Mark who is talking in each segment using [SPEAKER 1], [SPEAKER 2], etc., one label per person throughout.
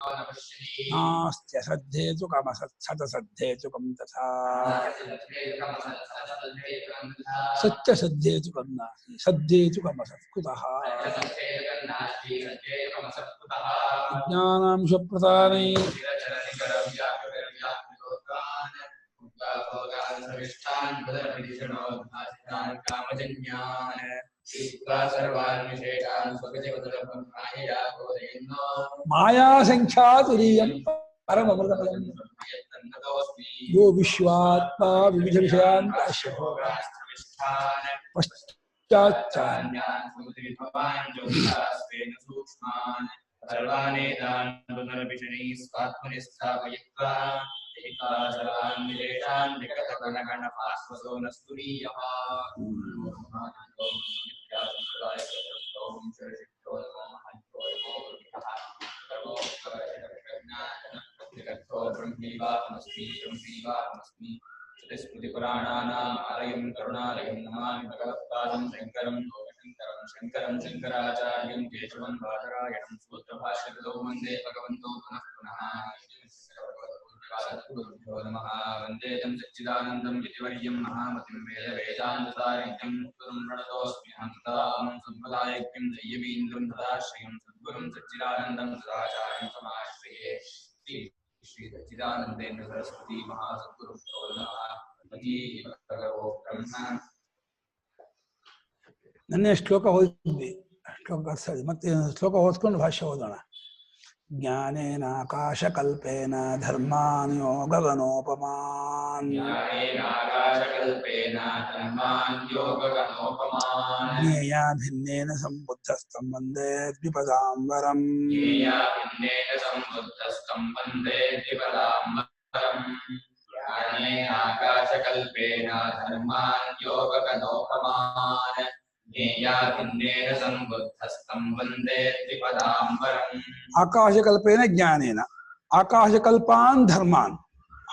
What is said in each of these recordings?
[SPEAKER 1] नास्त्य सद्धेतु सतसद्धेतु कम तथा सत्य सद्धेतु कम नास्ति सद्धेतु कम सत्कुतः ज्ञानांश प्रदाने माया संख्या तुरीयं परम अमृतमयं यो विश्वात्मा विविध विषयान् पश्यतो
[SPEAKER 2] स्मृतिपुराणानाम् करुणालयं नमामि भगवत्पादं शङ्करं शङ्कराचार्यं केशवं बादरायणं सूत्रभाष्यकृतौ वन्दे भगवन्तो पुनः पुनः सद्गुरुभ्यो नमः वन्दे तं सच्चिदानन्दं यतिवर्यं महामतिं वेदान्तसारित्यं गुरुं प्रणतोऽस्मि हन्तां सम्प्रदायज्ञं जय्यवीन्द्रं सदाश्रयं सद्गुरुं सच्चिदानन्दं सदाचार्यं समाश्रये श्री सच्चिदानन्देन्द्र सरस्वती महासद्गुरुभ्यो नमः
[SPEAKER 1] नन्ने श्लोक ओदिद्ವಿ श्लोक सರಿ ಮತ್ತೆ ಶ್ಲೋಕ ಓದ್ಕೊಂಡು ಭಾಷ್ಯ ಓದೋಣ ज्ञानेन आकाशकल्पेन धर्मान् योगगणोपमान् ज्ञेया भिन्नेन सम्बुद्धस्तं वन्दे द्विपदाम्बरम्
[SPEAKER 2] आकाशकल्पेन धर्मान् योगगणोपमान् ज्ञेया भिन्नेन सम्बुद्धस्तं वन्दे द्विपदाम्बरम्
[SPEAKER 1] आकाशकल्पेन ज्ञानेन आकाशकल्पान् धर्मान्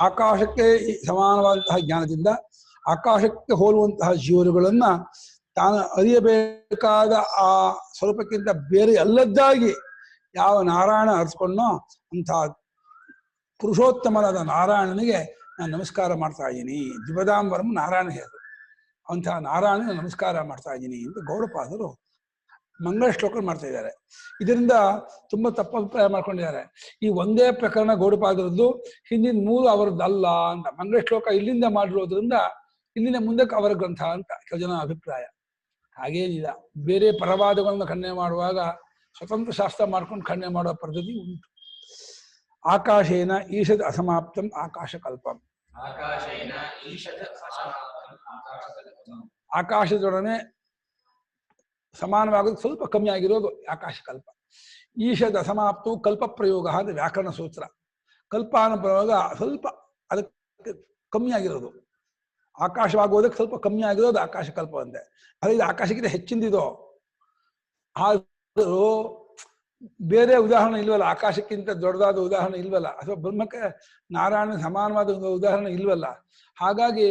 [SPEAKER 1] ಆಕಾಶಕ್ಕೆ ಸಮಾನವಾದಂತಹ ಜ್ಞಾನದಿಂದ ಆಕಾಶಕ್ಕೆ ಹೋಲುವಂತಹ ಜೀವರುಗಳನ್ನ ತಾನು ಅರಿಯಬೇಕಾದ ಆ ಸ್ವರೂಪಕ್ಕಿಂತ ಬೇರೆ ಅಲ್ಲದ್ದಾಗಿ ಯಾವ ನಾರಾಯಣ ಅರಿಸ್ಕೊಂಡೋ ಅಂತಹ ಪುರುಷೋತ್ತಮನಾದ ನಾರಾಯಣನಿಗೆ ನಾನು ನಮಸ್ಕಾರ ಮಾಡ್ತಾ ಇದ್ದೀನಿ. ದ್ವಿಪದಾಂಬರಂ ನಾರಾಯಣ ಹೆಸರು. ಅಂತಹ ನಾರಾಯಣನಿಗೆ ನಮಸ್ಕಾರ ಮಾಡ್ತಾ ಇದ್ದೀನಿ ಅಂತ ಗೌಡಪಾದರು ಮಂಗಳ ಶ್ಲೋಕ ಮಾಡ್ತಾ ಇದ್ದಾರೆ. ಇದರಿಂದ ತುಂಬಾ ತಪ್ಪು ಅಭಿಪ್ರಾಯ ಮಾಡ್ಕೊಂಡಿದ್ದಾರೆ. ಈ ಒಂದೇ ಪ್ರಕರಣ ಗೌಡಪಾದರದ್ದು, ಹಿಂದಿನ ಮೂರು ಅವರದ್ದಲ್ಲ ಅಂತ. ಮಂಗಳ ಶ್ಲೋಕ ಇಲ್ಲಿಂದ ಮಾಡಿರೋದ್ರಿಂದ ಇಲ್ಲಿಂದ ಮುಂದಕ್ಕೆ ಅವರ ಗ್ರಂಥ ಅಂತ ಕೆಲವು ಜನ ಅಭಿಪ್ರಾಯ. ಹಾಗೇನಿಲ್ಲ. ಬೇರೆ ಪರವಾದಗಳನ್ನು ಖಂಡನೆ ಮಾಡುವಾಗ ಸ್ವತಂತ್ರ ಶಾಸ್ತ್ರ ಮಾಡ್ಕೊಂಡು ಖಂಡನೆ ಮಾಡುವ ಪದ್ಧತಿ ಉಂಟು. ಆಕಾಶೇನ ಈಶದ್ ಅಸಮಾಪ್ತಂ ಆಕಾಶಕಲ್ಪಂ. ಆಕಾಶದೊಡನೆ ಸಮಾನವಾಗೋದು ಸ್ವಲ್ಪ ಕಮ್ಮಿ ಆಗಿರೋದು ಆಕಾಶಕಲ್ಪ. ಈಶದ್ ಅಸಮಾಪ್ತವು ಕಲ್ಪ ಪ್ರಯೋಗ ಅಂತ ವ್ಯಾಕರಣ ಸೂತ್ರ. ಕಲ್ಪ ಅನ್ನೋ ಪ್ರಯೋಗ ಸ್ವಲ್ಪ ಅದಕ್ಕೆ ಕಮ್ಮಿ ಆಗಿರೋದು, ಆಕಾಶವಾಗೋದಕ್ಕೆ ಸ್ವಲ್ಪ ಕಮ್ಮಿ ಆಗಿರೋದು ಆಕಾಶಕಲ್ಪ ಅಂತೆ. ಅದೇ ಇದು ಆಕಾಶಕ್ಕಿಂತ ಹೆಚ್ಚಿಂದಿದೋ. ಆದರೂ ಬೇರೆ ಉದಾಹರಣೆ ಇಲ್ವಲ್ಲ, ಆಕಾಶಕ್ಕಿಂತ ದೊಡ್ಡದಾದ ಉದಾಹರಣೆ ಇಲ್ವಲ್ಲ, ಅಥವಾ ಬ್ರಹ್ಮಕ್ಕೆ ನಾರಾಯಣ ಸಮಾನವಾದ ಉದಾಹರಣೆ ಇಲ್ವಲ್ಲ. ಹಾಗಾಗಿ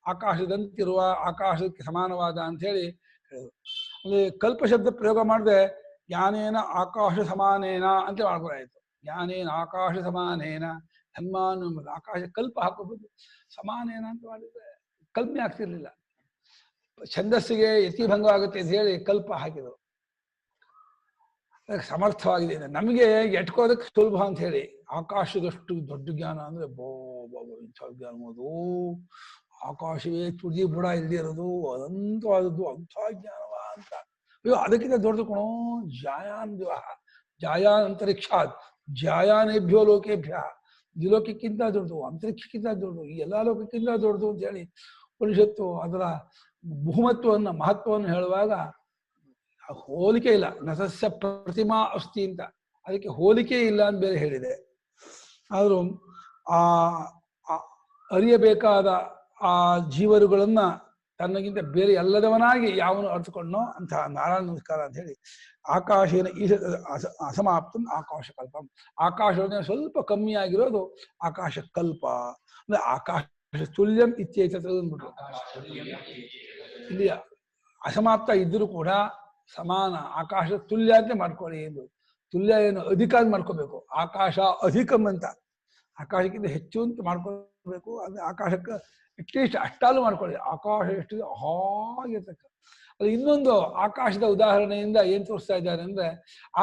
[SPEAKER 1] ಆಕಾಶದಂತಿರುವ ಆಕಾಶಕ್ಕೆ ಸಮಾನವಾದ ಅಂತ ಹೇಳಿ ಅಲ್ಲಿ ಕಲ್ಪ ಶಬ್ದ ಪ್ರಯೋಗ ಮಾಡದೆ ಜ್ಞಾನೇನ ಆಕಾಶ ಸಮಾನೇನ ಅಂತ ಮಾಡ್ಬೋದಾಯ್ತು. ಜ್ಞಾನೇನ ಆಕಾಶ ಸಮಾನೇನ ಧರ್ಮಾನು ಆಕಾಶ ಕಲ್ಪ ಹಾಕೋಬಹುದು, ಸಮಾನೇನ ಅಂತ ಮಾಡಿದ್ರೆ ಕಲ್ಪನೆ ಆಗ್ತಿರ್ಲಿಲ್ಲ. ಛಂದಸ್ಸಿಗೆ ಯತಿಭಂಗ ಆಗುತ್ತೆ ಅಂತ ಹೇಳಿ ಕಲ್ಪ ಹಾಕಿದರು. ಅದಕ್ಕೆ ಸಮರ್ಥವಾಗಿದೆ. ನಮಗೆ ಎಟ್ಕೋದಕ್ಕೆ ಸುಲಭ ಅಂತ ಹೇಳಿ ಆಕಾಶದಷ್ಟು ದೊಡ್ಡ ಜ್ಞಾನ ಅಂದ್ರೆ ಇಂಥ ಜ್ಞಾನ ಅದು ಆಕಾಶವೇ ತುದಿ ಬುಡ ಇಲ್ದಿರೋದು ಅನಂತವಾದದ್ದು ಅಂಥ ಜ್ಞಾನವ ಅಂತ. ಅಯ್ಯೋ ಅದಕ್ಕಿಂತ ದೊಡ್ಡದು ಕಣೋ ಜಾಯಾನ್ ವಿವಾಹ, ಜಾಯಾನ್ ಅಂತರಿಕ್ಷಾತ್ ಜಾಯಾನೇಭ್ಯೋ ಲೋಕೇಭ್ಯ. ಈ ಲೋಕಕ್ಕಿಂತ ದೊಡ್ಡದು, ಅಂತರಿಕ್ಷಕ್ಕಿಂತ ದೊಡ್ಡದು, ಈ ಎಲ್ಲಾ ಲೋಕಕ್ಕಿಂತ ದೊಡ್ಡದು ಅಂತ ಹೇಳಿ ಉಪನಿಷತ್ತು ಅದರ ಬಹುಮತ್ವವನ್ನು ಮಹತ್ವವನ್ನು ಹೇಳುವಾಗ ಹೋಲಿಕೆ ಇಲ್ಲ. ನಸಸ್ಯ ಪ್ರತಿಮಾ ಅಸ್ತಿ ಅಂತ, ಅದಕ್ಕೆ ಹೋಲಿಕೆ ಇಲ್ಲ ಅಂತ ಬೇರೆ ಹೇಳಿದೆ. ಆದರೂ ಆ ಅರಿಯಬೇಕಾದ ಆ ಜೀವರುಗಳನ್ನ ತನ್ನಗಿಂತ ಬೇರೆ ಎಲ್ಲದವನಾಗಿ ಯಾವನು ಅರ್ಥಕೊಂಡೋ ಅಂತಹ ನಾರಾಯಣ ನಮಸ್ಕಾರ ಅಂತ ಹೇಳಿ ಆಕಾಶೇನ ಈಶ ಅಸಮಾಪ್ತಂ ಆಕಾಶಕಲ್ಪಂ. ಆಕಾಶದೊಡನೆ ಸ್ವಲ್ಪ ಕಮ್ಮಿ ಆಗಿರೋದು ಆಕಾಶಕಲ್ಪ ಅಂದ್ರೆ ಆಕಾಶ ತುಲ್ಯಂ ಇತ್ಯೇತದ್ ಅಂದ್ಬಿಟ್ರು. ಇಲ್ಲಿ ಅಸಮಾಪ್ತ ಇದ್ರೂ ಕೂಡ ಸಮಾನ ಆಕಾಶ ತುಲ್ಯ ಅಂತ ಮಾಡ್ಕೊಳ್ಳಿ ಎಂದು. ತುಲ್ಯ ಏನು ಅಧಿಕ ಅಂತ ಮಾಡ್ಕೋಬೇಕು. ಆಕಾಶ ಅಧಿಕಂ ಅಂತ, ಆಕಾಶಕ್ಕಿಂತ ಹೆಚ್ಚು ಅಂತ ಮಾಡ್ಕೊಳ್ಬೇಕು. ಅಂದ್ರೆ ಆಕಾಶಕ್ಕೆ ಅಟ್ಲೀಸ್ಟ್ ಅಷ್ಟಾಲು ಮಾಡ್ಕೊಳ್ಳಿ. ಆಕಾಶ ಎಷ್ಟಿದೆ ಹಾಗಿರ್ತಕ್ಕ. ಅದು ಇನ್ನೊಂದು ಆಕಾಶದ ಉದಾಹರಣೆಯಿಂದ ಏನ್ ತೋರಿಸ್ತಾ ಇದ್ದಾರೆ ಅಂದ್ರೆ,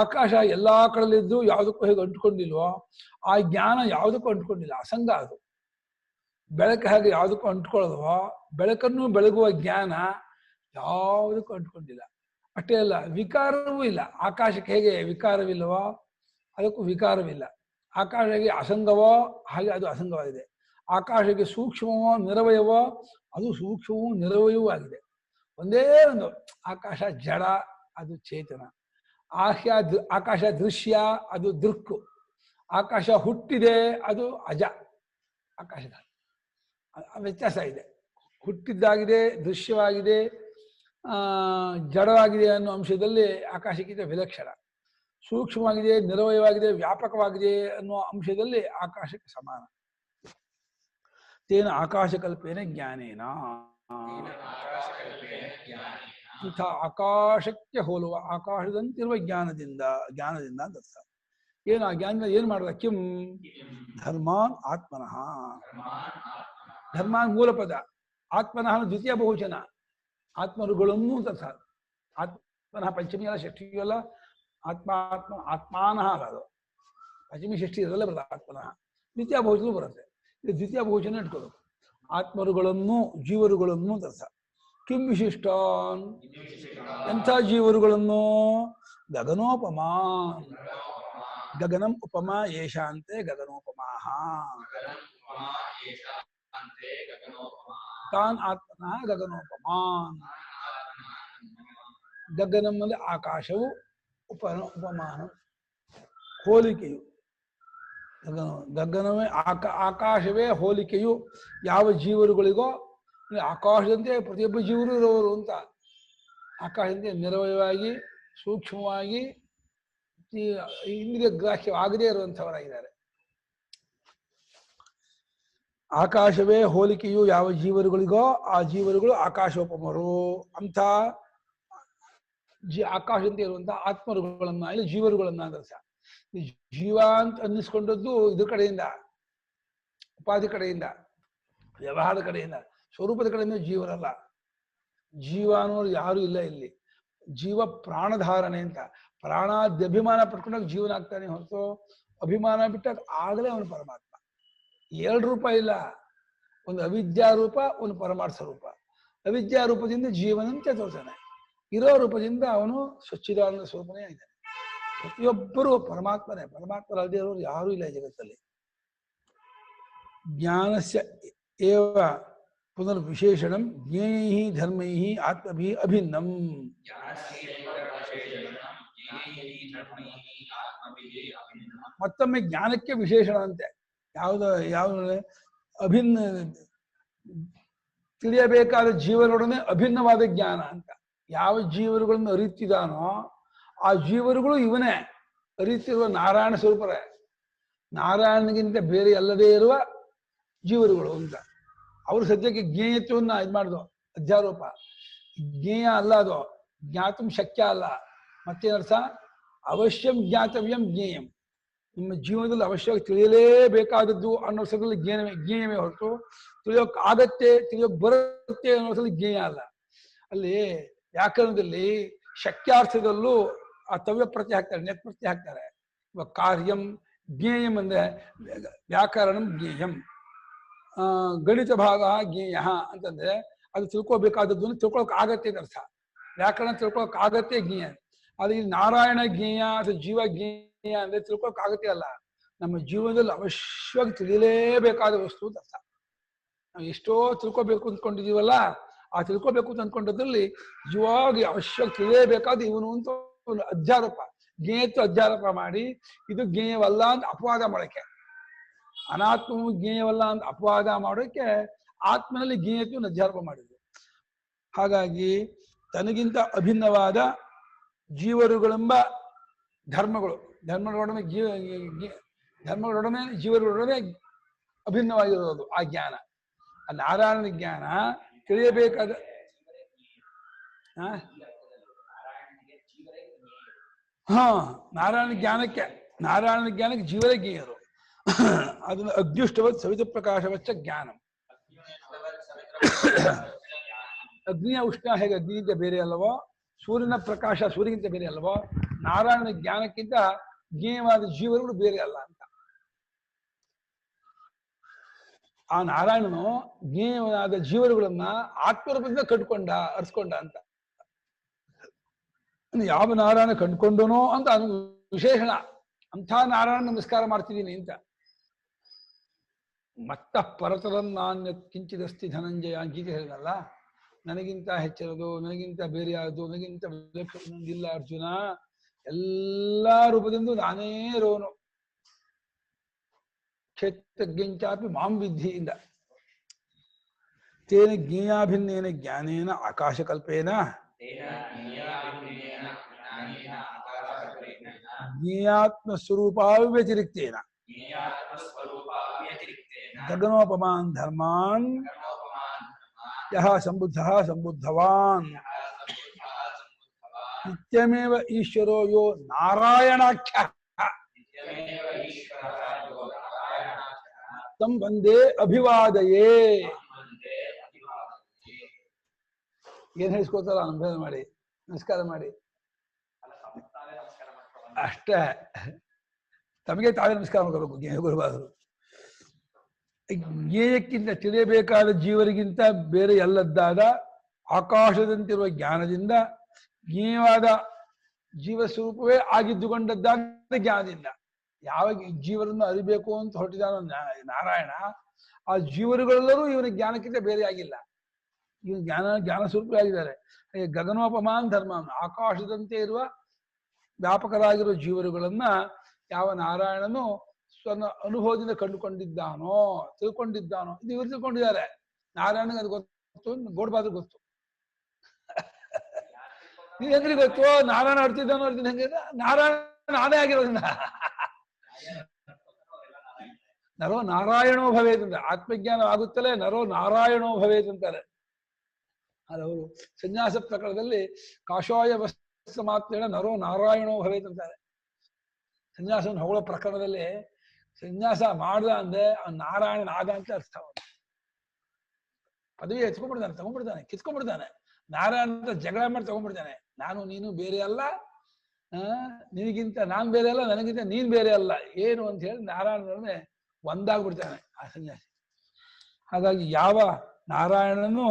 [SPEAKER 1] ಆಕಾಶ ಎಲ್ಲಾ ಕಡೆಲಿದ್ದು ಯಾವುದಕ್ಕೂ ಹೇಗೆ ಅಂಟ್ಕೊಂಡಿಲ್ವೋ ಆ ಜ್ಞಾನ ಯಾವುದಕ್ಕೂ ಅಂಟ್ಕೊಂಡಿಲ್ಲ, ಅಸಂಗ ಅದು. ಬೆಳಕು ಹೇಗೆ ಯಾವುದಕ್ಕೂ ಅಂಟ್ಕೊಳ್ಳೋದವೋ ಬೆಳಕನ್ನು ಬೆಳಗುವ ಜ್ಞಾನ ಯಾವುದಕ್ಕೂ ಅಂಟ್ಕೊಂಡಿಲ್ಲ. ಅಷ್ಟೇ ಅಲ್ಲ, ವಿಕಾರವೂ ಇಲ್ಲ. ಆಕಾಶಕ್ಕೆ ಹೇಗೆ ವಿಕಾರವಿಲ್ಲವೋ ಅದಕ್ಕೂ ವಿಕಾರವಿಲ್ಲ. ಆಕಾಶ ಹೇಗೆ ಅಸಂಗವೋ ಹಾಗೆ ಅದು ಅಸಂಗವಾಗಿದೆ. ಆಕಾಶಕ್ಕೆ ಸೂಕ್ಷ್ಮವೋ ನಿರವಯವೋ ಅದು ಸೂಕ್ಷ್ಮವೂ ನಿರವಯವೂ ಆಗಿದೆ. ಒಂದೇ ಒಂದು ಆಕಾಶ ಜಡ, ಅದು ಚೇತನ. ಆಕಾಶ ದೃಶ್ಯ, ಅದು ದೃಕ್ಕು. ಆಕಾಶ ಹುಟ್ಟಿದೆ, ಅದು ಅಜ. ಆಕಾಶದ ವ್ಯತ್ಯಾಸ ಇದೆ. ಹುಟ್ಟಿದ್ದಾಗಿದೆ, ದೃಶ್ಯವಾಗಿದೆ, ಜಡವಾಗಿದೆ ಅನ್ನೋ ಅಂಶದಲ್ಲಿ ಆಕಾಶಕ್ಕಿಂತ ವಿಲಕ್ಷಣ. ಸೂಕ್ಷ್ಮವಾಗಿದೆ, ನಿರವಯವಾಗಿದೆ, ವ್ಯಾಪಕವಾಗಿದೆ ಅನ್ನುವ ಅಂಶದಲ್ಲಿ ಆಕಾಶಕ್ಕೆ ಸಮಾನ. ತೇನ ಆಕಾಶಕಲ್ಪೇನ ಜ್ಞಾನೇನ, ಇಂಥ ಆಕಾಶಕ್ಕೆ ಹೋಲುವ ಆಕಾಶದಂತಿರುವ ಜ್ಞಾನದಿಂದ ಅಂತ ಅರ್ಥ. ಏನು ಆ ಜ್ಞಾನದಿಂದ ಏನ್ ಮಾಡಿದ? ಕಿಂ ಧರ್ಮಾನ್ ಆತ್ಮನಃ. ಧರ್ಮಾನ್ ಮೂಲ ಪದ, ಆತ್ಮನಃ ದ್ವಿತೀಯ ಬಹುವಚನ. ಆತ್ಮರುಗಳನ್ನು ಅಂತ ಅರ್ಥ. ಆತ್ಮನಃ ಪಂಚಮಿ ಅಲ್ಲ, ಷಷ್ಠಿ ಅಲ್ಲ. ಆತ್ಮಾನಃ ಅಲ್ಲ, ಅದು ಪಂಚಮಿ ಷಷ್ಠಿ ಇರಲ್ಲ, ಬರಲ್ಲ ಆತ್ಮನಃ. ದ್ವಿತೀಯ ಬಹುವಚನ ಬರುತ್ತೆ. ಇದು ದ್ವಿತೀಯ ಬಹುವಚನ ಇಟ್ಕೋಬೇಕು. ಆತ್ಮರುಗಳನ್ನು, ಜೀವರುಗಳನ್ನು ಅಂತ ಅರ್ಥ. ಕಿಂ ವಿಶಿಷ್ಟಾನ್, ಎಂಥ ಜೀವರುಗಳನ್ನು? ಗಗನೋಪಮಾ. ಗಗನಂ ಉಪಮಾ ಯೇಷಾಂತೆ ಗಗನೋಪಮಾಃ. ತಾನ್ ಆತ್ಮನಃ ಗಗನೋಪಮಾನ್. ಗಗನಂ ಅಂದರೆ ಆಕಾಶವು, ಉಪಮಾನ ಹೋಲಿಕೆಯು. ಗಗನವೇ ಆಕಾಶವೇ ಹೋಲಿಕೆಯು ಯಾವ ಜೀವರುಗಳಿಗೋ. ಆಕಾಶದಂತೆ ಪ್ರತಿಯೊಬ್ಬ ಜೀವರು ಇರೋರು ಅಂತ. ಆಕಾಶದಂತೆ ನಿರವಯವಾಗಿ, ಸೂಕ್ಷ್ಮವಾಗಿ, ಇಂದ್ರಿಯ ಗ್ರಾಹ್ಯವಾಗದೇ ಇರುವಂಥವರಾಗಿದ್ದಾರೆ. ಆಕಾಶವೇ ಹೋಲಿಕೆಯು ಯಾವ ಜೀವರುಗಳಿಗೋ ಆ ಜೀವರುಗಳು ಆಕಾಶೋಪಮರು. ಅಂಥ ಆಕಾಶದಂತೆ ಇರುವಂತಹ ಆತ್ಮರುಗಳನ್ನ ಇಲ್ಲ ಜೀವರುಗಳನ್ನ ಅಂತ. ಜೀವ ಅಂತ ಅನ್ನಿಸ್ಕೊಂಡದ್ದು ಇದ್ರ ಕಡೆಯಿಂದ, ಉಪಾಧಿ ಕಡೆಯಿಂದ, ವ್ಯವಹಾರದ ಕಡೆಯಿಂದ. ಸ್ವರೂಪದ ಕಡೆಯಿಂದ ಜೀವರಲ್ಲ. ಜೀವ ಅನ್ನೋರು ಯಾರು ಇಲ್ಲ ಇಲ್ಲಿ. ಜೀವ ಪ್ರಾಣಧಾರಣೆ ಅಂತ. ಪ್ರಾಣಾದ್ಯಭಿಮಾನ ಪಡ್ಕೊಂಡಾಗ ಜೀವನ ಆಗ್ತಾನೆ ಹೊರತು ಅಭಿಮಾನ ಬಿಟ್ಟಾಗ ಆಗಲೇ ಅವನು ಪರಮಾತ್ಮ. ಎರಡು ರೂಪ ಇಲ್ಲ, ಒಂದು ಅವಿದ್ಯಾ ರೂಪ, ಒಂದು ಪರಮಾರ್ಥ ರೂಪ. ಅವಿದ್ಯಾ ರೂಪದಿಂದ ಜೀವನಂತೆ ತೋರ್ತಾನೆ, ಇರೋ ರೂಪದಿಂದ ಅವನು ಸ್ವಚ್ಛಿದಾನಂದ ಸ್ವರೂಪನೇ ಆಗಿದ್ದಾನೆ. ಪ್ರತಿಯೊಬ್ಬರು ಪರಮಾತ್ಮನೇ. ಪರಮಾತ್ಮರಲ್ಲದೆ ಇರೋರು ಯಾರೂ ಇಲ್ಲ ಈ ಜಗತ್ತಲ್ಲಿ. ಜ್ಞಾನಸ್ಯ ಏವ ಪುನರ್ವಿಶೇಷಣಂ ಜ್ಞೇಯೈ ಧರ್ಮೈ ಆತ್ಮಭಿ ಅಭಿನ್ನಂ. ಮತ್ತೊಮ್ಮೆ ಜ್ಞಾನಕ್ಕೆ ವಿಶೇಷಣ ಅಂತೆ. ಯಾವುದು ಅಭಿನ್ನ, ತಿಳಿಯಬೇಕಾದ ಜೀವನೊಡನೆ ಅಭಿನ್ನವಾದ ಜ್ಞಾನ ಅಂತ. ಯಾವ ಜೀವರುಗಳನ್ನು ಅರಿತಿದಾನೋ ಆ ಜೀವರುಗಳು ಇವನೇ. ಅರಿತಿರುವ ನಾರಾಯಣ ಸ್ವರೂಪರೇ. ನಾರಾಯಣಗಿಂತ ಬೇರೆ ಅಲ್ಲದೇ ಇರುವ ಜೀವರುಗಳು ಅಂತ. ಅವರು ಸದ್ಯಕ್ಕೆ ಜ್ಞೇಯತ್ವನ್ನ ಇದು ಮಾಡಿದ್ರು, ಅಧ್ಯಾರೋಪ. ಜ್ಞೇಯ ಅಲ್ಲ ಅದು, ಜ್ಞಾತಂ ಶಕ್ಯ ಅಲ್ಲ. ಮತ್ತೇನರ್ಥ? ಅವಶ್ಯಂ ಜ್ಞಾತವ್ಯಂ ಜ್ಞೇಯಂ. ನಿಮ್ಮ ಜೀವನದಲ್ಲಿ ಅವಶ್ಯವಾಗಿ ತಿಳಿಯಲೇಬೇಕಾದದ್ದು ಅನ್ನೋ ಸಲದಲ್ಲಿ ಜ್ಞೇಯವೇ ಹೊರತು ತಿಳಿಯೋಕ್ ಆಗತ್ತೆ, ತಿಳಿಯೋಕ್ ಬರುತ್ತೆ ಅನ್ನೋ ಸಲ ಜ್ಞೇಯ ಅಲ್ಲ. ಅಲ್ಲಿ ವ್ಯಾಕರಣದಲ್ಲಿ ಶಕ್ಯಾರ್ಥದಲ್ಲೂ ಆ ತವ್ಯ ಪ್ರತ್ಯಯ ಹಾಕ್ತಾರೆ, ನೆಟ್ ಪ್ರತ್ಯಯ ಹಾಕ್ತಾರೆ. ಇವಾಗ ಕಾರ್ಯಂ ಜ್ಞೇಯಂ ಅಂದ್ರೆ ವ್ಯಾಕರಣಂ ಜ್ಞೇಯಂ, ಗಣಿತ ಭಾಗ ಜ್ಞೇಯ ಅಂತಂದ್ರೆ ಅದು ತಿಳ್ಕೊಬೇಕಾದದ್ದು ತಿಳ್ಕೊಳಕ್ ಆಗತ್ತೆ ಅಂತ ಅರ್ಥ. ವ್ಯಾಕರಣ ತಿಳ್ಕೊಳಕ್ ಆಗತ್ತೆ ಜ್ಞೇಯ. ಆದ್ರೆ ಈ ನಾರಾಯಣ ಜ್ಞೇಯ ಅಥವಾ ಜೀವ ಜ್ಞೇಯ ಅಂದ್ರೆ ತಿಳ್ಕೊಳಕ್ ಆಗತ್ತೆ ಅಲ್ಲ. ನಮ್ಮ ಜೀವನದಲ್ಲಿ ಅವಶ್ಯವಾಗಿ ತಿಳಿಯಲೇಬೇಕಾದ ವಸ್ತು ಅಂತ ಅರ್ಥ. ನಾವು ಎಷ್ಟೋ ತಿಳ್ಕೊಬೇಕು ಅಂದ್ಕೊಂಡಿದೀವಲ್ಲ, ಆ ತಿಳ್ಕೊಬೇಕು ಅಂತ ಅಂದ್ಕೊಂಡದ್ರಲ್ಲಿ ಜೀವಾಗಿ ಅವಶ್ಯವಾಗಿ ತಿಳಿಯಬೇಕಾದ ಇವನು ಅಂತ ಒಂದು ಅಧ್ಯಾರೋಪ, ಜ್ಞೇಯತ್ವ ಅಧ್ಯಾರೋಪ ಮಾಡಿ ಇದು ಜ್ಞೇಯವಲ್ಲ ಅಂತ ಅಪವಾದ ಮಾಡೋಕ್ಕೆ, ಅನಾತ್ಮವು ಜ್ಞೇಯವಲ್ಲ ಅಂತ ಅಪವಾದ ಮಾಡೋಕ್ಕೆ ಆತ್ಮನಲ್ಲಿ ಜ್ಞೇಯತ್ವವನ್ನು ಅಧ್ಯಾರೋಪ ಮಾಡಿದ್ರು. ಹಾಗಾಗಿ ತನಗಿಂತ ಅಭಿನ್ನವಾದ ಜೀವರುಗಳೆಂಬ ಧರ್ಮಗಳೊಡನೆ ಜೀವರುಗಳೊಡನೆ ಅಭಿನ್ನವಾಗಿರೋದು ಆ ಜ್ಞಾನ. ಆ ನಾರಾಯಣನ ಜ್ಞಾನ ತಿಳಿಯಬೇಕಾದ ಹಾ ನಾರಾಯಣ ಜ್ಞಾನಕ್ಕೆ ಜೀವರೇ ಜ್ಞೇಯರು. ಅದನ್ನು ಅಗ್ನಿಷ್ಟವತ್ ಸವಿತ ಪ್ರಕಾಶವಚ್ಚ ಜ್ಞಾನ. ಅಗ್ನಿಯ ಉಷ್ಣ ಹೇಗೆ ಅಗ್ನಿಗಿಂತ ಬೇರೆ ಅಲ್ಲವೋ, ಸೂರ್ಯನ ಪ್ರಕಾಶ ಸೂರ್ಯಗಿಂತ ಬೇರೆ ಅಲ್ಲವೋ, ನಾರಾಯಣನ ಜ್ಞಾನಕ್ಕಿಂತ ಜ್ಞೇಯವಾದ ಜೀವರುಗಳು ಬೇರೆ ಅಲ್ಲ ಅಂತ. ಆ ನಾರಾಯಣನು ಜ್ಞೇಯವಾದ ಜೀವರುಗಳನ್ನ ಆತ್ಮರೂಪದಿಂದ ಅರ್ಸ್ಕೊಂಡ ಅಂತ. ಯಾವ ನಾರಾಯಣ ಕಂಡುಕೊಂಡನೋ ಅಂತ ಅದು ವಿಶೇಷಣ. ಅಂಥ ನಾರಾಯಣ ನಮಸ್ಕಾರ ಮಾಡ್ತಿದ್ದೀನಿ ಅಂತ. ಮತ್ತ ಪರತರನ್ ನಾಣ್ಯ ಕಿಂಚಿದಸ್ತಿ ಧನಂಜಯ ಗೀತೆ ಹೇಳಿದಲ್ಲ, ನನಗಿಂತ ಹೆಚ್ಚಿರೋದು, ನನಗಿಂತ ಬೇರೆ ಯಾವುದು, ನನಗಿಂತ ಇಲ್ಲ ಅರ್ಜುನ, ಎಲ್ಲಾ ರೂಪದಿಂದ ನಾನೇ ರೋನು. ಕ್ಷೇತ್ರಜ್ಞಾಪಿ ಮಾಂ ವಿದ್ಧಿಯಿಂದ ತೇನ ಜ್ಞೇಯಾಭಿನ್ನೇನ ಜ್ಞಾನೇನ ಆಕಾಶಕಲ್ಪೇನ ಜ್ಞೇಯಾತ್ಮ ಸ್ವರೂಪಾವ್ಯತಿರಿಕ್ತೇನ ಗಗನೋಪಮಾನ್ ಧರ್ಮಾನ್ ಯಹ ಸಂಬುದ್ಧಃ ಸಂಬುದ್ಧವಾನ್ ನಿತ್ಯಮೇವ ಈಶ್ವರೋ ಯೋ ನಾರಾಯಣಾಖ್ಯ ತಂ ವಂದೇ ಅಭಿವಾದಯೇ. ಏನ್ ಹೇಳಿಸ್ಕೋತಾರ ಅನುಭವ ಮಾಡಿ ನಮಸ್ಕಾರ ಮಾಡಿ ಅಷ್ಟೇ. ತಮಗೆ ತಾವೇ ನಮಸ್ಕಾರ ಮಾಡ್ಕೋಬೇಕು ಗುರುಬಾದರು. ಜ್ಞೇಯಕ್ಕಿಂತ ತಿಳಿಯಬೇಕಾದ ಜೀವರಿಗಿಂತ ಬೇರೆ ಎಲ್ಲದ್ದಾದ ಆಕಾಶದಂತಿರುವ ಜ್ಞಾನದಿಂದ ಜ್ಞೇಯವಾದ ಜೀವಸ್ವರೂಪವೇ ಆಗಿದ್ದುಕೊಂಡದ್ದಾದ ಜ್ಞಾನದಿಂದ ಯಾವಾಗ ಜೀವರನ್ನು ಅರಿಬೇಕು ಅಂತ ಹೊರಟಿದಾನ ನಾರಾಯಣ, ಆ ಜೀವರುಗಳೆಲ್ಲರೂ ಇವನ ಜ್ಞಾನಕ್ಕಿಂತ ಬೇರೆ ಆಗಿಲ್ಲ. ಇವನು ಜ್ಞಾನ ಸ್ವರೂಪವೇ ಆಗಿದ್ದಾರೆ. ಗಗನೋಪಮಾನ್ ಧರ್ಮ, ಆಕಾಶದಂತೆ ಇರುವ ವ್ಯಾಪಕರಾಗಿರುವ ಜೀವರುಗಳನ್ನ ಯಾವ ನಾರಾಯಣನು ಸ್ವನ ಅನುಭವದಿಂದ ಕಂಡುಕೊಂಡಿದ್ದಾನೋ ತಿಳ್ಕೊಂಡಿದ್ದಾನೋ, ಇದು ಇವರು ತಿಳ್ಕೊಂಡಿದ್ದಾರೆ. ನಾರಾಯಣಗೆ ಅದು ಗೊತ್ತು, ಗೋಡ್ಬಾದ್ರು ಗೊತ್ತು. ನೀವ್ ಹೆಂಗ್ರಿ ಗೊತ್ತು? ನಾರಾಯಣ ಅರ್ತಿದ್ದಾನೋ ಅರ್ತೀನಿ ಹೆಂಗ? ನಾರಾಯಣ ನಾನೇ ಆಗಿರೋದ್ರಿಂದ ನರೋ ನಾರಾಯಣೋ ಭವೇತ್ ಅಂತ. ಆತ್ಮಜ್ಞಾನ ಆಗುತ್ತಲೇ ನರೋ ನಾರಾಯಣೋ ಭವೇತ್ ಅಂತಾರೆ. ಅದವರು ಸನ್ಯಾಸ ಪ್ರಕರಣದಲ್ಲಿ ಕಾಷಾಯ ವಸ್ತ್ರ ಮಾತ್ರೇಣ ನರೋ ನಾರಾಯಣೋ ಭವೇತ್ ಅಂತಾರೆ. ಸನ್ಯಾಸವನ್ನು ಹೊಗಳೋ ಪ್ರಕರಣದಲ್ಲಿ ಸನ್ಯಾಸ ಮಾಡ್ದ ಅಂದ್ರೆ ನಾರಾಯಣನ ಆದ ಅಂತ ಅರ್ಥ. ಪದವಿ ತಗೊಂಡ್ಬಿಡ್ತಾನೆ ಕಿತ್ಕೊಂಡ್ಬಿಡ್ತಾನೆ. ನಾರಾಯಣ ಅಂತ ಜಗಳ ಮಾಡಿ ತಗೊಂಡ್ಬಿಡ್ತಾನೆ. ನಾನು ನೀನು ಬೇರೆ ಅಲ್ಲ, ನಿನಗಿಂತ ನಾನ್ ಬೇರೆ ಅಲ್ಲ, ನನಗಿಂತ ನೀನ್ ಬೇರೆ ಅಲ್ಲ ಏನು ಅಂತ ಹೇಳಿ ನಾರಾಯಣನೇ ಒಂದಾಗ್ಬಿಡ್ತಾನೆ ಆ ಸನ್ಯಾಸಿ. ಹಾಗಾಗಿ ಯಾವ ನಾರಾಯಣನು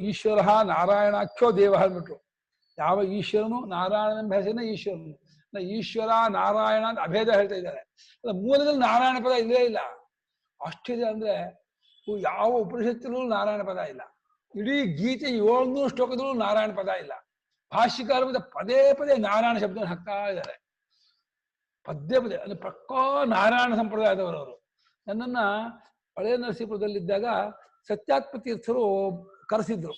[SPEAKER 1] ಈಶ್ವರ ನಾರಾಯಣಾಖ್ಯೋ ದೇವ ಅಂದ್ಬಿಟ್ರು. ಯಾವ ಈಶ್ವರನು ನಾರಾಯಣನ ಹೆಸರಿನ ಈಶ್ವರನು, ಈಶ್ವರ ನಾರಾಯಣ ಅಂತ ಅಭೇದ ಹೇಳ್ತಾ ಇದ್ದಾರೆ. ಮೂಲದಲ್ಲಿ ನಾರಾಯಣ ಪದ ಇಲ್ಲೇ ಇಲ್ಲ. ಅಷ್ಟಿದೆ ಅಂದ್ರೆ ಯಾವ ಉಪನಿಷತ್ತಿನಲ್ಲೂ ನಾರಾಯಣ ಪದ ಇಲ್ಲ. ಇಡೀ ಗೀತೆ 700 ಶ್ಲೋಕದಲ್ಲೂ ನಾರಾಯಣ ಪದ ಇಲ್ಲ. ಭಾಷ್ಯಕಾರ ಪದೇ ಪದೇ ನಾರಾಯಣ ಶಬ್ದವನ್ನು ಹಾಕ್ತಾ ಇದ್ದಾರೆ. ಪದೇ ಪದೇ ಅಂದ್ರೆ ಪಕ್ಕಾ ನಾರಾಯಣ ಸಂಪ್ರದಾಯದವರವರು. ನನ್ನನ್ನ ಹಳೆ ನರಸೀಪುರದಲ್ಲಿದ್ದಾಗ ಸತ್ಯಾತ್ಮ ತೀರ್ಥರು ಕರೆಸಿದ್ರು,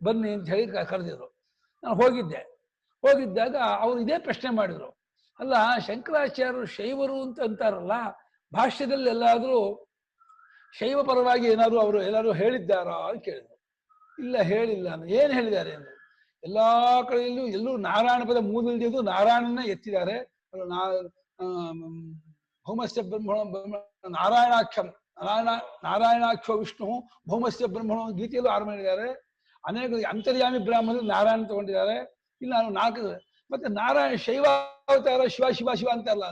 [SPEAKER 1] ಬನ್ನಿ ಅಂತ ಹೇಳಿ ಕರೆದಿದ್ರು. ನಾನು ಹೋಗಿದ್ದಾಗ ಅವ್ರು ಇದೇ ಪ್ರಶ್ನೆ ಮಾಡಿದ್ರು. ಅಲ್ಲ, ಶಂಕರಾಚಾರ್ಯರು ಶೈವರು ಅಂತ ಅಂತಾರಲ್ಲ, ಭಾಷ್ಯದಲ್ಲಿ ಎಲ್ಲಾದ್ರೂ ಶೈವ ಪರವಾಗಿ ಏನಾದ್ರು ಅವರು ಎಲ್ಲಾದ್ರೂ ಹೇಳಿದ್ದಾರಾ ಅಂತ ಕೇಳಿದ್ರು. ಇಲ್ಲ, ಹೇಳಿಲ್ಲ. ಏನ್ ಹೇಳಿದ್ದಾರೆ ಅಂದ್ರೆ, ಎಲ್ಲಾ ಕಡೆಯಲ್ಲೂ ಎಲ್ಲೂ ನಾರಾಯಣ ಪದ ಮೂಲದಿದ್ದು ನಾರಾಯಣನ ಎತ್ತಿದ್ದಾರೆ. ಭೌಮಸ್ಯ ಬ್ರಹ್ಮಣ ನಾರಾಯಣಾಖ್ಯಂ ನಾರಾಯಣಾಖ್ಯೋ ವಿಷ್ಣು ಭೌಮಸ್ಯ ಬ್ರಹ್ಮಣ ಗೀತೆಯಲ್ಲೂ ಆರಂಭ ಮಾಡಿದ್ದಾರೆ. ಅನೇಕ ಅಂತರ್ಯಾಮಿ ಬ್ರಾಹ್ಮಣರು ನಾರಾಯಣ ತಗೊಂಡಿದ್ದಾರೆ. ಇಲ್ಲ, 4 ಮತ್ತೆ ನಾರಾಯಣ ಶೈವ ಅವತಾರ ಶಿವ ಶಿವ ಶಿವ ಅಂತಾರಲ್ಲ,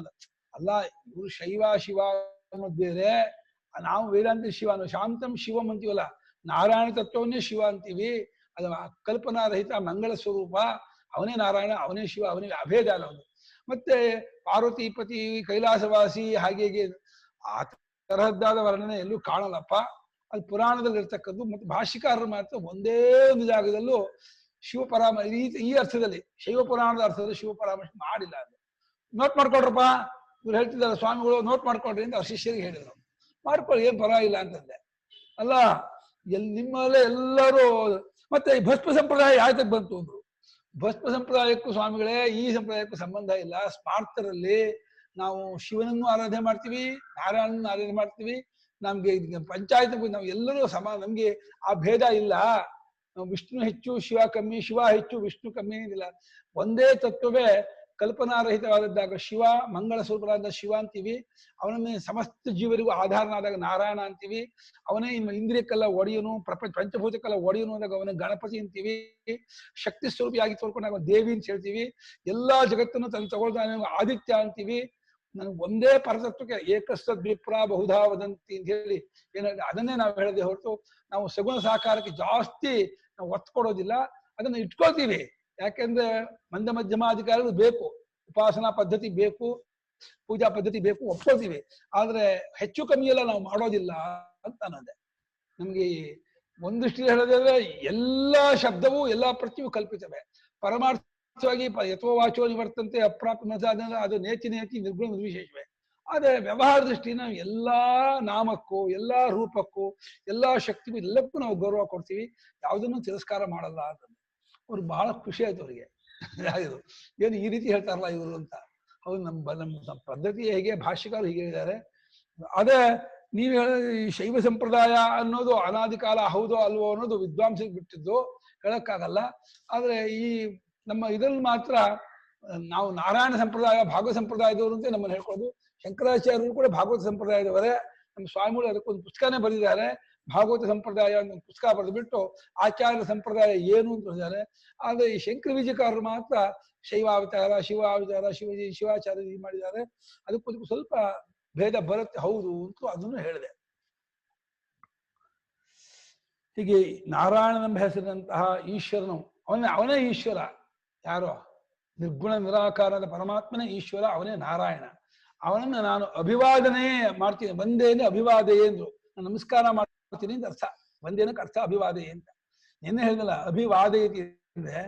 [SPEAKER 1] ಅಲ್ಲ, ಇವರು ಶೈವ ಶಿವ ಅನ್ನೋದು ಬೇರೆ. ನಾವು ವೇದಾಂತ ಶಿವ ಶಾಂತಂ ಶಿವಂ ಅಂತೀವಲ್ಲ, ನಾರಾಯಣ ತತ್ವವನ್ನೇ ಶಿವ ಅಂತೀವಿ. ಅದು ಕಲ್ಪನಾರಹಿತ ಮಂಗಳ ಸ್ವರೂಪ, ಅವನೇ ನಾರಾಯಣ, ಅವನೇ ಶಿವ, ಅವನೇ ಅಭೇದ ಅಲ್ಲ ಅವನು. ಮತ್ತೆ ಪಾರ್ವತಿಪತಿ ಕೈಲಾಸವಾಸಿ ಹಾಗೆ ಆ ತರಹದ್ದಾದ ವರ್ಣನೆ ಎಲ್ಲೂ ಕಾಣಲ್ಲಪ್ಪ. ಅದು ಪುರಾಣದಲ್ಲಿ ಇರ್ತಕ್ಕದ್ದು. ಮತ್ತೆ ಭಾಷ್ಯಕಾರರು ಮಾತ್ರ ಒಂದೇ ಒಂದು ಜಾಗದಲ್ಲೂ ಈ ಅರ್ಥದಲ್ಲಿ ಶೈವ ಪುರಾಣದ ಅರ್ಥದಲ್ಲಿ ಶಿವ ಪರಾಮರ್ಶೆ ಮಾಡಿಲ್ಲ. ಅದು ನೋಟ್ ಮಾಡ್ಕೊಡ್ರಪ್ಪ, ಇವ್ರು ಹೇಳ್ತಿದ್ದಾರೆ ಸ್ವಾಮಿಗಳು, ನೋಟ್ ಮಾಡ್ಕೊಡ್ರಿ ಅಂತ ಅವ್ರ ಶಿಷ್ಯರಿಗೆ ಹೇಳಿದ್ರು. ಮಾಡ್ಕೊಳ್ಳಿ, ಏನ್ ಪರವಾಗಿಲ್ಲ ಅಂತಂದೆ. ಅಲ್ಲ, ನಿಮ್ಮಲ್ಲೇ ಎಲ್ಲರೂ ಮತ್ತೆ ಈ ಭಸ್ಮ ಸಂಪ್ರದಾಯ ಯಾತಕ್ಕೆ ಬಂತು ಅಂದ್ರು. ಭಸ್ಮ ಸಂಪ್ರದಾಯಕ್ಕೂ ಸ್ವಾಮಿಗಳೇ ಈ ಸಂಪ್ರದಾಯಕ್ಕೂ ಸಂಬಂಧ ಇಲ್ಲ. ಸ್ಮಾರ್ತರಲ್ಲಿ ನಾವು ಶಿವನನ್ನು ಆರಾಧನೆ ಮಾಡ್ತೀವಿ, ನಾರಾಯಣನ ಆರಾಧನೆ ಮಾಡ್ತೀವಿ. ನಮ್ಗೆ ಪಂಚಾಯತ್ ನಾವು ಎಲ್ಲರೂ ನಮ್ಗೆ ಆ ಭೇದ ಇಲ್ಲ. ವಿಷ್ಣು ಹೆಚ್ಚು ಶಿವ ಕಮ್ಮಿ, ಶಿವ ಹೆಚ್ಚು ವಿಷ್ಣು ಕಮ್ಮಿ ಏನಿಲ್ಲ. ಒಂದೇ ತತ್ವವೇ ಕಲ್ಪನಾರಹಿತವಾದದ್ದಾಗ ಶಿವ, ಮಂಗಳ ಸ್ವರೂಪರಾದ ಶಿವ ಅಂತೀವಿ. ಅವನನ್ನೇ ಸಮಸ್ತ ಜೀವರಿಗೂ ಆಧಾರನಾದಾಗ ನಾರಾಯಣ ಅಂತೀವಿ. ಅವನೇ ಇಂದ್ರಿಯಕ್ಕೆಲ್ಲ ಒಡೆಯನು, ಪಂಚಭೂತಕ್ಕೆಲ್ಲ ಒಡೆಯನು ಅಂದಾಗ ಅವನ ಗಣಪತಿ ಅಂತೀವಿ. ಶಕ್ತಿ ಸ್ವರೂಪಿಯಾಗಿ ತೋರ್ಕೊಂಡಾಗ ದೇವಿ ಅಂತ ಹೇಳ್ತೀವಿ. ಎಲ್ಲಾ ಜಗತ್ತನ್ನು ತನ್ನ ತಗೊಳ್ತಾನೆ ಆದಿತ್ಯ ಅಂತೀವಿ. ನನಗೆ ಒಂದೇ ಪರತತ್ವಕ್ಕೆ ಏಕಸ್ತದ್ ವಿಪ್ರ ಬಹುಧಾ ವದಂತಿ ಅಂತ ಹೇಳಿ ಏನಾದ್ರೆ ಅದನ್ನೇ ನಾವು ಹೇಳದೆ ಹೊರತು ನಾವು ಸಗುಣ ಸಾಕಾರಕ್ಕೆ ಜಾಸ್ತಿ ನಾವು ಒತ್ತು ಕೊಡೋದಿಲ್ಲ. ಅದನ್ನ ಇಟ್ಕೋತೀವಿ. ಯಾಕೆಂದ್ರೆ ಮಂದ ಮಧ್ಯಮಾಧಿಕಾರಿಗಳು ಬೇಕು, ಉಪಾಸನಾ ಪದ್ಧತಿ ಬೇಕು, ಪೂಜಾ ಪದ್ಧತಿ ಬೇಕು, ಒಪ್ಕೋತೀವಿ. ಆದ್ರೆ ಹೆಚ್ಚು ಕಮ್ಮಿ ಎಲ್ಲ ನಾವು ಮಾಡೋದಿಲ್ಲ ಅಂತ ಅನ್ನೋದೆ. ನಮ್ಗೆ ಒಂದಷ್ಟು ಹೇಳೋದಾದ್ರೆ ಎಲ್ಲಾ ಶಬ್ದವೂ ಎಲ್ಲಾ ಪ್ರತಿಯೂ ಕಲ್ಪಿತವೆ. ಪರಮಾರ್ಥವಾಗಿ ಯಥೋ ವಾಚೋ ನಿವರ್ತಂತೆ ಅಪ್ರಾಪ್ತ ಅದು ನೇತಿ ನಿರ್ಗುಣ ನಿರ್ವಿಶೇಷವೇ. ಆದ್ರೆ ವ್ಯವಹಾರ ದೃಷ್ಟಿನ ಎಲ್ಲಾ ನಾಮಕ್ಕೂ, ಎಲ್ಲಾ ರೂಪಕ್ಕೂ, ಎಲ್ಲಾ ಶಕ್ತಿಗೂ ಎಲ್ಲಕ್ಕೂ ನಾವು ಗೌರವ ಕೊಡ್ತೀವಿ. ಯಾವುದನ್ನು ತಿರಸ್ಕಾರ ಮಾಡಲ್ಲ ಅಂತ ಅವ್ರಿಗೆ ಬಹಳ ಖುಷಿ ಆಯ್ತು ಅವರಿಗೆ. ಯಾವುದು ಏನು ಈ ರೀತಿ ಹೇಳ್ತಾರಲ್ಲ ಇವರು ಅಂತ. ಹೌದು, ನಮ್ಮ ಪದ್ಧತಿ ಹೇಗೆ, ಭಾಷ್ಯಕಾರರು ಹೀಗೆ ಹೇಳಿದ್ದಾರೆ. ಅದೇ ನೀವು ಹೇಳ ಶೈವ ಸಂಪ್ರದಾಯ ಅನ್ನೋದು ಅನಾದಿ ಕಾಲ ಹೌದೋ ಅಲ್ವೋ ಅನ್ನೋದು ವಿದ್ವಾಂಸರಿಗೆ ಬಿಟ್ಟಿದ್ದು, ಹೇಳಕ್ಕಾಗಲ್ಲ. ಆದ್ರೆ ಈ ನಮ್ಮ ಇದ್ರಲ್ಲಿ ಮಾತ್ರ ನಾವು ನಾರಾಯಣ ಸಂಪ್ರದಾಯ, ಭಾಗವತ ಸಂಪ್ರದಾಯದವರು ಅಂತ ನಮ್ಮನ್ನು ಹೇಳ್ಕೊಳ್ಳೋದು. ಶಂಕರಾಚಾರ್ಯರು ಕೂಡ ಭಾಗವತ ಸಂಪ್ರದಾಯದವರೇ. ನಮ್ಮ ಸ್ವಾಮಿಗಳು ಅದಕ್ಕೊಂದು ಪುಸ್ತಕನೇ ಬರೆದಿದ್ದಾರೆ, ಭಾಗವತ ಸಂಪ್ರದಾಯ ಅಂತ ಒಂದು ಪುಸ್ತಕ ಬರೆದು ಬಿಟ್ಟು ಆಚಾರ್ಯ ಸಂಪ್ರದಾಯ ಏನು ಅಂತ ಹೇಳಿದ್ದಾರೆ. ಆದ್ರೆ ಈ ಶಂಕರ ವಿಜಯಕಾರರು ಮಾತ್ರ ಶೈವಾವತಾರ, ಶಿವಾವತಾರ, ಶಿವಾಚಾರ್ಯ ಮಾಡಿದ್ದಾರೆ. ಅದಕ್ಕೂ ಸ್ವಲ್ಪ ಭೇದ ಬರುತ್ತೆ, ಹೌದು ಅಂತ ಅದನ್ನು ಹೇಳಿದೆ. ಹೀಗೆ ನಾರಾಯಣನೆಂಬ ಹೆಸರಿನಂತಹ ಈಶ್ವರನು ಅವನೇ ಈಶ್ವರ. ಯಾರೋ ನಿರ್ಗುಣ ನಿರಾಕಾರದ ಪರಮಾತ್ಮನೇ ಈಶ್ವರ, ಅವನೇ ನಾರಾಯಣ. ಅವನನ್ನು ನಾನು ಅಭಿವಾದನೆ ಮಾಡ್ತೀನಿ. ಒಂದೇನೆ ಅಭಿವಾದಯೇ ಅಂದ್ರು. ನಾನು ನಮಸ್ಕಾರ ಮಾಡ್ತೀನಿ ಅಂತ ಅರ್ಥ. ಒಂದೇನಕ್ಕೆ ಅರ್ಥ ಅಭಿವಾದಯೇ ಅಂತ. ನಿನ್ನೆ ಹೇಳಿದಲ್ಲ, ಅಭಿವಾದಯತಿ ಅಂದ್ರೆ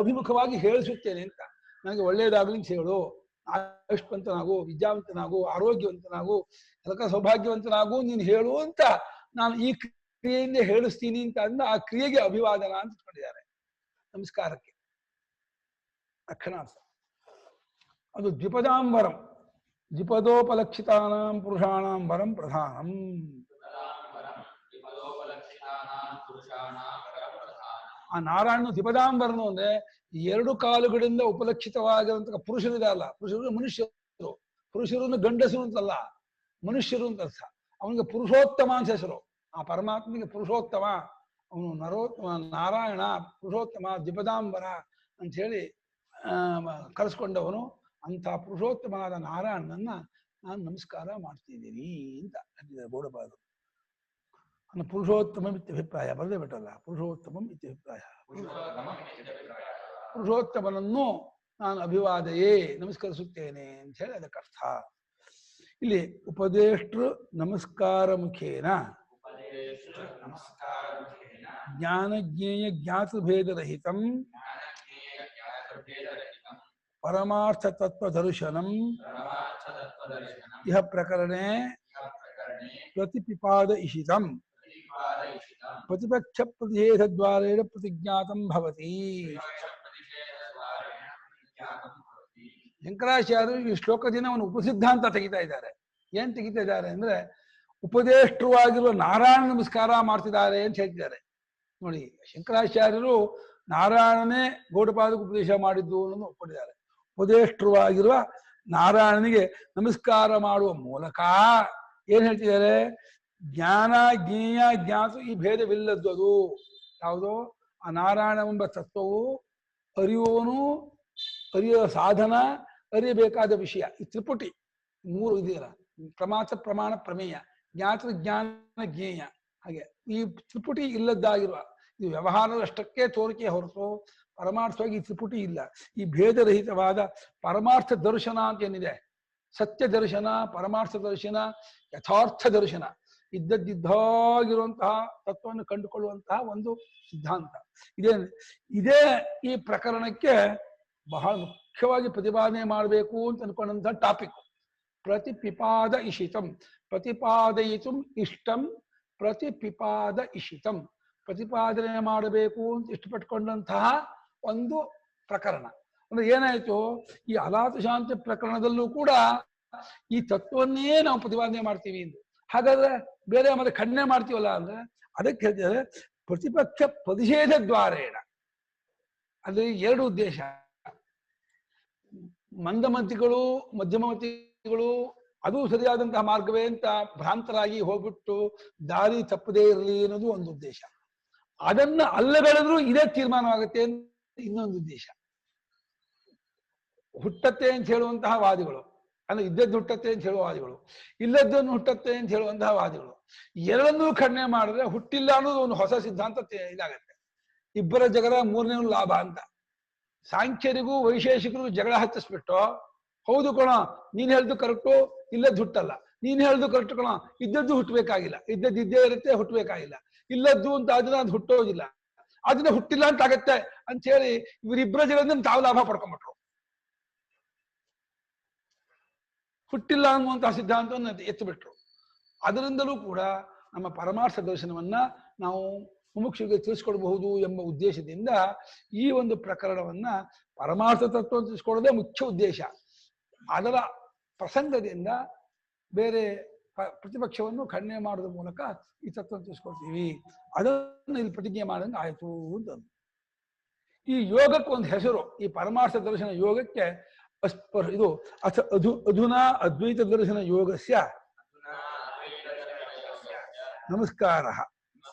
[SPEAKER 1] ಅಭಿಮುಖವಾಗಿ ಹೇಳಿಸುತ್ತೇನೆ ಅಂತ. ನನಗೆ ಒಳ್ಳೇದಾಗ್ಲಿ ಅಂತ ಹೇಳು, ಆಯುಷ್ವಂತನಾಗು, ವಿದ್ಯಾವಂತನಾಗು, ಆರೋಗ್ಯವಂತನಾಗು, ಎಲ್ಲ ಸೌಭಾಗ್ಯವಂತನಾಗು ನೀನು ಹೇಳು ಅಂತ ನಾನು ಈ ಕ್ರಿಯೆಯಿಂದ ಹೇಳಿಸ್ತೀನಿ ಅಂತ ಅಂದ ಆ ಕ್ರಿಯೆಗೆ ಅಭಿವಾದನ ಅಂತ ಇಟ್ಕೊಂಡಿದ್ದಾರೆ. ನಮಸ್ಕಾರಕ್ಕೆ ಅಕ್ಷಣಾರ್ಥ. ಅದು ದ್ವಿಪದಾಂಬರಂ, ದ್ವಿಪದೋಪಲಕ್ಷಿತಾನಾಂ ಪುರುಷಾಣಾಂ ವರಂ ಪ್ರಧಾನಂ. ಆ ನಾರಾಯಣನು ದ್ವಿಪದಾಂಬರನು ಅಂದ್ರೆ ಎರಡು ಕಾಲುಗಳಿಂದ ಉಪಲಕ್ಷಿತವಾಗಿರುವಂತಹ ಪುರುಷರಿದೆ ಅಲ್ಲ, ಪುರುಷರು ಮನುಷ್ಯರು. ಪುರುಷರು ಗಂಡಸರು ಅಂತಲ್ಲ, ಮನುಷ್ಯರು ಅಂತ ಅರ್ಥ. ಅವನಿಗೆ ಪುರುಷೋತ್ತಮ ಅಂತ ಹೆಸರು. ಆ ಪರಮಾತ್ಮನಿಗೆ ಪುರುಷೋತ್ತಮ, ಅವನು ನಾರಾಯಣ ಪುರುಷೋತ್ತಮ, ದ್ವಿಪದಾಂಬರ ಅಂತ ಹೇಳಿ ಕರೆಸ್ಕೊಂಡವನು. ಅಂಥ ಪುರುಷೋತ್ತಮನಾದ ನಾರಾಯಣನನ್ನ ನಾನು ನಮಸ್ಕಾರ ಮಾಡ್ತಿದ್ದೀನಿ ಅಂತ ಹೇಳಿದ್ದಾರೆ ಬೋಡಪಾದರು. ಪುರುಷೋತ್ತಮ ಇತ್ಯಭಿಪ್ರಾಯ ಬರದೇ ಬಿಟ್ಟಲ್ಲ, ಪುರುಷೋತ್ತಮಂ ಇತ್ಯಭಿಪ್ರಾಯ. ಪುರುಷೋತ್ತಮನನ್ನು ನಾನು ಅಭಿವಾದಯೇ ನಮಸ್ಕರಿಸುತ್ತೇನೆ ಅಂತ ಹೇಳಿ ಅದಕ್ಕೆ ಅರ್ಥ. ಇಲ್ಲಿ ಉಪದೇಷ್ಟೃ ನಮಸ್ಕಾರ ಮುಖೇನ ಜ್ಞಾನಜ್ಞೇಯ ಜ್ಞಾತೃಭೇದರಹಿತಂ ಪರಮಾರ್ಥ ತತ್ವ ದರ್ಶನಂ ಇಹ ಪ್ರಕರಣೆ ಪ್ರತಿಪಿಪಾದ ಇಷಿತಂ ಪ್ರತಿಪಕ್ಷ ಪ್ರತಿಷೇಧದ್ವಾರೇಣ ಪ್ರತಿಜ್ಞಾತಂ ಭವತಿ. ಶಂಕರಾಚಾರ್ಯರು ಈ ಶ್ಲೋಕದಿಂದ ಒಂದು ಉಪಸಿದ್ಧಾಂತ ತೆಗಿತಾ ಇದ್ದಾರೆ. ಏನ್ ತೆಗಿತಾ ಇದ್ದಾರೆ ಅಂದ್ರೆ, ಉಪದೇಷ್ಟವಾಗಿರುವ ನಾರಾಯಣ ನಮಸ್ಕಾರ ಮಾಡ್ತಿದ್ದಾರೆ ಅಂತ ಹೇಳ್ತಿದ್ದಾರೆ. ನೋಡಿ, ಶಂಕರಾಚಾರ್ಯರು ನಾರಾಯಣನೇ ಗೌಡಪಾದಕ್ಕೆ ಉಪದೇಶ ಮಾಡಿದ್ದು ಅನ್ನೋದು ಒಪ್ಪಿದ್ದಾರೆ. ಉಪದೇಷ್ಟವಾಗಿರುವ ನಾರಾಯಣನಿಗೆ ನಮಸ್ಕಾರ ಮಾಡುವ ಮೂಲಕ ಏನ್ ಹೇಳ್ತಿದ್ದಾರೆ, ಜ್ಞಾನ ಜ್ಞೇಯ ಜ್ಞಾತ ಈ ಭೇದವಿಲ್ಲದ್ದು. ಅದು ಯಾವುದೋ ಆ ನಾರಾಯಣವೆಂಬ ತತ್ವವು ಅರಿಯುವವನು, ಅರಿಯುವ ಸಾಧನ, ಅರಿಯಬೇಕಾದ ವಿಷಯ, ಈ ತ್ರಿಪುಟಿ ಮೂರು ಇದೆಯಲ್ಲ, ಪ್ರಮಾತ ಪ್ರಮಾಣ ಪ್ರಮೇಯ, ಜ್ಞಾತ ಜ್ಞಾನ ಜ್ಞೇಯ. ಹಾಗೆ ಈ ತ್ರಿಪುಟಿ ಇಲ್ಲದ್ದಾಗಿರುವ ಇದು ವ್ಯವಹಾರದಷ್ಟಕ್ಕೆ ತೋರಿಕೆ ಹೊರತು ಪರಮಾರ್ಥವಾಗಿ ಈ ತ್ರಿಪುಟಿ ಇಲ್ಲ. ಈ ಭೇದರಹಿತವಾದ ಪರಮಾರ್ಥ ದರ್ಶನ ಅಂತ ಏನಿದೆ, ಸತ್ಯ ದರ್ಶನ, ಪರಮಾರ್ಥ ದರ್ಶನ, ಯಥಾರ್ಥ ದರ್ಶನ, ಇದ್ದದ್ದಿದ್ದಾಗಿರುವಂತಹ ತತ್ವವನ್ನು ಕಂಡುಕೊಳ್ಳುವಂತಹ ಒಂದು ಸಿದ್ಧಾಂತ ಇದೇ ಈ ಪ್ರಕರಣಕ್ಕೆ ಬಹಳ ಮುಖ್ಯವಾಗಿ ಪ್ರತಿಪಾದನೆ ಮಾಡಬೇಕು ಅಂತ ಅನ್ಕೊಂಡಂತಹ ಟಾಪಿಕ್. ಪ್ರತಿಪಿಪಾದ ಇಷಿತಂ, ಪ್ರತಿಪಾದಯಿತು ಇಷ್ಟಂ, ಪ್ರತಿಪಿಪಾದ ಇಷಿತಂ, ಪ್ರತಿಪಾದನೆ ಮಾಡಬೇಕು ಅಂತ ಇಷ್ಟಪಟ್ಕೊಂಡಂತಹ ಒಂದು ಪ್ರಕರಣ. ಅಂದ್ರೆ ಏನಾಯ್ತು, ಈ ಅಲಾತ ಶಾಂತಿ ಪ್ರಕರಣದಲ್ಲೂ ಕೂಡ ಈ ತತ್ವನ್ನೇ ನಾವು ಪ್ರತಿಪಾದನೆ ಮಾಡ್ತೀವಿ ಎಂದು. ಹಾಗಾದ್ರೆ ಬೇರೆ ಮತ್ತೆ ಖಂಡನೆ ಮಾಡ್ತೀವಲ್ಲ ಅಂದ್ರೆ ಅದಕ್ಕೆ ಹೇಳ್ತಿದ್ದಾರೆ ಪ್ರತಿಪಕ್ಷ ಪ್ರತಿಷೇಧ ದ್ವಾರೇಣ. ಅದು ಎರಡು ಉದ್ದೇಶ. ಮಂದಮತಿಗಳು ಮಧ್ಯಮತಿಗಳು ಅದು ಸರಿಯಾದಂತಹ ಮಾರ್ಗವೇ ಅಂತ ಭ್ರಾಂತರಾಗಿ ಹೋಗ್ಬಿಟ್ಟು ದಾರಿ ತಪ್ಪದೇ ಇರಲಿ ಅನ್ನೋದು ಒಂದು ಉದ್ದೇಶ. ಅದನ್ನ ಅಲ್ಲಗಳೆದ್ರು ಇದೇ ತೀರ್ಮಾನವಾಗುತ್ತೆ ಅಂತ ಇನ್ನೊಂದು ಉದ್ದೇಶ. ಹುಟ್ಟತ್ತೆ ಅಂತ ಹೇಳುವಂತಹ ವಾದಿಗಳು, ಅಂದ್ರೆ ಇದ್ದದ್ದು ಹುಟ್ಟತ್ತೆ ಅಂತ ಹೇಳುವ ವಾದಿಗಳು, ಇಲ್ಲದ್ದನ್ನು ಹುಟ್ಟತ್ತೆ ಅಂತ ಹೇಳುವಂತಹ ವಾದಿಗಳು, ಎರಡನ್ನೂ ಖಂಡನೆ ಮಾಡಿದ್ರೆ ಹುಟ್ಟಿಲ್ಲ ಅನ್ನೋದು ಒಂದು ಹೊಸ ಸಿದ್ಧಾಂತ ಇದಾಗತ್ತೆ. ಇಬ್ಬರ ಜಗಳ ಮೂರನೇ ಲಾಭ ಅಂತ. ಸಾಂಖ್ಯರಿಗೂ ವೈಶೇಷಿಕರಿಗೂ ಜಗಳ ಹತ್ತಿಸ್ಬಿಟ್ಟು, ಹೌದು ಕಣ ನೀನ್ ಹೇಳ್ದು ಕರೆಕ್ಟು, ಇಲ್ಲದ್ದು ಹುಟ್ಟಲ್ಲ, ನೀನ್ ಹೇಳ್ದು ಕರೆಕ್ಟ್ ಕಣ, ಇದ್ದದ್ದು ಹುಟ್ಟಬೇಕಾಗಿಲ್ಲ, ಇದ್ದದ್ದು ಇದ್ದೇ ಇರುತ್ತೆ, ಹುಟ್ಟಬೇಕಾಗಿಲ್ಲ, ಇಲ್ಲದ್ದು ಅಂತ ಅದನ್ನ ಅದು ಹುಟ್ಟೋದಿಲ್ಲ, ಅದನ್ನ ಹುಟ್ಟಿಲ್ಲ ಅಂತ ಆಗತ್ತೆ ಅಂತ ಹೇಳಿ ಇವರಿಬ್ಬರ ಜಗಳದಿಂದ ತಾವು ಲಾಭ ಪಡ್ಕೊಂಡ್ಬಿಟ್ರು. ಹುಟ್ಟಿಲ್ಲ ಅನ್ನುವಂತಹ ಸಿದ್ಧಾಂತವನ್ನು ಎತ್ತಿಬಿಟ್ರು. ಅದರಿಂದಲೂ ಕೂಡ ನಮ್ಮ ಪರಮಾರ್ಥ ದರ್ಶನವನ್ನ ನಾವು ಮುಮುಕ್ಷುವಿಗೆ ತಿಳಿಸ್ಕೊಡ್ಬಹುದು ಎಂಬ ಉದ್ದೇಶದಿಂದ ಈ ಒಂದು ಪ್ರಕರಣವನ್ನ ಪರಮಾರ್ಥ ತತ್ವ ತಿಳಿಸ್ಕೊಡೋದೇ ಮುಖ್ಯ ಉದ್ದೇಶ. ಅದರ ಪ್ರಸಂಗದಿಂದ ಬೇರೆ ಪ್ರತಿಪಕ್ಷವನ್ನು ಖಂಡನೆ ಮಾಡೋದ್ರ ಮೂಲಕ ಈ ತತ್ವ ತಿಳಿಸ್ಕೊಡ್ತೀವಿ. ಅದನ್ನು ಇಲ್ಲಿ ಪ್ರತಿಜ್ಞೆ ಮಾಡಂಗೆ ಆಯ್ತು ಅಂತ. ಈ ಯೋಗಕ್ಕೆ ಒಂದು ಹೆಸರು, ಈ ಪರಮಾರ್ಥ ದರ್ಶನ ಯೋಗಕ್ಕೆ ಇದು ಅಧುನಾ ಅದ್ವೈತ ದರ್ಶನ ಯೋಗಸ್ಯ ನಮಸ್ಕಾರ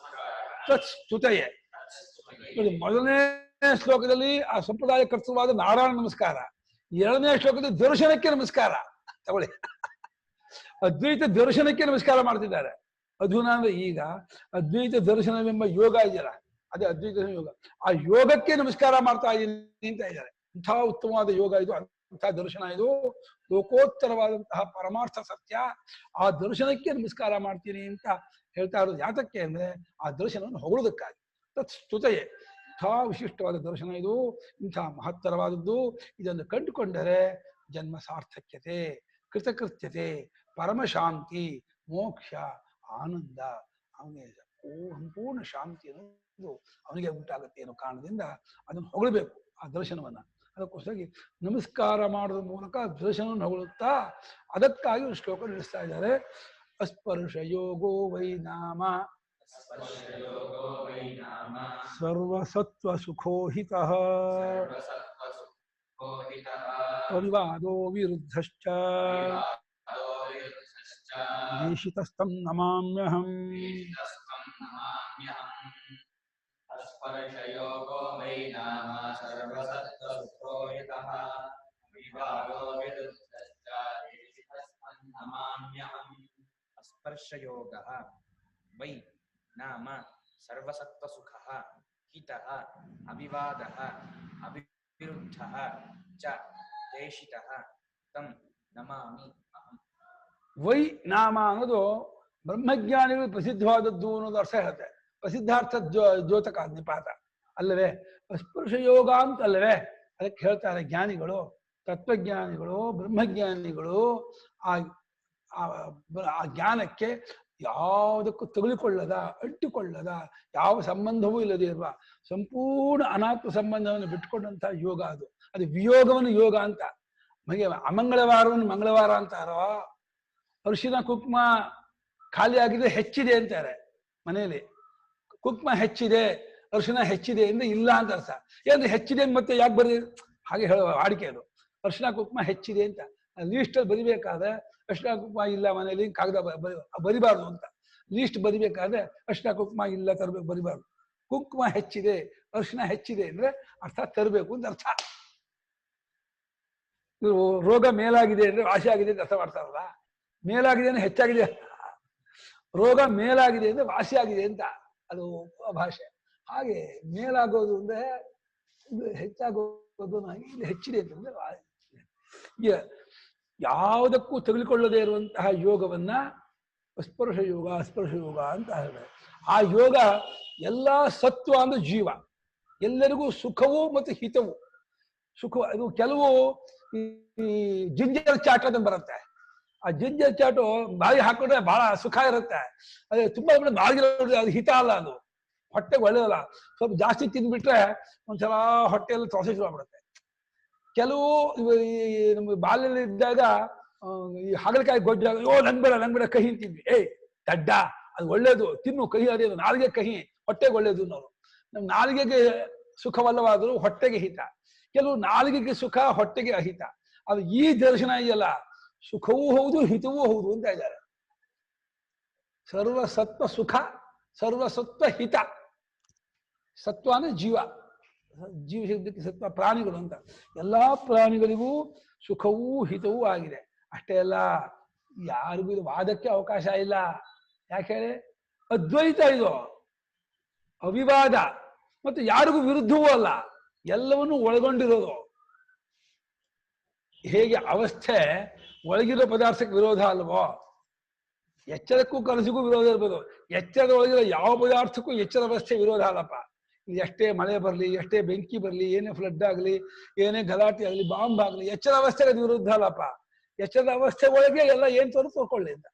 [SPEAKER 1] ತತ್ಸ್ತುತಯೇ. ಮೊದಲನೇ ಶ್ಲೋಕದಲ್ಲಿ ಆ ಸಂಪ್ರದಾಯ ಕರ್ತೃವಾದ ನಾರಾಯಣ ನಮಸ್ಕಾರ, ಎರಡನೇ ಶ್ಲೋಕದಲ್ಲಿ ದರ್ಶನಕ್ಕೆ ನಮಸ್ಕಾರ ತಗೊಳ್ಳಿ. ಅದ್ವೈತ ದರ್ಶನಕ್ಕೆ ನಮಸ್ಕಾರ ಮಾಡ್ತಿದ್ದಾರೆ. ಅಧುನಾ ಅಂದ್ರೆ ಈಗ, ಅದ್ವೈತ ದರ್ಶನವೆಂಬ ಯೋಗ ಇದೆಯಲ್ಲ, ಅದೇ ಅದ್ವೈತ ಯೋಗ, ಆ ಯೋಗಕ್ಕೆ ನಮಸ್ಕಾರ ಮಾಡ್ತಾ ಇದ್ದೀನಿ ಅಂತ ಇದ್ದಾರೆ. ಇಂಥ ಉತ್ತಮವಾದ ಯೋಗ ಇದು, ಅಂಥ ದರ್ಶನ ಇದು, ಲೋಕೋತ್ತರವಾದಂತಹ ಪರಮಾರ್ಥ ಸತ್ಯ. ಆ ದರ್ಶನಕ್ಕೆ ನಮಸ್ಕಾರ ಮಾಡ್ತೀನಿ ಅಂತ ಹೇಳ್ತಾ ಇರೋದು ಯಾತಕ್ಕೆ ಅಂದ್ರೆ ಆ ದರ್ಶನವನ್ನು ಹೊಗಳೋದಕ್ಕಾಗಿ. ತತ್ ಸ್ತುತಯೇ, ಇಂಥ ವಿಶಿಷ್ಟವಾದ ದರ್ಶನ ಇದು, ಇಂಥ ಮಹತ್ತರವಾದದ್ದು. ಇದನ್ನು ಕಂಡುಕೊಂಡರೆ ಜನ್ಮ ಸಾರ್ಥಕ್ಯತೆ, ಕೃತಕೃತ್ಯತೆ, ಪರಮಶಾಂತಿ, ಮೋಕ್ಷ, ಆನಂದ, ಅವನಿಗೆ ಸಂಪೂರ್ಣ ಶಾಂತಿ ಅನ್ನೋದು ಅವನಿಗೆ ಉಂಟಾಗುತ್ತೆ ಅನ್ನೋ ಕಾರಣದಿಂದ ಅದನ್ನು ಹೊಗಳಬೇಕು ಆ ದರ್ಶನವನ್ನ. ಅದಕ್ಕೋಸ್ಕರ ನಮಸ್ಕಾರ ಮಾಡೋದ್ರ ಮೂಲಕ ದರ್ಶನವನ್ನು ಹೊಗಳುತ್ತಾ ಅದಕ್ಕಾಗಿ ಒಂದು ಶ್ಲೋಕ ನಡೆಸ್ತಾ ಇದ್ದಾರೆ. ಅಸ್ಪರ್ಶ ಯೋಗೋ ವೈ ನಾಮ ಸರ್ವಸತ್ವ ಸುಖೋಹಿತಃ ಅವಿವಾದೋ ವಿರುದ್ಧಶ್ಚ ದೇಶಿತಸ್ಥಂ ನಮಾಮ್ಯಹಂ.
[SPEAKER 2] ಸ್ಪರ್ಶಯೋಗೋ ವೈ ನಾಮ ಸರ್ವಸತ್ವಸುಖೋಹಿತಃ ವಿವಾದೋ ವಿರುದ್ಧಶ್ಚ ದೇಶಿತಸ್ಥಂ ನಮಾಮ್ಯಹಂ.
[SPEAKER 3] ಸ್ಪರ್ಶಯೋಗಃ ವೈ ನಾಮ ಸರ್ವಸತ್ವಸುಖಃ ಹಿತಃ ಅವಿವಾದಃ ಅವಿರುದ್ಧಃ ಚ ದೇಶಿತಃ ತಂ ನಮಾಮಿ ಅಹಂ.
[SPEAKER 1] ವೈ ನಾಮ ಅನ್ನೋದು ಬ್ರಹ್ಮಜ್ಞಾನಿಗಳು ಪ್ರಸಿದ್ಧವಾದದ್ದು ಅನ್ನೋದು ಅರ್ಥ ಹೇಳುತ್ತೆ. ಪ್ರಸಿದ್ಧಾರ್ಥ ದ್ಯೋತಕ ನಿಪಾತ ಅಲ್ಲವೇ? ಸ್ಪರ್ಶ ಯೋಗ ಅಂತ ಅಲ್ಲವೇ? ಅದಕ್ಕೆ ಹೇಳ್ತಾರೆ ಜ್ಞಾನಿಗಳು, ತತ್ವಜ್ಞಾನಿಗಳು, ಬ್ರಹ್ಮಜ್ಞಾನಿಗಳು ಆ ಜ್ಞಾನಕ್ಕೆ ಯಾವುದಕ್ಕೂ ತಗುಲಿಕೊಳ್ಳದ, ಅಂಟಿಕೊಳ್ಳದ, ಯಾವ ಸಂಬಂಧವೂ ಇಲ್ಲದೆ ಇರುವ ಸಂಪೂರ್ಣ ಅನಾತ್ಮ ಸಂಬಂಧವನ್ನು ಬಿಟ್ಟುಕೊಂಡಂತಹ ಯೋಗ ಅದು. ಅದು ವಿಯೋಗವನ್ನು ಯೋಗ ಅಂತ. ಮಗೆ ಅಮಂಗಳವಾರವನ್ನು ಮಂಗಳವಾರ ಅಂತಾರೋ, ಅರಿಶಿನ ಕುಂಕುಮ ಖಾಲಿ ಆಗಿದೆ ಹೆಚ್ಚಿದೆ ಅಂತಾರೆ ಮನೆಯಲ್ಲಿ. ಕುಂಕುಮ ಹೆಚ್ಚಿದೆ, ಅರಿಶಿನ ಹೆಚ್ಚಿದೆ ಅಂದ್ರೆ ಇಲ್ಲ ಅಂತ ಅರ್ಥ. ಏನ್ರಿ ಹೆಚ್ಚಿದೆ ಮತ್ತೆ ಯಾಕೆ ಬರೀ ಹಾಗೆ ಹೇಳುವ ವಾಡಿಕೆ ಅದು. ಅರಿಶಿನ ಕುಂಕುಮ ಹೆಚ್ಚಿದೆ ಅಂತ ಲೀಸ್ಟಲ್ಲಿ ಬರಿಬೇಕಾದ್ರೆ ಅರಿಶಿನ ಕುಂಕುಮ ಇಲ್ಲ ಮನೆಯಲ್ಲಿ ಕಾಗದ ಬರಿಬಾರ್ದು ಅಂತ. ಲೀಸ್ಟ್ ಬರಿಬೇಕಾದ್ರೆ ಅರಿಶಿನ ಕುಂಕುಮ ಇಲ್ಲ ತರಬೇಕು, ಬರಿಬಾರ್ದು. ಕುಂಕುಮ ಹೆಚ್ಚಿದೆ, ಅರಿಶಿನ ಹೆಚ್ಚಿದೆ ಅಂದ್ರೆ ಅರ್ಥ ತರಬೇಕು ಅಂತ ಅರ್ಥ. ರೋಗ ಮೇಲಾಗಿದೆ ಅಂದ್ರೆ ವಾಸಿ ಆಗಿದೆ ಅಂತ ಅರ್ಥ ಮಾಡ್ತಾರಲ್ಲ. ಮೇಲಾಗಿದೆ ಅಂದ್ರೆ ಹೆಚ್ಚಾಗಿದೆ, ರೋಗ ಮೇಲಾಗಿದೆ ಅಂದ್ರೆ ವಾಸಿ ಆಗಿದೆ ಅಂತ ಅದು ಭಾಷೆ. ಹಾಗೆ ಮೇಲಾಗೋದು ಅಂದ್ರೆ ಹೆಚ್ಚಾಗೋದು, ಇಲ್ಲಿ ಹೆಚ್ಚಿದೆ ಅಂತಂದ್ರೆ ಯಾವುದಕ್ಕೂ ತೆಗೆದುಕೊಳ್ಳದೇ ಇರುವಂತಹ ಯೋಗವನ್ನ ಸ್ಪರ್ಶ ಯೋಗ, ಸ್ಪರ್ಶ ಯೋಗ ಅಂತ ಹೇಳ್ತಾರೆ. ಆ ಯೋಗ ಎಲ್ಲ ಸತ್ವ ಅಂದ್ರೆ ಜೀವ, ಎಲ್ಲರಿಗೂ ಸುಖವೂ ಮತ್ತು ಹಿತವು. ಸುಖ ಇದು ಕೆಲವು ಈ ಜಿಂಜರ್ ಚಾಟ್ ಅಂತ ಬರುತ್ತೆ. ಆ ಜಿಂಜರ್ ಚಾಟು ಬಾಯಿ ಹಾಕೊಂಡ್ರೆ ಬಹಳ ಸುಖ ಇರುತ್ತೆ. ಅದೇ ತುಂಬಾ ಬಾಯಿಗೆ ಅದು ಹಿತ ಅಲ್ಲ, ಅದು ಹೊಟ್ಟೆಗೆ ಒಳ್ಳೆಯಲ್ಲ. ಸ್ವಲ್ಪ ಜಾಸ್ತಿ ತಿಂದ್ಬಿಟ್ರೆ ಒಂದ್ಸಲ ಹೊಟ್ಟೆಯಲ್ಲಿ ತೊಸೆ ಶುರು ಆಗ್ಬಿಡುತ್ತೆ. ಕೆಲವು ನಮ್ಮ ಬಾಲ್ಯದಲ್ಲಿ ಇದ್ದಾಗ ಈ ಹಾಗಲಕಾಯಿ ಗೊಜ್ಜಾಗ ನಂಗ್ ಬೇಡ ಕಹಿ ತಿಂದ್ವಿ. ದಡ್ಡ, ಅದು ಒಳ್ಳೇದು, ತಿನ್ನು, ಕಹಿ ಅದೇನು, ನಾಲಿಗೆ ಕಹಿ, ಹೊಟ್ಟೆಗೆ ಒಳ್ಳೇದು ಅನ್ನೋರು. ನಮ್ ನಾಲಿಗೆಗೆ ಸುಖವಲ್ಲವಾದರೂ ಹೊಟ್ಟೆಗೆ ಹಿತ. ಕೆಲವು ನಾಲಿಗೆಗೆ ಸುಖ, ಹೊಟ್ಟೆಗೆ ಅಹಿತ. ಅದು ಈ ದರ್ಶನ ಇದೆಯಲ್ಲ ಸುಖವೂ ಹೌದು ಹಿತವೂ ಹೌದು ಅಂತ ಇದ್ದಾರೆ. ಸರ್ವಸತ್ವ ಸುಖ, ಸರ್ವಸತ್ವ ಹಿತ. ಸತ್ವ ಅಂದ್ರೆ ಜೀವ, ಜೀವ ಶಬ್ದಕ್ಕೆ ಸತ್ವ ಪ್ರಾಣಿಗಳು ಅಂತ. ಎಲ್ಲಾ ಪ್ರಾಣಿಗಳಿಗೂ ಸುಖವೂ ಹಿತವೂ ಆಗಿದೆ. ಅಷ್ಟೇ ಅಲ್ಲ, ಯಾರಿಗೂ ಇದು ವಾದಕ್ಕೆ ಅವಕಾಶ ಇಲ್ಲ. ಯಾಕೆ ಹೇಳಿ? ಅದ್ವೈತ ಇದು, ಅವಿವಾದ, ಮತ್ತು ಯಾರಿಗೂ ವಿರುದ್ಧವೂ ಅಲ್ಲ, ಎಲ್ಲವನ್ನೂ ಒಳಗೊಂಡಿರೋದು. ಹೇಗೆ ಅವಸ್ಥೆ ಒಳಗಿರೋ ಪದಾರ್ಥಕ್ಕೆ ವಿರೋಧ ಅಲ್ವೋ, ಎಚ್ಚರಕ್ಕೂ ಕನಸಿಗೂ ವಿರೋಧ ಇರ್ಬೋದು. ಎಚ್ಚರದ ಒಳಗಿರೋ ಯಾವ ಪದಾರ್ಥಕ್ಕೂ ಎಚ್ಚರ ಅವಸ್ಥೆ ವಿರೋಧ ಅಲ್ಲಪ್ಪ. ಇಲ್ಲಿ ಎಷ್ಟೇ ಮಳೆ ಬರಲಿ, ಎಷ್ಟೇ ಬೆಂಕಿ ಬರಲಿ, ಏನೇ ಫ್ಲಡ್ ಆಗಲಿ, ಏನೇ ಗಲಾಟೆ ಆಗಲಿ, ಬಾಂಬ್ ಆಗಲಿ, ಎಚ್ಚರ ಅವಸ್ಥೆಗೆ ಅದು ವಿರುದ್ಧ ಅಲ್ಲಪ್ಪ. ಎಚ್ಚರದ ಅವಸ್ಥೆ ಒಳಗೆ ಎಲ್ಲ ಏನ್ ತೋರ್ಕೊಳ್ಳಿ ಅಂತ.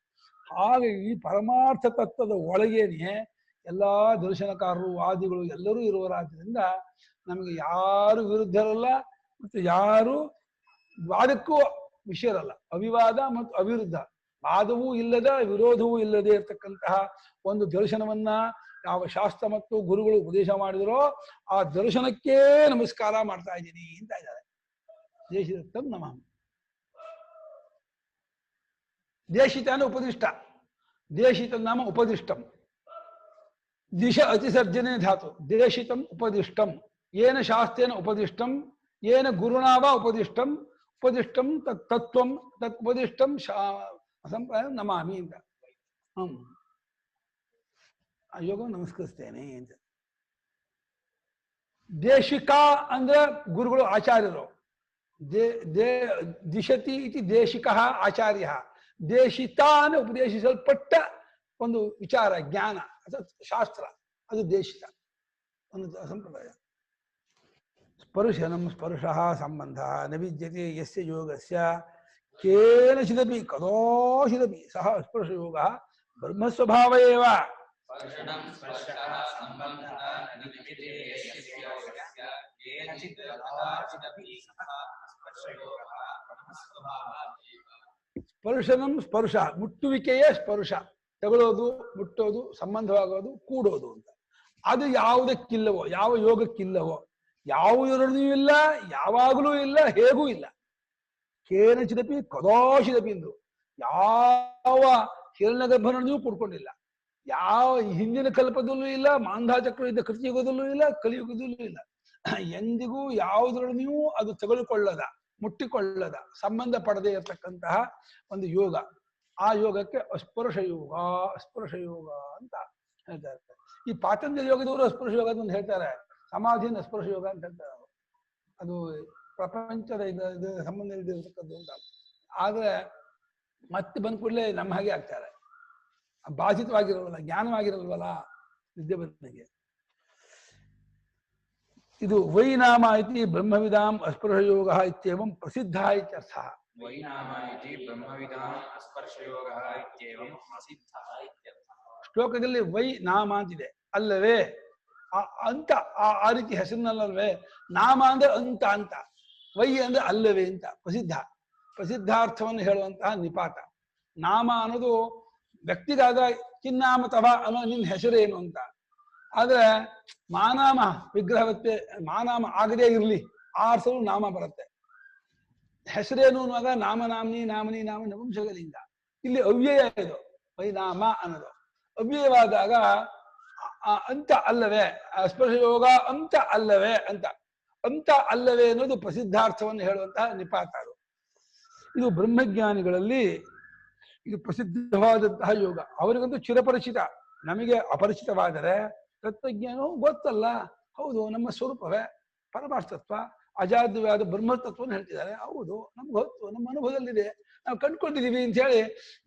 [SPEAKER 1] ಹಾಗೆ ಈ ಪರಮಾರ್ಥ ತತ್ವದ ಒಳಗೇನೆ ಎಲ್ಲಾ ದರ್ಶನಕಾರರು, ವಾದಿಗಳು ಎಲ್ಲರೂ ಇರುವರಾದ್ರಿಂದ ನಮಗೆ ಯಾರು ವಿರುದ್ಧರಲ್ಲ ಮತ್ತು ಯಾರು ವಾದಕ್ಕೂ ವಿಷಯರಲ್ಲ. ಅವಿವಾದ ಮತ್ತು ಅವಿರುದ್ಧ, ವಾದವೂ ಇಲ್ಲದ ವಿರೋಧವೂ ಇಲ್ಲದೆ ಇರತಕ್ಕಂತಹ ಒಂದು ದರ್ಶನವನ್ನ ಯಾವ ಶಾಸ್ತ್ರ ಮತ್ತು ಗುರುಗಳು ಉಪದೇಶ ಮಾಡಿದರೋ ಆ ದರ್ಶನಕ್ಕೇ ನಮಸ್ಕಾರ ಮಾಡ್ತಾ ಇದ್ದೀನಿ ಅಂತ ಇದ್ದಾರೆ. ದೇಶಿತಂ ನಮಃ. ದೇಶಿತ ಅಂದ್ರೆ ಉಪದಿಷ್ಟ, ದೇಶಿತ ನಾಮ ಉಪದಿಷ್ಟಂ. ದಿಶ ಅತಿಸರ್ಜನೆ ಧಾತು. ದೇಶಿತಂ ಉಪದಿಷ್ಟಂ, ಏನ ಶಾಸ್ತ್ರೇನ ಉಪದಿಷ್ಟಂ, ಏನ ಗುರುನಾವ ಉಪದಿಷ್ಟಂ, ಉಪದಿಷ್ಟಂ ತತ್ ತತ್ವಂ ತತ್ ಉಪದಿಷ್ಟಂ ಸಂಪ್ರಾಯ ನಮಾಮಿ ಅಂತ. ಯೋಗ ನಮಸ್ಕರಿಸ್ತೇನೆ ಅಂತ. ದೇಶಿಕ ಅಂದ್ರೆ ಗುರುಗಳು, ಆಚಾರ್ಯರು. ದಿಶತಿ ಇತಿ ದೇಶಿಕ ಆಚಾರ್ಯ. ದೇಶಿತ ಅಂದ್ರೆ ಉಪದೇಶಿಸಲ್ಪಟ್ಟ ಒಂದು ವಿಚಾರ, ಜ್ಞಾನ ಅಥವಾ ಶಾಸ್ತ್ರ, ಅದು ದೇಶಿತ ಒಂದು ಸಂಪ್ರದಾಯ. ಸ್ಪರ್ಶನಂ ಸ್ಪರ್ಶ ಸಂಬಂಧ ನ ವಿದ್ಯತೆ ಯಸ್ಯ ಯೋಗಸ್ಯ ಕೇನಚಿದಪಿ ಕದಾಚಿದಪಿ ಸಹ ಸ್ಪರ್ಶ ಯೋಗ ಬ್ರಹ್ಮಸ್ವಭಾವ ಏವ.
[SPEAKER 2] ಸ್ಪರ್ಶನಂ ಸ್ಪರ್ಶಃ ಸಂಬಂಧಃ ನ ವಿದ್ಯತೆ ಯಸ್ಯ ಯೋಗಸ್ಯ ಕೇನಚಿತ್ ಕದಾಚಿದಪಿ ಸಹ ಸ್ಪರ್ಶಯೋಗಃ ಬ್ರಹ್ಮಸ್ವಭಾವಾತ್ ಏವ.
[SPEAKER 1] ಸ್ಪರ್ಶನಂ ಸ್ಪರ್ಶ, ಮುಟ್ಟುವಿಕೆಯೇ ಸ್ಪರ್ಶ. ತಗೊಳ್ಳೋದು, ಮುಟ್ಟೋದು, ಸಂಬಂಧವಾಗೋದು, ಕೂಡೋದು ಅಂತ. ಅದು ಯಾವುದಕ್ಕಿಲ್ಲವೋ, ಯಾವ ಯೋಗಕ್ಕಿಲ್ಲವೋ, ಯಾವುದರಲ್ಲೂ ಇಲ್ಲ, ಯಾವಾಗಲೂ ಇಲ್ಲ, ಹೇಗೂ ಇಲ್ಲ. ಕೇನಚಿದಪಿ ಕದಾಚಿದಪಿ ಎಂದು ಯಾವ ಹಿರಣ್ಯಗರ್ಭನಲ್ಲಿಯೂ ಕೂಡ್ಕೊಂಡಿಲ್ಲ. ಯಾವ ಹಿಂದಿನ ಕಲ್ಪದಲ್ಲೂ ಇಲ್ಲ, ಮಾಂಧಾಚಕ್ರ ಇದ್ದ ಕೃತಿಯುಗದಲ್ಲೂ ಇಲ್ಲ, ಕಲಿಯುಗದಲ್ಲೂ ಇಲ್ಲ. ಎಂದಿಗೂ ಯಾವುದರಲ್ಲಿಯೂ ಅದು ತೆಗೆದುಕೊಳ್ಳದ, ಮುಟ್ಟಿಕೊಳ್ಳದ, ಸಂಬಂಧ ಪಡದೇ ಇರತಕ್ಕಂತಹ ಒಂದು ಯೋಗ. ಆ ಯೋಗಕ್ಕೆ ಅಸ್ಪರ್ಶ ಯೋಗ, ಅಸ್ಪರ್ಶ ಯೋಗ ಅಂತ ಹೇಳ್ತಾರೆ. ಈ ಪಾತಂಜಲಿ ಯೋಗದವರು ಅಸ್ಪರ್ಶ ಯೋಗ ಅಂತ ಹೇಳ್ತಾರೆ, ಸಮಾಧಿಯಿಂದ ಅಸ್ಪರ್ಶ ಯೋಗ ಅಂತ ಹೇಳ್ತಾರೆ. ಅದು ಪ್ರಪಂಚದ ಸಂಬಂಧ ಇರತಕ್ಕದ್ದು ಅಂತ. ಆದ್ರೆ ಮತ್ತೆ ಬಂದ ಕೂಡಲೇ ನಮ್ಮ ಹಾಗೆ ಆಗ್ತಾರೆ, ಬಾಧಿತವಾಗಿರಲ್ವಲ್ಲ, ಜ್ಞಾನವಾಗಿರಲ್ವಲ್ಲ ವಿದ್ಯಾವಂತನಿಗೆ. ಇದು ವೈನಾಮ ಇತಿ ಬ್ರಹ್ಮವಿದಾಂ ಅಸ್ಪರ್ಶ ಯೋಗ ಇತ್ಯೇವಂ ಪ್ರಸಿದ್ಧ ಇತ್ಯರ್ಥ.
[SPEAKER 3] ವೈನಾಮ ಇತಿ ಬ್ರಹ್ಮವಿದಾಂ ಅಸ್ಪರ್ಶ ಯೋಗಃ ಇತ್ಯೇವಂ ಪ್ರಸಿದ್ಧಃ ಇತ್ಯರ್ಥ.
[SPEAKER 1] ಶ್ಲೋಕದಲ್ಲಿ ವೈ ನಾಮ ಅಂತಿದೆ ಅಲ್ಲವೇ, ಅಂತ ಆ ರೀತಿ ಹೆಸರಿನಲ್ಲವೇ. ನಾಮ ಅಂದ್ರೆ ಅಂತ ಅಂತ, ವೈ ಅಂದ್ರೆ ಅಲ್ಲವೇ ಅಂತ. ಪ್ರಸಿದ್ಧ, ಪ್ರಸಿದ್ಧಾರ್ಥವನ್ನು ಹೇಳುವಂತಹ ನಿಪಾತ. ನಾಮ ಅನ್ನೋದು ವ್ಯಕ್ತಿಗಾದ ಕಿನ್ನಾಮ ತವ ಅನ್ನೋ ನಿನ್ನ ಹೆಸರೇನು ಅಂತ. ಆದ್ರೆ ಮಾನಾಮ ವಿಗ್ರಹವತ್ತೆ, ಮಾನಾಮ ಆಗದೇ ಇರ್ಲಿ ಆ ಅರ್ಥವು ನಾಮ ಬರುತ್ತೆ. ಹೆಸರೇನು ಅನ್ನುವಾಗ ನಾಮ ನಾಮನಿ ನಾಮನಿ ನಾಮ ನಪುಂಸಕಲಿಂಗ. ಇಲ್ಲಿ ಅವ್ಯಯ ಇದು ವೈನಾಮ ಅನ್ನೋದು. ಅವ್ಯಯವಾದಾಗ ಅಂತ ಅಲ್ಲವೇ, ಸ್ಪರ್ಶ ಯೋಗ ಅಂತ ಅಲ್ಲವೇ ಅಂತ. ಅಂತ ಅಲ್ಲವೇ ಅನ್ನೋದು ಪ್ರಸಿದ್ಧಾರ್ಥವನ್ನು ಹೇಳುವಂತಹ ನಿಪಾತ. ಇದು ಬ್ರಹ್ಮಜ್ಞಾನಿಗಳಲ್ಲಿ ಇದು ಪ್ರಸಿದ್ಧವಾದಂತಹ ಯೋಗ. ಅವರಿಗಂತೂ ಚಿರಪರಿಚಿತ, ನಮಗೆ ಅಪರಿಚಿತವಾದರೆ ತತ್ವಜ್ಞಾನವು ಗೊತ್ತಲ್ಲ. ಹೌದು, ನಮ್ಮ ಸ್ವರೂಪವೇ ಪರಮಾರ್ಥತ್ವ, ಅಜಾದ್ಯವಾದ ಬ್ರಹ್ಮತತ್ವವನ್ನು ಹೇಳ್ತಿದ್ದಾರೆ. ಹೌದು, ನಮ್ಗೆ ಗೊತ್ತು, ನಮ್ಮ ಅನುಭವದಲ್ಲಿದೆ, ನಾವು ಕಂಡುಕೊಂಡಿದ್ದೀವಿ ಅಂತ ಹೇಳಿ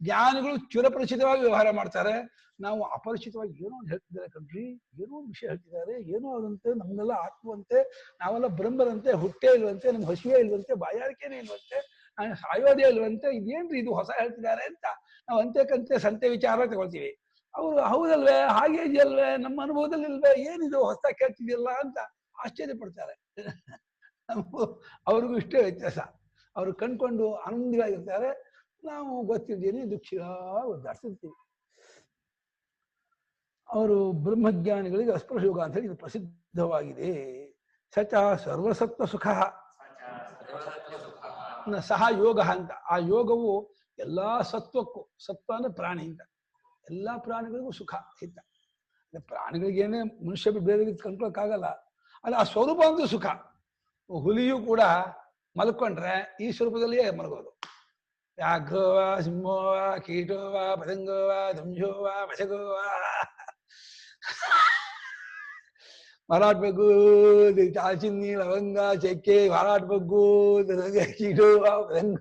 [SPEAKER 1] ಜ್ಞಾನಿಗಳು ಚಿರಪರಿಚಿತವಾಗಿ ವ್ಯವಹಾರ ಮಾಡ್ತಾರೆ. ನಾವು ಅಪರಿಚಿತವಾಗಿ ಏನೋ ಒಂದು ಹೇಳ್ತಿದ್ದಾರೆ ಕಣ್ರಿ, ಏನೋ ಒಂದು ವಿಷಯ ಹೇಳ್ತಿದ್ದಾರೆ, ಏನೋ ಅದಂತೆ, ನಮ್ಗೆಲ್ಲ ಆತ್ಮವಂತೆ, ನಾವೆಲ್ಲ ಬ್ರಹ್ಮರಂತೆ, ಹುಟ್ಟೇ ಇಲ್ವಂತೆ, ನಮ್ಗೆ ಹಸಿವೆ ಇಲ್ವಂತೆ, ಬಾಯಾರಿಕೆನೇ ಇಲ್ವಂತೆ, ಸಾಯೋದೇ ಇಲ್ವಂತೆ, ಇದೇನ್ರಿ ಇದು ಹೊಸ ಹೇಳ್ತಿದ್ದಾರೆ ಅಂತ ನಾವು ಅಂತೆಕಂತೆ ಸಂತೆ ವಿಚಾರ ತಗೊಳ್ತೀವಿ. ಅವರು ಹೌದಲ್ವೇ, ಹಾಗೆ ಇದೆಯಲ್ವೇ, ನಮ್ಮ ಅನುಭವದಲ್ಲಿ ಇಲ್ವೇ, ಏನಿದು ಹೊಸ ಕೇಳ್ತಿದೆಯಲ್ಲ ಅಂತ ಆಶ್ಚರ್ಯ ಪಡ್ತಾರೆ. ಅವ್ರಿಗೂ ಇಷ್ಟೇ ವ್ಯತ್ಯಾಸ. ಅವರು ಕಂಡ್ಕೊಂಡು ಆನಂದವಾಗಿರ್ತಾರೆ, ನಾವು ಗೊತ್ತಿದ್ದೇನೆ ದುಃಖ ಒದ್ದಾಡ್ತಿರ್ತೀವಿ. ಅವರು ಬ್ರಹ್ಮಜ್ಞಾನಿಗಳಿಗೆ ಅಸ್ಪರ್ಶ ಯೋಗ ಅಂತ ಹೇಳಿ ಇದು ಪ್ರಸಿದ್ಧವಾಗಿದೆ. ಸಚ ಸರ್ವಸತ್ವ ಸುಖ ಸಹ ಯೋಗ ಅಂತ. ಆ ಯೋಗವು ಎಲ್ಲಾ ಸತ್ವಕ್ಕೂ, ಸತ್ವ ಅಂದ್ರೆ ಪ್ರಾಣಿ ಅಂತ, ಎಲ್ಲಾ ಪ್ರಾಣಿಗಳಿಗೂ ಸುಖ ಹಿತ. ಪ್ರಾಣಿಗಳಿಗೇನೆ ಮನುಷ್ಯ ಬೇರೆ ಕಂಡ್ಕೊಳಕ್ಕಾಗಲ್ಲ, ಅಲ್ಲ ಆ ಸ್ವರೂಪ ಅಂತೂ ಸುಖ. ಹುಲಿಯೂ ಕೂಡ ಮಲ್ಕೊಂಡ್ರೆ ಈ ಸ್ವರೂಪದಲ್ಲಿಯೇ ಮಲಗೋದು. ವ್ಯಾಘ್ರೋವ ಸಿಂಹೋವ ಕೀಟೋವ ಪತಂಗೋವ ದಂಶೋವ ಮಶಗೋವ ಮರಾಠ ಚಾಚಿನ್ನಿ ಲವಂಗ ಚಕ್ಕೆ ಮರಾಠ ಬಗ್ಗು ಕೀಟೋವ ಪತಂಗ.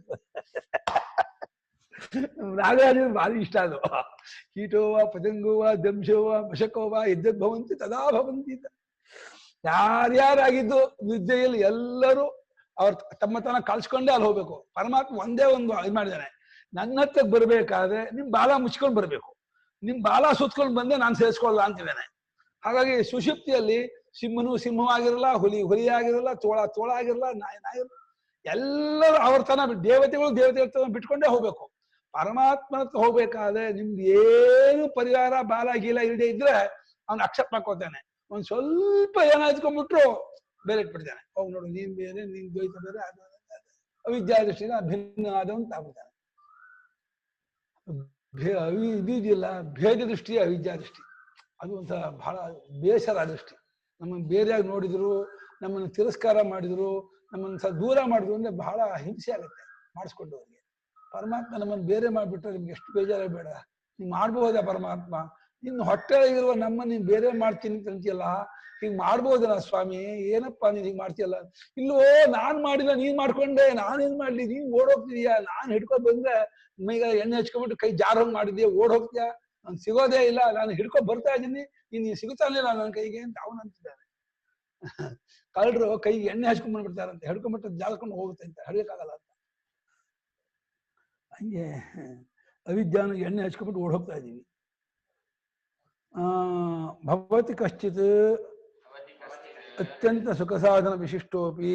[SPEAKER 1] ನಾಗರಾಜ ಭಾರಿ ಇಷ್ಟ ಅದು. ಕೀಟೋವ ಪತಂಗೋವ ದಂಶೋವ ಮಶಕೋವ ಯದ್ಭವಂತಿ ತದಾ ಭವಂತಿ. ಯಾರ್ಯಾರಾಗಿದ್ದು ನಿದ್ದೆಯಲ್ಲಿ ಎಲ್ಲರೂ ಅವ್ರ ತಮ್ಮ ಕಳ್ಸ್ಕೊಂಡೇ ಅಲ್ಲಿ ಹೋಗ್ಬೇಕು. ಪರಮಾತ್ಮ ಒಂದೇ ಒಂದು ಇದು ಮಾಡಿದ್ದಾನೆ, ನನ್ನ ಹತ್ರ ಬರ್ಬೇಕಾದ್ರೆ ನಿಮ್ ಬಾಲ ಮುಚ್ಕೊಂಡು ಬರ್ಬೇಕು, ನಿಮ್ ಬಾಲ ಸುತ್ಕೊಂಡು ಬಂದೆ ನಾನು ಸೇರಿಸ್ಕೊಳ್ಳಲ್ಲ ಅಂತಿದ್ದಾನೆ. ಹಾಗಾಗಿ ಸುಷುಪ್ತಿಯಲ್ಲಿ ಸಿಂಹನು ಸಿಂಹವಾಗಿರಲ್ಲ, ಹುಲಿ ಆಗಿರಲ್ಲ, ತೋಳ ಆಗಿರಲ್ಲ, ನಾಯಿ ಇರಲ್ಲ, ಎಲ್ಲರೂ ಅವ್ರ ದೇವತೆಗಳು ಬಿಟ್ಕೊಂಡೇ ಹೋಗ್ಬೇಕು. ಪರಮಾತ್ಮನ ಹತ್ರ ಹೋಗ್ಬೇಕಾದ್ರೆ ನಿಮ್ದು ಏನು ಪರಿವಾರ ಬಾಲ ಗೀಲ ಇಲ್ಲದೆ ಇದ್ರೆ ಅವ್ನು ಅಕ್ಸೆಪ್ಟ್ ಮಾಡ್ಕೊತಾನೆ. ಒಂದ್ ಸ್ವಲ್ಪ ಏನಾಯ್ತ್ಕೊಂಡ್ಬಿಟ್ರು ಬೇರೆ ಇಟ್ಬಿಡ್ತಾನೆ. ಹೋಗ್ ನೋಡು, ನೀನ್ ಬೇರೆ, ನೀನ್ ದ್ವೈತ ಬೇರೆ, ಅವಿದ್ಯಾ ದೃಷ್ಟಿನ ಭಿನ್ನ ಆದಂತ ಆಗ್ಬಿಡ್ತಾನೆ. ಇದಿದೆಯಲ್ಲ ಭೇದ ದೃಷ್ಟಿ, ಅವಿದ್ಯಾ ದೃಷ್ಟಿ, ಅದು ಒಂಥರ ಬಹಳ ಬೇಸರ ದೃಷ್ಟಿ. ನಮ್ಮನ್ನು ಬೇರೆಯಾಗಿ ನೋಡಿದ್ರು, ನಮ್ಮನ್ನು ತಿರಸ್ಕಾರ ಮಾಡಿದ್ರು, ನಮ್ಮನ್ನು ದೂರ ಮಾಡಿದ್ರು ಅಂದ್ರೆ ಬಹಳ ಹಿಂಸೆ ಆಗುತ್ತೆ ಮಾಡಿಸ್ಕೊಂಡವ್ರಿಗೆ. ಪರಮಾತ್ಮ ನಮ್ಮನ್ನು ಬೇರೆ ಮಾಡಿಬಿಟ್ರೆ ನಿಮ್ಗೆ ಎಷ್ಟು ಬೇಜಾರ ಬೇಡ. ನೀವು ಮಾಡ್ಬೋದಾ ಪರಮಾತ್ಮ? ಇನ್ನು ಹೊಟ್ಟೆಗಿರುವ ನಮ್ಮನ್ನು ನೀನ್ ಬೇರೆ ಮಾಡ್ತೀನಿ ಅಂತೀಯಲ್ಲ, ಹೀಗೆ ಮಾಡ್ಬೋದಲ್ಲ ಸ್ವಾಮಿ? ಏನಪ್ಪಾ ನೀನ್ ಹೀಗೆ ಮಾಡ್ತೀಯಲ್ಲ? ಇಲ್ಲೋ ನಾನ್ ಮಾಡಿಲ್ಲ, ನೀನ್ ಮಾಡ್ಕೊಂಡೆ, ನಾನೇನ್ ಮಾಡ್ಲಿ? ನೀನ್ ಓಡೋಗ್ತಿದೀಯಾ, ನಾನ್ ಹಿಡ್ಕೊಂಡ್ ಬಂದ್ರೆ ಮೈಗ ಎಣ್ಣೆ ಹಚ್ಕೊಂಡ್ಬಿಟ್ಟು ಕೈ ಜಾರೋಂಗ್ ಮಾಡಿದ್ಯಾ, ಓಡ್ ಹೋಗ್ತೀಯಾ, ನಾನು ಸಿಗೋದೇ ಇಲ್ಲ, ನಾನು ಹಿಡ್ಕೊಂಡ್ ಬರ್ತಾ ಇದ್ದೀನಿ, ನೀನ್ ಸಿಗುತ್ತಾನಿಲ್ಲ ನನ್ನ ಕೈಗೆ ಅಂತ ಅವನು ಅಂತಿದ್ದಾನೆ. ಕಳ್ಳರು ಕೈಗೆ ಎಣ್ಣೆ ಹಚ್ಕೊಂಡ್ ಬಂದ್ಬಿಡ್ತಾರಂತೆ, ಹಿಡ್ಕೊಂಡ್ಬಿಟ್ಟು ಜಾರ್ಕೊಂಡು ಹೋಗುತ್ತೆ ಅಂತ, ಹಿಡಿಯಕ್ಕಾಗಲ್ಲ ಅಂತ. ಹಂಗೆ ಅವಿದ್ಯಾನ ಎಣ್ಣೆ ಹಚ್ಕೊಂಡ್ಬಿಟ್ಟು ಓಡ್ ಹೋಗ್ತಾ ಇದ್ದೀವಿ. ಭವತಿ ಕಶ್ಚಿತ್ ಅತ್ಯಂತ ಸುಖ ಸಾಧನ ವಿಶಿಷ್ಟೋಪಿ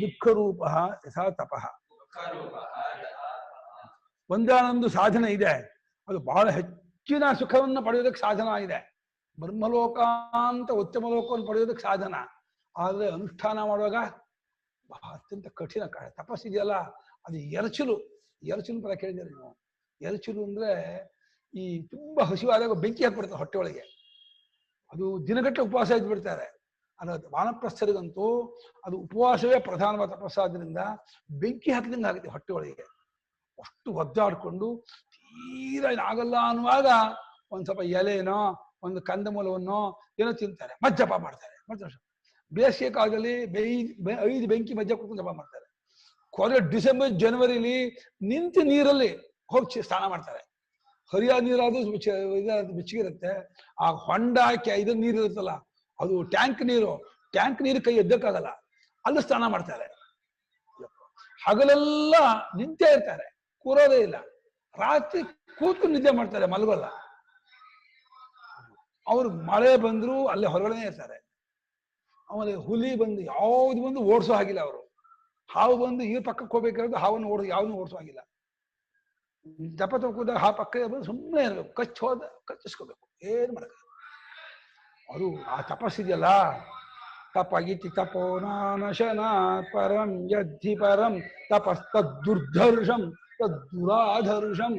[SPEAKER 1] ದುಃಖ ರೂಪ ಯಥಾ ತಪಃ. ಒಂದಾನೊಂದು ಸಾಧನ ಇದೆ, ಅದು ಬಹಳ ಹೆಚ್ಚಿನ ಸುಖವನ್ನು ಪಡೆಯೋದಕ್ಕೆ ಸಾಧನ ಇದೆ. ಬ್ರಹ್ಮಲೋಕ ಅಂತ ಉತ್ತಮ ಲೋಕವನ್ನು ಪಡೆಯೋದಕ್ಕೆ ಸಾಧನ. ಆದ್ರೆ ಅನುಷ್ಠಾನ ಮಾಡುವಾಗ ಅತ್ಯಂತ ಕಠಿಣ. ತಪಸ್ಸಿದೆಯಲ್ಲ, ಅದು ಎರಚಲು ಪದ ಕೇಳಿದ್ದೀರಿ ನೀವು? ಎರಚಲು ಅಂದ್ರೆ ಈ ತುಂಬಾ ಹಸಿವಾದಾಗ ಬೆಂಕಿ ಹಾಕ್ಬಿಡ್ತಾರೆ ಹೊಟ್ಟೆ ಒಳಗೆ, ಅದು ದಿನಗಟ್ಟಲೆ ಉಪವಾಸ ಇದ್ಬಿಡ್ತಾರೆ. ಅದು ವಾನಪ್ರಸ್ಥರಿಗಂತೂ ಅದು ಉಪವಾಸವೇ ಪ್ರಧಾನವಾದ ತಪಸ್ಸಾದ್ರಿಂದ ಬೆಂಕಿ ಹಾಕಿದಂಗೆ ಆಗುತ್ತೆ ಹೊಟ್ಟೆ ಒಳಗೆ. ಅಷ್ಟು ಒದ್ದಾಡ್ಕೊಂಡು ತೀರಾ ಆಗಲ್ಲ ಅನ್ನುವಾಗ ಒಂದ್ ಸ್ವಲ್ಪ ಎಲೆನೋ ಒಂದು ಕಂದಮೂಲವನ್ನೋ ಏನೋ ತಿಂತಾರೆ, ಮತ್ ಜಪ ಮಾಡ್ತಾರೆ. ಮತ್ತೆ ಬೇಸಿಗೆ ಕಾಲದಲ್ಲಿ 5 ಬೆಂಕಿ ಮಧ್ಯ ಕೂತ್ಕೊಂಡು ಜಪ ಮಾಡ್ತಾರೆ. ಡಿಸೆಂಬರ್ ಜನವರಿಲಿ ನಿಂತು ನೀರಲ್ಲಿ ಹೋಗಿ ಸ್ನಾನ ಮಾಡ್ತಾರೆ. ಹರಿಯಾದ ನೀರಾದ್ರೂ ಬೆಚ್ಚಗಿರುತ್ತೆ. ಆ ಹೊಂಡ ಹಾಕಿ ಇದನ್ನ ನೀರು ಇರುತ್ತಲ್ಲ, ಅದು ಟ್ಯಾಂಕ್ ನೀರು ಕೈ ಎದ್ದಕ್ಕಾಗಲ್ಲ, ಅಲ್ಲಿ ಸ್ನಾನ ಮಾಡ್ತಾರೆ. ಹಗಲೆಲ್ಲ ನಿಂತೇ ಇರ್ತಾರೆ, ಕೂರೋದೇ ಇಲ್ಲ. ರಾತ್ರಿ ಕೂತ್ಕೊಂಡು ನಿದ್ದೆ ಮಾಡ್ತಾರೆ, ಮಲಗೋಲ್ಲ. ಅವ್ರು ಮಳೆ ಬಂದ್ರು ಅಲ್ಲೇ ಹೊರಗಡೆನೇ ಇರ್ತಾರೆ. ಆಮೇಲೆ ಹುಲಿ ಬಂದು ಯಾವ್ದು ಬಂದು ಓಡಿಸೋ ಹಾಗಿಲ್ಲ ಅವರು. ಹಾವು ಬಂದು ಈ ಪಕ್ಕಕ್ಕೆ ಹೋಗ್ಬೇಕಾದ್ರೆ ಹಾವನ್ನು ಯಾವ್ದನ್ನು ಓಡಿಸೋ ಹಾಗಿಲ್ಲ. ಜಪ ಕೂದಾಗ ಆ ಪಕ್ಕ ಬಂದು ಸುಮ್ಮನೆ ಇರಬೇಕು, ಕಚ್ಚಿಸ್ಕೋಬೇಕು, ಏನು ಮಾಡಬೇಕು. ಅವರು ಆ ತಪಸ್ಸಿದೆಯಲ್ಲ, ತಪಗಿತಿ ತಪೋ ನಾನಶನ ಪರಂ ಯದ್ಧಿ ಪರಂ ತಪಸ್ತದ್ದುರ್ಧರ್ಷಂ ತದ್ದುರಾಧರ್ಷಂ.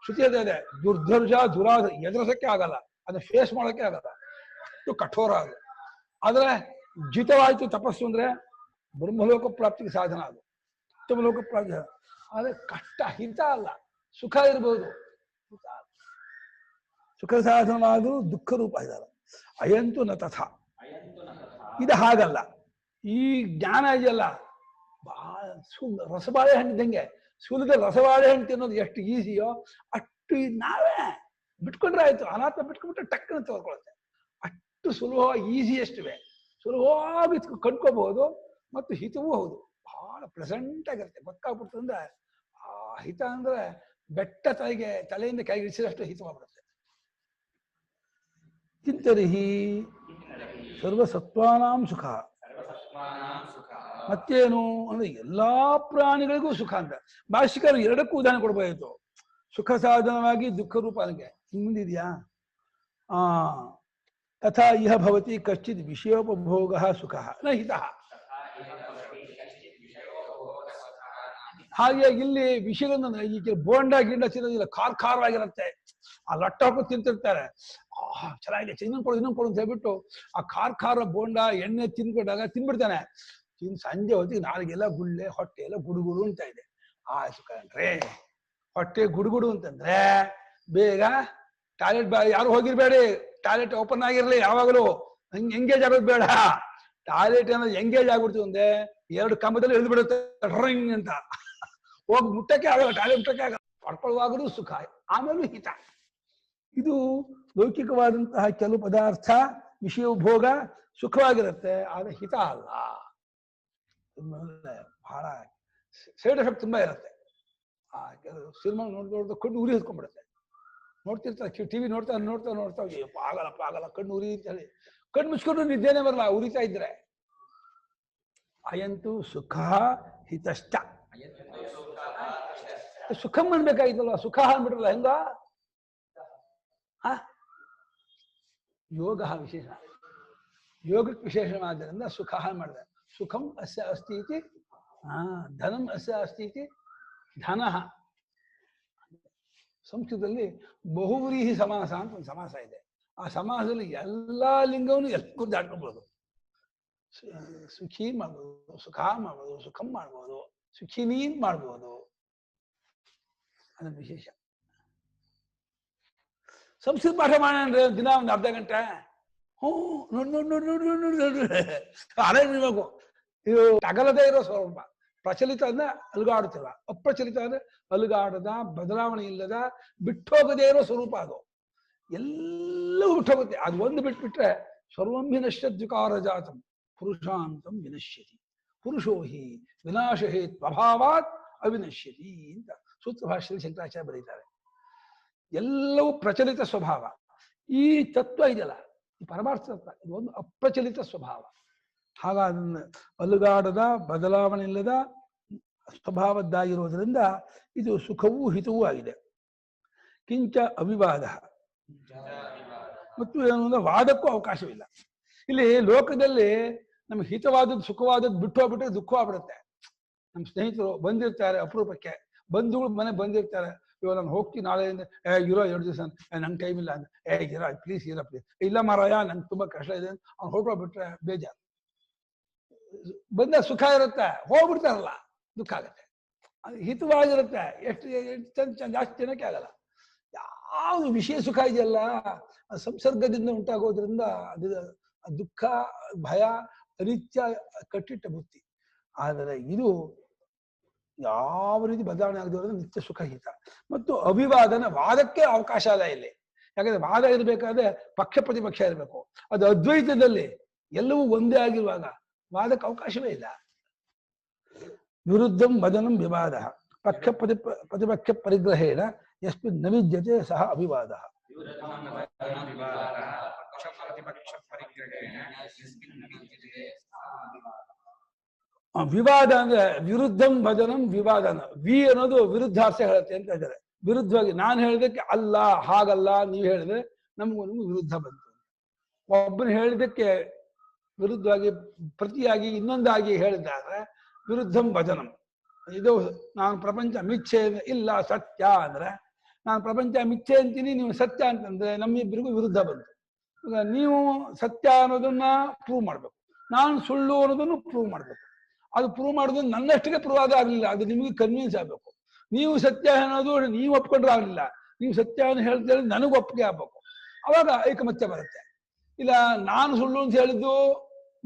[SPEAKER 1] ಶ್ರುತಿ ಇದೆ, ದುರ್ಧರ್ಷ ದುರಾಧ ಎದುರಿಸಕ್ಕೆ ಆಗಲ್ಲ, ಅದನ್ನ ಫೇಸ್ ಮಾಡೋಕ್ಕೆ ಆಗಲ್ಲ, ಅಷ್ಟು ಕಠೋರ ಅದು. ಆದ್ರೆ ಜಿತವಾಯ್ತು ತಪಸ್ಸು ಅಂದ್ರೆ ಬ್ರಹ್ಮಲೋಕ ಪ್ರಾಪ್ತಿಗೆ ಸಾಧನ, ಅದು ಉತ್ತಮ ಲೋಕ ಪ್ರಾಪ್ತಿ. ಆದ್ರೆ ಕಷ್ಟ, ಹಿತ ಅಲ್ಲ. ಸುಖ ಇರ್ಬೋದು, ಸುಖ ಸಾಧನವಾದರೂ ದುಃಖ ರೂಪ ಇದಾರೆ. ಅಯಂತು ನ ತಥಾ, ಇದು ಹಾಗಲ್ಲ. ಈ ಜ್ಞಾನ ಇದೆಯಲ್ಲ, ಬಹಳ ರಸಬಾಳೆ ಹಣ್ಣು ಇದ್ದಂಗೆ. ಸುಲಿದ ರಸಬಾಳೆ ಹಣ್ಣು ತಿನ್ನೋದು ಎಷ್ಟು ಈಸಿಯೋ ಅಷ್ಟು ನಾವೇ ಬಿಟ್ಕೊಂಡ್ರೆ ಆಯ್ತು. ಅನಾತ್ಮ ಬಿಟ್ಕೊಂಡ್ಬಿಟ್ರೆ ಟಕ್ಕನ ತಗೊಳ್ಕೊಳುತ್ತೆ. ಅಷ್ಟು ಸುಲಭವಾಗಿ ಈಸಿಯೆಸ್ಟ್ವೆ, ಸುಲಭವಾಗಿ ಕಂಡ್ಕೋಬಹುದು ಮತ್ತು ಹಿತವೂ ಹೌದು. ಬಹಳ ಪ್ಲೆಸೆಂಟ್ ಆಗಿರುತ್ತೆ. ಗೊತ್ತಾಗ್ಬಿಡ್ತು ಅಂದ್ರೆ ಆ ಹಿತ ಅಂದ್ರೆ ಬೆಟ್ಟ ತಲೆಯಿಂದ ಕೈಗೆ ಇಳಿಸಿದಷ್ಟು ಹಿತವಾಗ್ಬಿಡುತ್ತೆ. ಕಿಂತರಿಹಿ ಸರ್ವಸತ್ವಾನಾಂ ಸುಖ. ಮತ್ತೇನು ಅಂದ್ರೆ ಎಲ್ಲಾ ಪ್ರಾಣಿಗಳಿಗೂ ಸುಖ ಅಂತ ಭಾಷಿಕರು ಎರಡಕ್ಕೂ ಉದಾಹರಣೆ ಕೊಡ್ಬೋದಾಯ್ತು. ಸುಖ ಸಾಧನವಾಗಿ ದುಃಖ ರೂಪಾನಿಗೆ ಮುಂದಿದ್ಯಾ? ತಥಾ ಇಹ ಭವತಿ ಕಶ್ಚಿತ್ ವಿಷಯೋಪಭೋಗ ಸುಖ ನ ಹಿತಃ. ಹಾಗೆ ಇಲ್ಲಿ ವಿಷಯಗಳನ್ನು ಈಗ ಬೋಂಡ ಗಿಂಡ ತಿನ್ನೋದಿಲ್ಲ, ಖಾರವಾಗಿರುತ್ತೆ. ಆ ಲಟ್ಟ ಹಾಕೊಂಡು ತಿಂತಿರ್ತಾರೆ. ಚೆನ್ನಾಗಿದೆ, ಇನ್ನೊಂದು ಕೊಡು ಅಂತ ಹೇಳ್ಬಿಟ್ಟು ಆ ಖಾರ ಬೋಂಡ ಎಣ್ಣೆ ತಿನ್ಕೊಂಡಾಗ ತಿನ್ಬಿಡ್ತಾನೆ. ಸಂಜೆ ಹೊತ್ತಿಗೆ ನಾಲ್ಗೆಲ್ಲ ಗುಳ್ಳೆ, ಹೊಟ್ಟೆ ಎಲ್ಲ ಗುಡುಗುಡು ಅಂತ ಇದೆ. ಆಯ್ತು ಕಂಡ್ರೆ ಹೊಟ್ಟೆ ಗುಡುಗುಡು ಅಂತಂದ್ರೆ ಬೇಗ ಟಾಯ್ಲೆಟ್ ಯಾರು ಹೋಗಿರ್ಬೇಡಿ, ಟಾಯ್ಲೆಟ್ ಓಪನ್ ಆಗಿರ್ಲಿ ಯಾವಾಗಲೂ. ಎಂಗೇಜ್ ಆಗೋದು ಬೇಡ. ಟಾಯ್ಲೆಟ್ ಅನ್ನೋದು ಎಂಗೇಜ್ ಆಗ್ಬಿಡ್ತು ಅಂದ್ರೆ 2 ಕಂಬದಲ್ಲಿ ಎಳ್ದು ಬಿಡುತ್ತೆ ಡ್ರಿಂಗ್ ಅಂತ. ಹೋಗಿ ಮುಟ್ಟಕ್ಕೆ ಆಗಲ್ಲ, ಟಾಯ್ಲೆಟ್ ಮುಟ್ಟಕ್ಕೆ ಆಗಲ್ಲ. ಪಡ್ಕೊಳ್ಳುವಾಗಲೂ ಸುಖ, ಆಮೇಲೂ ಹಿತ. ಇದು ಲೌಕಿಕವಾದಂತಹ ಕೆಲವು ಪದಾರ್ಥ ವಿಷಯ ಭೋಗ ಸುಖವಾಗಿರುತ್ತೆ, ಆದ್ರೆ ಹಿತ ಅಲ್ಲ. ಬಹಳ ಸೈಡ್ ಎಫೆಕ್ಟ್ ತುಂಬಾ ಇರುತ್ತೆ. ಆ ಕೆಲವು ಸಿನಿಮಾ ನೋಡ್ತಾ ಕಣ್ಣು ಉರಿ ಹತ್ಕೊಂಡ್ಬಿಡುತ್ತೆ. ನೋಡ್ತಿರ್ತಾರೆ, ಟಿವಿ ನೋಡ್ತಾ ಆಗಲ್ಲ ಕಣ್ಣು ಉರಿ ಅಂತ ಹೇಳಿ ಕಣ್ಣು ಮುಚ್ಕೊಂಡು ನಿದ್ದೆನೆ ಬರಲ್ಲ ಉರಿತಾ ಇದ್ರೆ. ಅಯಂತು ಸುಖ ಹಿತಶ್ಚ. ಸುಖಂ ಅನ್ಬೇಕಾಗಿತ್ತಲ್ವ, ಸುಖ ಅನ್ಬಿಟ್ರಲ್ಲ ಹೆಂಗ? ಯೋಗ ವಿಶೇಷ, ಯೋಗಕ್ಕೆ ವಿಶೇಷವಾದ್ದರಿಂದ ಸುಖ ಮಾಡಿದೆ. ಸುಖಂ ಅಸ್ಯ ಅಸ್ತಿ ಇತಿ ಧನಂ ಅಸ್ಯ ಅಸ್ತಿ ಇತಿ ಧನಃ. ಸಂಸ್ಕೃತದಲ್ಲಿ ಬಹುವ್ರೀಹಿ ಸಮಾಸ ಅಂತ ಒಂದು ಸಮಾಸ ಇದೆ. ಆ ಸಮಾಸದಲ್ಲಿ ಎಲ್ಲಾ ಲಿಂಗವನ್ನು ಎಲ್ಲಕ್ಕೂ ದಾಟ್ಕೊಳ್ಬೋದು. ಸುಖಿ ಮಾಡ್ಬೋದು, ಸುಖ ಮಾಡ್ಬೋದು, ಸುಖಂ ಮಾಡ್ಬೋದು, ಸುಖಿನೀ ಮಾಡ್ಬೋದು. ಅದನ್ನ ವಿಶೇಷ. ಸಂಸ್ಕೃತ ಪಾಠ ಮಾಡೋಣ ದಿನ ಒಂದು ಅರ್ಧ ಗಂಟೆ. ಅದೇ ಇರಬೇಕು. ಇದು ಅಗಲದೇ ಇರೋ ಸ್ವರೂಪ. ಪ್ರಚಲಿತ ಅಂದ್ರೆ ಅಲುಗಾಡುತ್ತಿಲ್ಲ, ಅಪ್ರಚಲಿತ ಅಂದ್ರೆ ಅಲುಗಾಡದ, ಬದಲಾವಣೆ ಇಲ್ಲದ, ಬಿಟ್ಟೋಗದೇ ಇರೋ ಸ್ವರೂಪ ಅದು. ಎಲ್ಲವೂ ಬಿಟ್ಟೋಗುತ್ತೆ. ಅದು ಒಂದು ಬಿಟ್ಬಿಟ್ರೆ ಸರ್ವಂ ವಿನಶ್ಯದ್ವಿಕಾರ ಜಾತಂ ಪುರುಷಾಂತಂ ವಿನಶ್ಯತಿ ಪುರುಷೋ ಹಿ ವಿನಾಶ ಹೇತ್ವಭಾವಾತ್ ಅವಿನಶ್ಯತಿ ಅಂತ ಸೂತ್ರ ಭಾಷೆಯಲ್ಲಿ ಶಂಕರಾಚಾರ್ಯ ಬರೀತಾರೆ. ಎಲ್ಲವೂ ಪ್ರಚಲಿತ ಸ್ವಭಾವ. ಈ ತತ್ವ ಇದೆಯಲ್ಲ, ಈ ಪರಮಾರ್ಥ ತತ್ವ, ಇದು ಒಂದು ಅಪ್ರಚಲಿತ ಸ್ವಭಾವ. ಹಾಗಾದ ಅಲುಗಾಡದ, ಬದಲಾವಣೆ ಇಲ್ಲದ ಸ್ವಭಾವದ್ದಾಗಿರುವುದರಿಂದ ಇದು ಸುಖವೂ ಹಿತವೂ ಆಗಿದೆ. ಕಿಂಚ ಅವಿವಾದ, ಮತ್ತು ಏನು ಅಂದ್ರೆ ವಾದಕ್ಕೂ ಅವಕಾಶವಿಲ್ಲ. ಇಲ್ಲಿ ಲೋಕದಲ್ಲಿ ನಮ್ಗೆ ಹಿತವಾದದ್ದು, ಸುಖವಾದದ್ದು ಬಿಟ್ಟು ಹೋಗ್ಬಿಟ್ರೆ ದುಃಖ ಆಗ್ಬಿಡುತ್ತೆ. ನಮ್ಮ ಸ್ನೇಹಿತರು ಬಂದಿರ್ತಾರೆ, ಅಪರೂಪಕ್ಕೆ ಬಂಧುಗಳು ಮನೆ ಬಂದಿರ್ತಾರೆ. ಇವಾಗ ನಾನು ಹೋಗ್ತೀನಿ ನಾಳೆಯಿಂದ, ಇರೋ 2 ದಿವಸ ನಂಗೆ ಟೈಮ್ ಇಲ್ಲ ಅಂದ್ರೆ, ಇರೋ ಪ್ಲೀಸ್ ಇರೋ ಪ್ಲೀಸ್, ಇಲ್ಲ ಮಾರಾಯ ನಂಗೆ ತುಂಬಾ ಕಷ್ಟ ಇದೆ ಅಂತ ಅವ್ನು ಹೊರಟೋಗ್ಬಿಟ್ರೆ ಬೇಜಾರು. ಬಂದ ಸುಖ ಇರುತ್ತೆ, ಹೋಗ್ಬಿಡ್ತಾರಲ್ಲ ದುಃಖ ಆಗತ್ತೆ. ಅದು ಹಿತವಾಗಿರುತ್ತೆ, ಎಷ್ಟು ಜಾಸ್ತಿ ಜನಕ್ಕೆ ಆಗಲ್ಲ. ಯಾವುದು ವಿಷಯ ಸುಖ ಇದೆಯಲ್ಲ, ಸಂಸರ್ಗದಿಂದ ಉಂಟಾಗೋದ್ರಿಂದ ಅದು ದುಃಖ, ಭಯ, ಅನಿತ್ಯ ಕಟ್ಟಿಟ್ಟ ಬುತ್ತಿ. ಆದರೆ ಇದು ಯಾವ ರೀತಿ ಬದಲಾವಣೆ ಆಗದಿರೋದು ನಿತ್ಯ ಸುಖ ಹಿತ. ಮತ್ತು ಅವಿವಾದನ, ವಾದಕ್ಕೆ ಅವಕಾಶ ಅಲ್ಲ ಇಲ್ಲಿ. ಯಾಕಂದ್ರೆ ವಾದ ಇರಬೇಕಾದ್ರೆ ಪಕ್ಷ ಪ್ರತಿಪಕ್ಷ ಇರಬೇಕು. ಅದು ಅದ್ವೈತದಲ್ಲಿ ಎಲ್ಲವೂ ಒಂದೇ ಆಗಿರುವಾಗ ವಾದಕ್ಕೆ ಅವಕಾಶವೇ ಇಲ್ಲ. ವಿರುದ್ಧಂ ವದನಂ ವಿವಾದ ಪಕ್ಷ ಪ್ರತಿಪಕ್ಷ ಪರಿಗ್ರಹೇಣ ಯಸ್ಮಿನ್ ನ ವಿದ್ಯತೆ ಸಹ ಅವಿವಾದ. ವಿವಾದ ಅಂದ್ರೆ ವಿರುದ್ಧಂ ವದನಂ ವಿವಾದನ. ವಿ ಅನ್ನೋದು ವಿರುದ್ಧಾರ್ಥ ಹೇಳುತ್ತೆ ಅಂತ ಇದ್ದಾರೆ. ವಿರುದ್ಧವಾಗಿ ನಾನು ಹೇಳಿದಕ್ಕೆ ಅಲ್ಲ, ಹಾಗಲ್ಲ, ನೀವು ಹೇಳಿದ್ರೆ ನಮಗೂ ವಿರುದ್ಧ ಬಂತು. ಒಬ್ಬನು ಹೇಳಿದಕ್ಕೆ ವಿರುದ್ಧವಾಗಿ ಪ್ರತಿಯಾಗಿ ಇನ್ನೊಂದಾಗಿ ಹೇಳಿದ್ದಾರೆ ವಿರುದ್ಧಂ ವಚನಂ. ಇದು ನಾನು ಪ್ರಪಂಚ ಮಿಥ್ಯೆ ಇಲ್ಲ ಸತ್ಯ ಅಂದ್ರೆ, ನಾನು ಪ್ರಪಂಚ ಮಿಥ್ಯೆ ಅಂತೀನಿ, ನೀವು ಸತ್ಯ ಅಂತಂದ್ರೆ ನಮ್ಮಿಬ್ಬರಿಗೂ ವಿರುದ್ಧ ಬಂತು. ಈಗ ನೀವು ಸತ್ಯ ಅನ್ನೋದನ್ನ ಪ್ರೂವ್ ಮಾಡ್ಬೇಕು, ನಾನು ಸುಳ್ಳು ಅನ್ನೋದನ್ನು ಪ್ರೂವ್ ಮಾಡ್ಬೇಕು. ಅದು ಪ್ರೂವ್ ಮಾಡೋದು ನನ್ನಷ್ಟಿಗೆ ಪ್ರೂವ್ ಆಗಲಿಲ್ಲ, ಅದು ನಿಮಗೆ ಕನ್ವಿನ್ಸ್ ಆಗ್ಬೇಕು. ನೀವು ಸತ್ಯ ಅನ್ನೋದು ನೀವು ಒಪ್ಕೊಂಡ್ರೆ ಆಗಲಿಲ್ಲ, ನೀವು ಸತ್ಯವನ್ನು ಹೇಳ್ತೇಳಿ ನನಗೆ ಒಪ್ಪಿಗೆ ಆಗ್ಬೇಕು. ಅವಾಗ ಐಕಮತ್ಯ ಬರುತ್ತೆ. ಇಲ್ಲ ನಾನು ಸುಳ್ಳು ಅಂತ ಹೇಳಿದ್ದು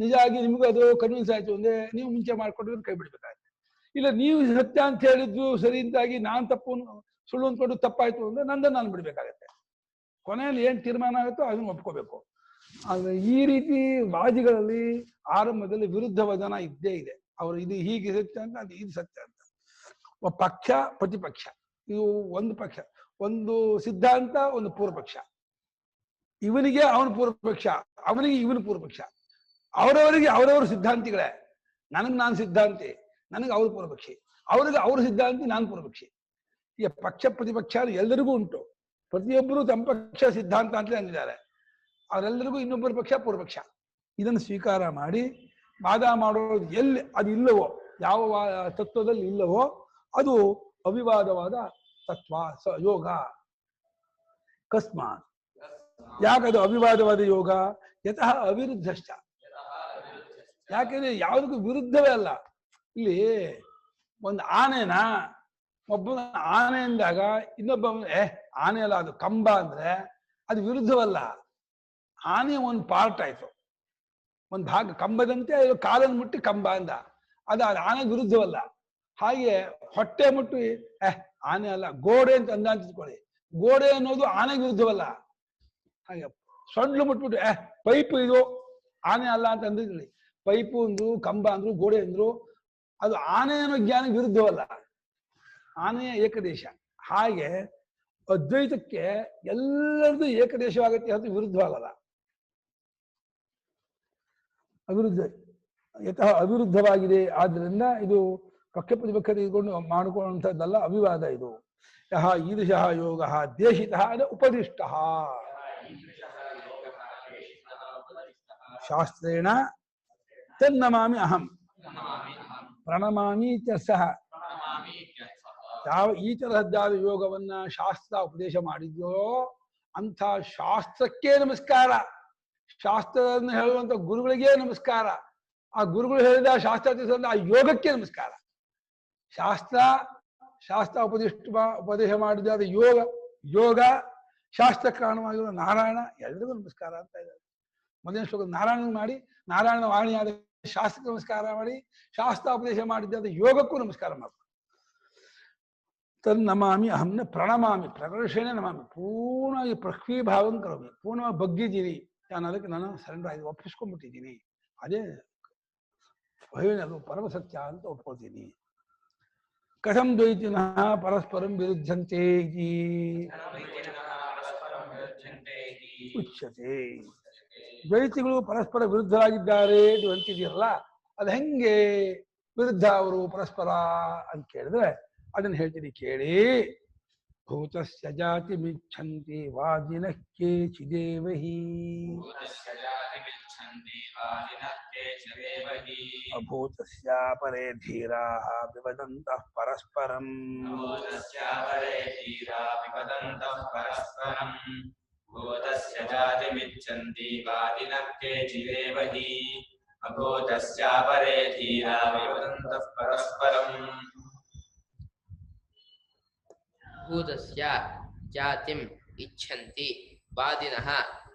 [SPEAKER 1] ನಿಜ ಆಗಿ ನಿಮಗೂ ಅದು ಕನ್ವಿನ್ಸ್ ಆಯ್ತು ಅಂದ್ರೆ ನೀವು ಮುಂಚೆ ಮಾಡ್ಕೊಂಡು ಕೈ ಬಿಡ್ಬೇಕಾಗುತ್ತೆ. ಇಲ್ಲ ನೀವು ಸತ್ಯ ಅಂತ ಹೇಳಿದ್ದು ಸರಿ ಅಂತಾಗಿ ನಾನು ತಪ್ಪು ಸುಳ್ಳು ಅಂದ್ಕೊಂಡು ತಪ್ಪಾಯ್ತು ಅಂದ್ರೆ ನಂದನ್ನು ನಾನು ಬಿಡ್ಬೇಕಾಗತ್ತೆ. ಕೊನೆಯಲ್ಲಿ ಏನ್ ತೀರ್ಮಾನ ಆಗುತ್ತೋ ಅದನ್ನು ಒಪ್ಕೋಬೇಕು. ಆದ್ರೆ ಈ ರೀತಿ ವಾದಿಗಳಲ್ಲಿ ಆರಂಭದಲ್ಲಿ ವಿರುದ್ಧ ವದನ ಇದ್ದೇ ಇದೆ. ಅವರು ಇದು ಹೀಗೆ ಸತ್ಯ ಅಂತ, ಅದು ಇದು ಸತ್ಯ ಅಂತ. ಪಕ್ಷ ಪ್ರತಿಪಕ್ಷ, ಇವು ಒಂದು ಪಕ್ಷ, ಒಂದು ಸಿದ್ಧಾಂತ, ಒಂದು ಪೂರ್ವಪಕ್ಷ. ಇವನಿಗೆ ಅವನು ಪೂರ್ವಪಕ್ಷ, ಅವನಿಗೆ ಇವನು ಪೂರ್ವಪಕ್ಷ. ಅವರವರಿಗೆ ಅವರವರು ಸಿದ್ಧಾಂತಿಗಳೇ. ನನಗೆ ನಾನು ಸಿದ್ಧಾಂತಿ, ನನಗೆ ಅವರು ಪೂರ್ವಪಕ್ಷಿ, ಅವ್ರಿಗೆ ಅವರು ಸಿದ್ಧಾಂತಿ, ನಾನು ಪೂರ್ವಪಕ್ಷಿ. ಈಗ ಪಕ್ಷ ಪ್ರತಿಪಕ್ಷ ಎಲ್ಲರಿಗೂ ಉಂಟು. ಪ್ರತಿಯೊಬ್ಬರು ತಮ್ಮ ಪಕ್ಷ ಸಿದ್ಧಾಂತ ಅಂತ ಅಂದಿದ್ದಾರೆ. ಅವರೆಲ್ಲರಿಗೂ ಇನ್ನೊಬ್ಬರ ಪಕ್ಷ ಪೂರ್ವಪಕ್ಷ. ಇದನ್ನು ಸ್ವೀಕಾರ ಮಾಡಿ ವಾದ ಮಾಡೋದು ಎಲ್ಲಿ ಅದು ಇಲ್ಲವೋ, ಯಾವ ತತ್ವದಲ್ಲಿ ಇಲ್ಲವೋ ಅದು ಅವಿವಾದವಾದ ತತ್ವ ಯೋಗ. ಕಸ್ಮಾತ್ ಯಾಕದು ಅವಿವಾದವಾದ ಯೋಗ? ಯತಃ ಅವಿರುದ್ಧಶ್ಚ, ಯಾಕೆಂದ್ರೆ ಯಾವುದಕ್ಕೂ ವಿರುದ್ಧವೇ ಅಲ್ಲ. ಇಲ್ಲಿ ಒಂದು ಆನೆನ ಒಬ್ಬನ ಆನೆ ಅಂದಾಗ ಇನ್ನೊಬ್ಬ ಆನೆ ಅಲ್ಲ ಅದು ಕಂಬ ಅಂದ್ರೆ ಅದು ವಿರುದ್ಧವಲ್ಲ. ಆನೆ ಒಂದು ಪಾರ್ಟ್ ಆಯ್ತು, ಒಂದು ಭಾಗ, ಕಂಬದಂತೆ ಕಾಲನ್ನು ಮುಟ್ಟಿ ಕಂಬ ಅಂದ, ಅದು ಆನೆ ವಿರುದ್ಧವಲ್ಲ. ಹಾಗೆ ಹೊಟ್ಟೆ ಮುಟ್ಟಿ ಆನೆ ಅಲ್ಲ ಗೋಡೆ ಅಂತ ಅಂದ ಅಂತ ತಿಳ್ಕೊಳ್ಳಿ, ಗೋಡೆ ಅನ್ನೋದು ಆನೆಗೆ ವಿರುದ್ಧವಲ್ಲ. ಹಾಗೆ ಸೊಂಡ್ಲು ಮುಟ್ಬಿಟ್ಟು ಪೈಪು ಇದು ಆನೆ ಅಲ್ಲ ಅಂತ ಅಂದಿದ್ರಿ, ಪೈಪು ಅಂದ್ರು ಕಂಬ ಅಂದ್ರು ಗೋಡೆ ಅಂದ್ರು ಅದು ಆನೆ ಅನ್ನೋ ಜ್ಞಾನಕ್ಕೆ ವಿರುದ್ಧವಲ್ಲ, ಆನೆಯ ಏಕದೇಶ. ಹಾಗೆ ಅದ್ವೈತಕ್ಕೆ ಎಲ್ಲರದು ಏಕದೇಶವಾಗತ್ತೆ ಹೊರತು ವಿರುದ್ಧವಾಗಲ್ಲ. ಅವಿರುದ್ಧ ಯತಃ ಅವಿರುದ್ಧವಾಗಿದೆ. ಆದ್ರಿಂದ ಇದು ಪಕ್ಷ ಪ್ರತಿಪಕ್ಷ ತೆಗೆದುಕೊಂಡು ಮಾಡಿಕೊಳ್ಳುವಂಥದ್ದಲ್ಲ, ಅವಿವಾದ ಇದು. ಯಹ ಈದೃಶಃ ಯೋಗ ದೇಶಿತಃ ಉಪದಿಷ್ಟ ಶಾಸ್ತ್ರೇಣ ತನ್ನಮಾಮಿ ಅಹಂ ಪ್ರಣಮಾಮಿ ಇತ್ಯರ್ಥಃ. ಯಾವ ಈ ತರಹದ್ದಾದ ಯೋಗವನ್ನ ಶಾಸ್ತ್ರ ಉಪದೇಶ ಮಾಡಿದ್ಯೋ ಅಂಥ ಶಾಸ್ತ್ರಕ್ಕೆ ನಮಸ್ಕಾರ, ಶಾಸ್ತ್ರವನ್ನು ಹೇಳುವಂತ ಗುರುಗಳಿಗೆ ನಮಸ್ಕಾರ, ಆ ಗುರುಗಳು ಹೇಳಿದ ಶಾಸ್ತ್ರ ಆ ಯೋಗಕ್ಕೆ ನಮಸ್ಕಾರ. ಶಾಸ್ತ್ರ ಉಪದೇಶ ಮಾಡಿದ ಯೋಗ, ಯೋಗ ಶಾಸ್ತ್ರ ಕಾರಣವಾಗಿರುವ ನಾರಾಯಣ, ಎಲ್ಲರಿಗೂ ನಮಸ್ಕಾರ ಅಂತ ಇದ್ದಾರೆ. ಮೊದಲನೇ ಶ್ಲೋಕ ನಾರಾಯಣ ಮಾಡಿ, ನಾರಾಯಣ ವಾಣಿಯಾದ ಶಾಸ್ತ್ರಕ್ಕೆ ನಮಸ್ಕಾರ ಮಾಡಿ, ಶಾಸ್ತ್ರ ಉಪದೇಶ ಮಾಡಿದ್ದಾದ ಯೋಗಕ್ಕೂ ನಮಸ್ಕಾರ ಮಾಡಿ. ತನ್ನಮಾಮಿ ಅಹಂನ ಪ್ರಣಮಾಮಿ ಪ್ರಕರ್ಷಣೆ ನಮಾಮಿ, ಪೂರ್ಣವಾಗಿ ಪ್ರಕ್ವೀಭಾವಂ ಕರೋಮಿ, ಪೂರ್ಣವಾಗಿ ಬಗ್ಗಿದ್ದೀನಿ ನಾನು, ಅದಕ್ಕೆ ನಾನು ಸರೆಂಡರ್ ಆಗಿ ಒಪ್ಪಿಸ್ಕೊಂಡ್ಬಿಟ್ಟಿದ್ದೀನಿ. ಅದೇ ಅದು ಪರಮ ಸತ್ಯ ಅಂತ ಒಪ್ಕೊಳ್ತೀನಿ. ಕಥಂ ದ್ವೈತಿನಃ ಪರಸ್ಪರಂ ವಿರುದ್ಧಂತೆ ಉಚ್ಯತೆ. ದ್ವೈತಿಗಳು ಪರಸ್ಪರ ವಿರುದ್ಧರಾಗಿದ್ದಾರೆ ಇದು ಅಂತಿದೆಯಲ್ಲ, ಅದು ಹೆಂಗೆ ವಿರುದ್ಧ ಅವರು ಪರಸ್ಪರ ಅಂತ ಕೇಳಿದ್ರೆ ಅದನ್ನ ಹೇಳ್ತೀನಿ ಕೇಳಿ. ಭೂತಸ್ಯ ಜಾತಿ ಮಿಚ್ಛಂತಿ ವಾದಿನಃ ಕೇಚಿದೇವ ಹಿ ಅಭೂತಸ್ಯ ಪರೇ ಧೀರಾಃ ವಿವದಂತಃ ಪರಸ್ಪರಂ
[SPEAKER 3] ಭೂತಸ್ಯ ಜಾತಿಮಿಚ್ಛಂತಿ ವಾದಿನಃ ಕೇಚಿದೇವ ಹಿ ಅಭೂತಸ್ಯ ಪರೇ ಧೀರಾ ವಿವದಂತಃ ಪರಸ್ಪರಂ.
[SPEAKER 2] ಭೂತಸ್ಯ ಜಾತಿಂ ಇಚ್ಛಂತಿ ವಾದಿನಃ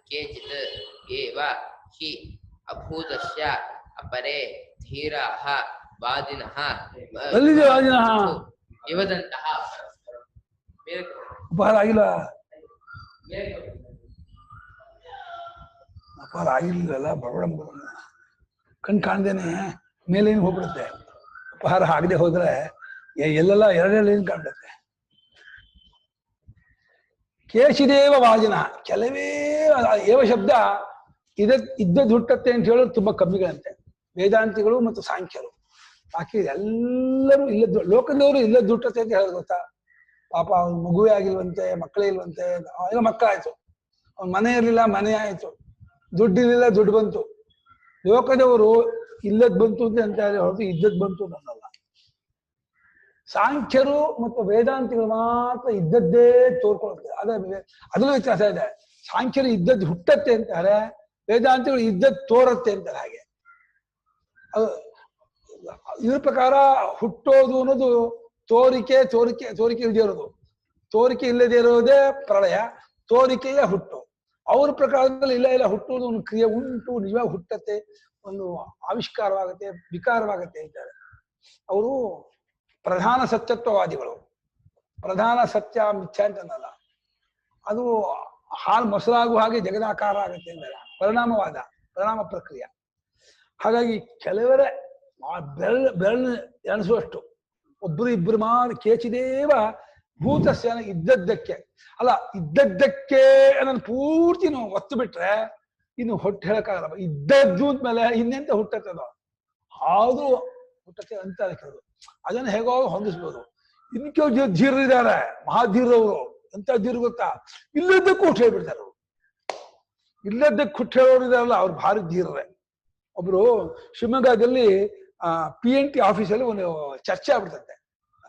[SPEAKER 2] ಕೇಚಿತ್ ಏವ ಹಿ ಅಭೂತಸ್ಯ ಅಪರೇ ಧೀರಾಃ ವಾದಿನಃ ವಿವದಂತಃ
[SPEAKER 1] ಅಪಾರ ಆಗಿಲ್ಲ, ಅಪಾರ ಆಗಿರ್ಲಿಲ್ಲ, ಬಡಬಡ ಕಣ್ ಕಾಣ್ದೇನೆ ಮೇಲೇನು ಹೋಗ್ಬಿಡುತ್ತೆ. ಅಪಹಾರ ಆಗದೆ ಹೋದ್ರೆ ಎಲ್ಲೆಲ್ಲ ಎರಡೆರಡು ಏನು ಕಾಣ್ಬಿಡುತ್ತೆ. ಕೇಚಿದೇವ ವಾದಿನ, ಕೆಲವೇ ಏವ ಶಬ್ದ ಇದ್ದದ್ದು ಹುಟ್ಟತ್ತೆ ಅಂತ ಹೇಳೋದು ತುಂಬಾ ಕಮ್ಮಿಗಳಂತೆ ವೇದಾಂತಿಗಳು ಮತ್ತು ಸಾಂಖ್ಯರು. ಬಾಕಿ ಎಲ್ಲರೂ ಇಲ್ಲದ್ದು, ಲೋಕದವರು ಇಲ್ಲದ್ದು ಹುಟ್ಟತ್ತೆ ಅಂತ ಹೇಳೋದು ಗೊತ್ತಾ. ಪಾಪ ಅವ್ನ ಮಗುವೇ ಆಗಿಲ್ವಂತೆ, ಮಕ್ಕಳೇ ಇಲ್ವಂತೆ, ಈಗ ಮಕ್ಕಳಾಯ್ತು, ಅವ್ನ ಮನೆ ಇರ್ಲಿಲ್ಲ ಮನೆ ಆಯ್ತು, ದುಡ್ಡಿರ್ಲಿಲ್ಲ ದುಡ್ಡು ಬಂತು. ಲೋಕದವರು ಇಲ್ಲದ್ ಬಂತು ಅಂತ ಹೊರತು ಇದ್ದದ್ ಬಂತು ಅನ್ನಲ್ಲ. ಸಾಂಖ್ಯರು ಮತ್ತು ವೇದಾಂತಿಗಳು ಮಾತ್ರ ಇದ್ದದ್ದೇ ತೋರ್ಕೊಳ್ತಾರೆ. ಅದರಲ್ಲೂ ವ್ಯತ್ಯಾಸ ಇದೆ. ಸಾಂಖ್ಯರು ಇದ್ದದ್ದು ಹುಟ್ಟತ್ತೆ ಅಂತಾರೆ, ವೇದಾಂತಿಗಳು ಇದ್ದದ್ದು ತೋರತ್ತೆ ಅಂತಾರೆ. ಹಾಗೆ ಅದು ಇದ್ರ ಪ್ರಕಾರ ಹುಟ್ಟೋದು ಅನ್ನೋದು ತೋರಿಕೆ ಇಲ್ಲದೆ ಇರೋದು, ತೋರಿಕೆ ಇಲ್ಲದೆ ಇರೋದೇ ಪ್ರಳಯ, ತೋರಿಕೆಯೇ ಹುಟ್ಟು. ಅವ್ರ ಪ್ರಕಾರದಲ್ಲಿ ಇಲ್ಲ ಹುಟ್ಟೋದು ಒಂದು ಕ್ರಿಯೆ ಉಂಟು, ನಿಜವಾಗಿ ಹುಟ್ಟತ್ತೆ, ಒಂದು ಆವಿಷ್ಕಾರವಾಗತ್ತೆ, ವಿಕಾರವಾಗತ್ತೆ ಅಂತಾರೆ. ಅವರು ಪ್ರಧಾನ ಸತ್ಯತ್ವವಾದಿಗಳು. ಪ್ರಧಾನ ಸತ್ಯ ಮಿಥ್ಯ ಅಂತನಲ್ಲ, ಅದು ಹಾಲು ಮೊಸರಾಗುವ ಹಾಗೆ ಜಗದಾಕಾರ ಆಗತ್ತೆ ಅಂದಲ್ಲ, ಪರಿಣಾಮವಾದ, ಪರಿಣಾಮ ಪ್ರಕ್ರಿಯೆ. ಹಾಗಾಗಿ ಕೆಲವರೇ ಬೆರಳು ಎಣಿಸುವಷ್ಟು, ಒಬ್ಬರು ಇಬ್ಬರು ಮಾತ್ರ ಕೇಚಿದೇವ ಭೂತಸ್ಯ ಇದ್ದದ್ದಕ್ಕೆ ಅಲ್ಲ, ಇದ್ದದ್ದಕ್ಕೆ ಅದನ್ನು ಪೂರ್ತಿ ನಾವು ಒತ್ತು ಬಿಟ್ರೆ ಇನ್ನು ಹೊಟ್ಟು ಹೇಳಕ್ಕಾಗಲ್ಲ. ಇದ್ದದ್ದು ಅಂದ್ಮೇಲೆ ಇನ್ನೆಂತ ಹುಟ್ಟತ್ತದ, ಆದ್ರೂ ಹುಟ್ಟತ್ತೆ ಅಂತ ಹೇಳೋದು. ಅದನ್ನು ಹೇಗೋ ಹೊಂದಿಸ್ಬೋದು. ಇನ್ನು ಕೆಲವು ಧೀರರಿದ್ದಾರೆ, ಮಹಾಧೀರವರು. ಎಂತ ಧೀರ ಗೊತ್ತಾ, ಇಲ್ಲದಕ್ಕೂ ಹುಟ್ಟು ಹೇಳ್ಬಿಡ್ತಾರೆ ಅವರು. ಇಲ್ಲದಕ್ಕೆ ಹುಟ್ಟು ಹೇಳೋರು ಇದಾರಲ್ಲ, ಅವ್ರು ಭಾರಿ ಧೀರರೇ. ಒಬ್ರು ಶಿವಮೊಗ್ಗದಲ್ಲಿ PNT ಆಫೀಸಲ್ಲಿ ಒಂದು ಚರ್ಚೆ ಆಗ್ಬಿಡ್ತಂತೆ.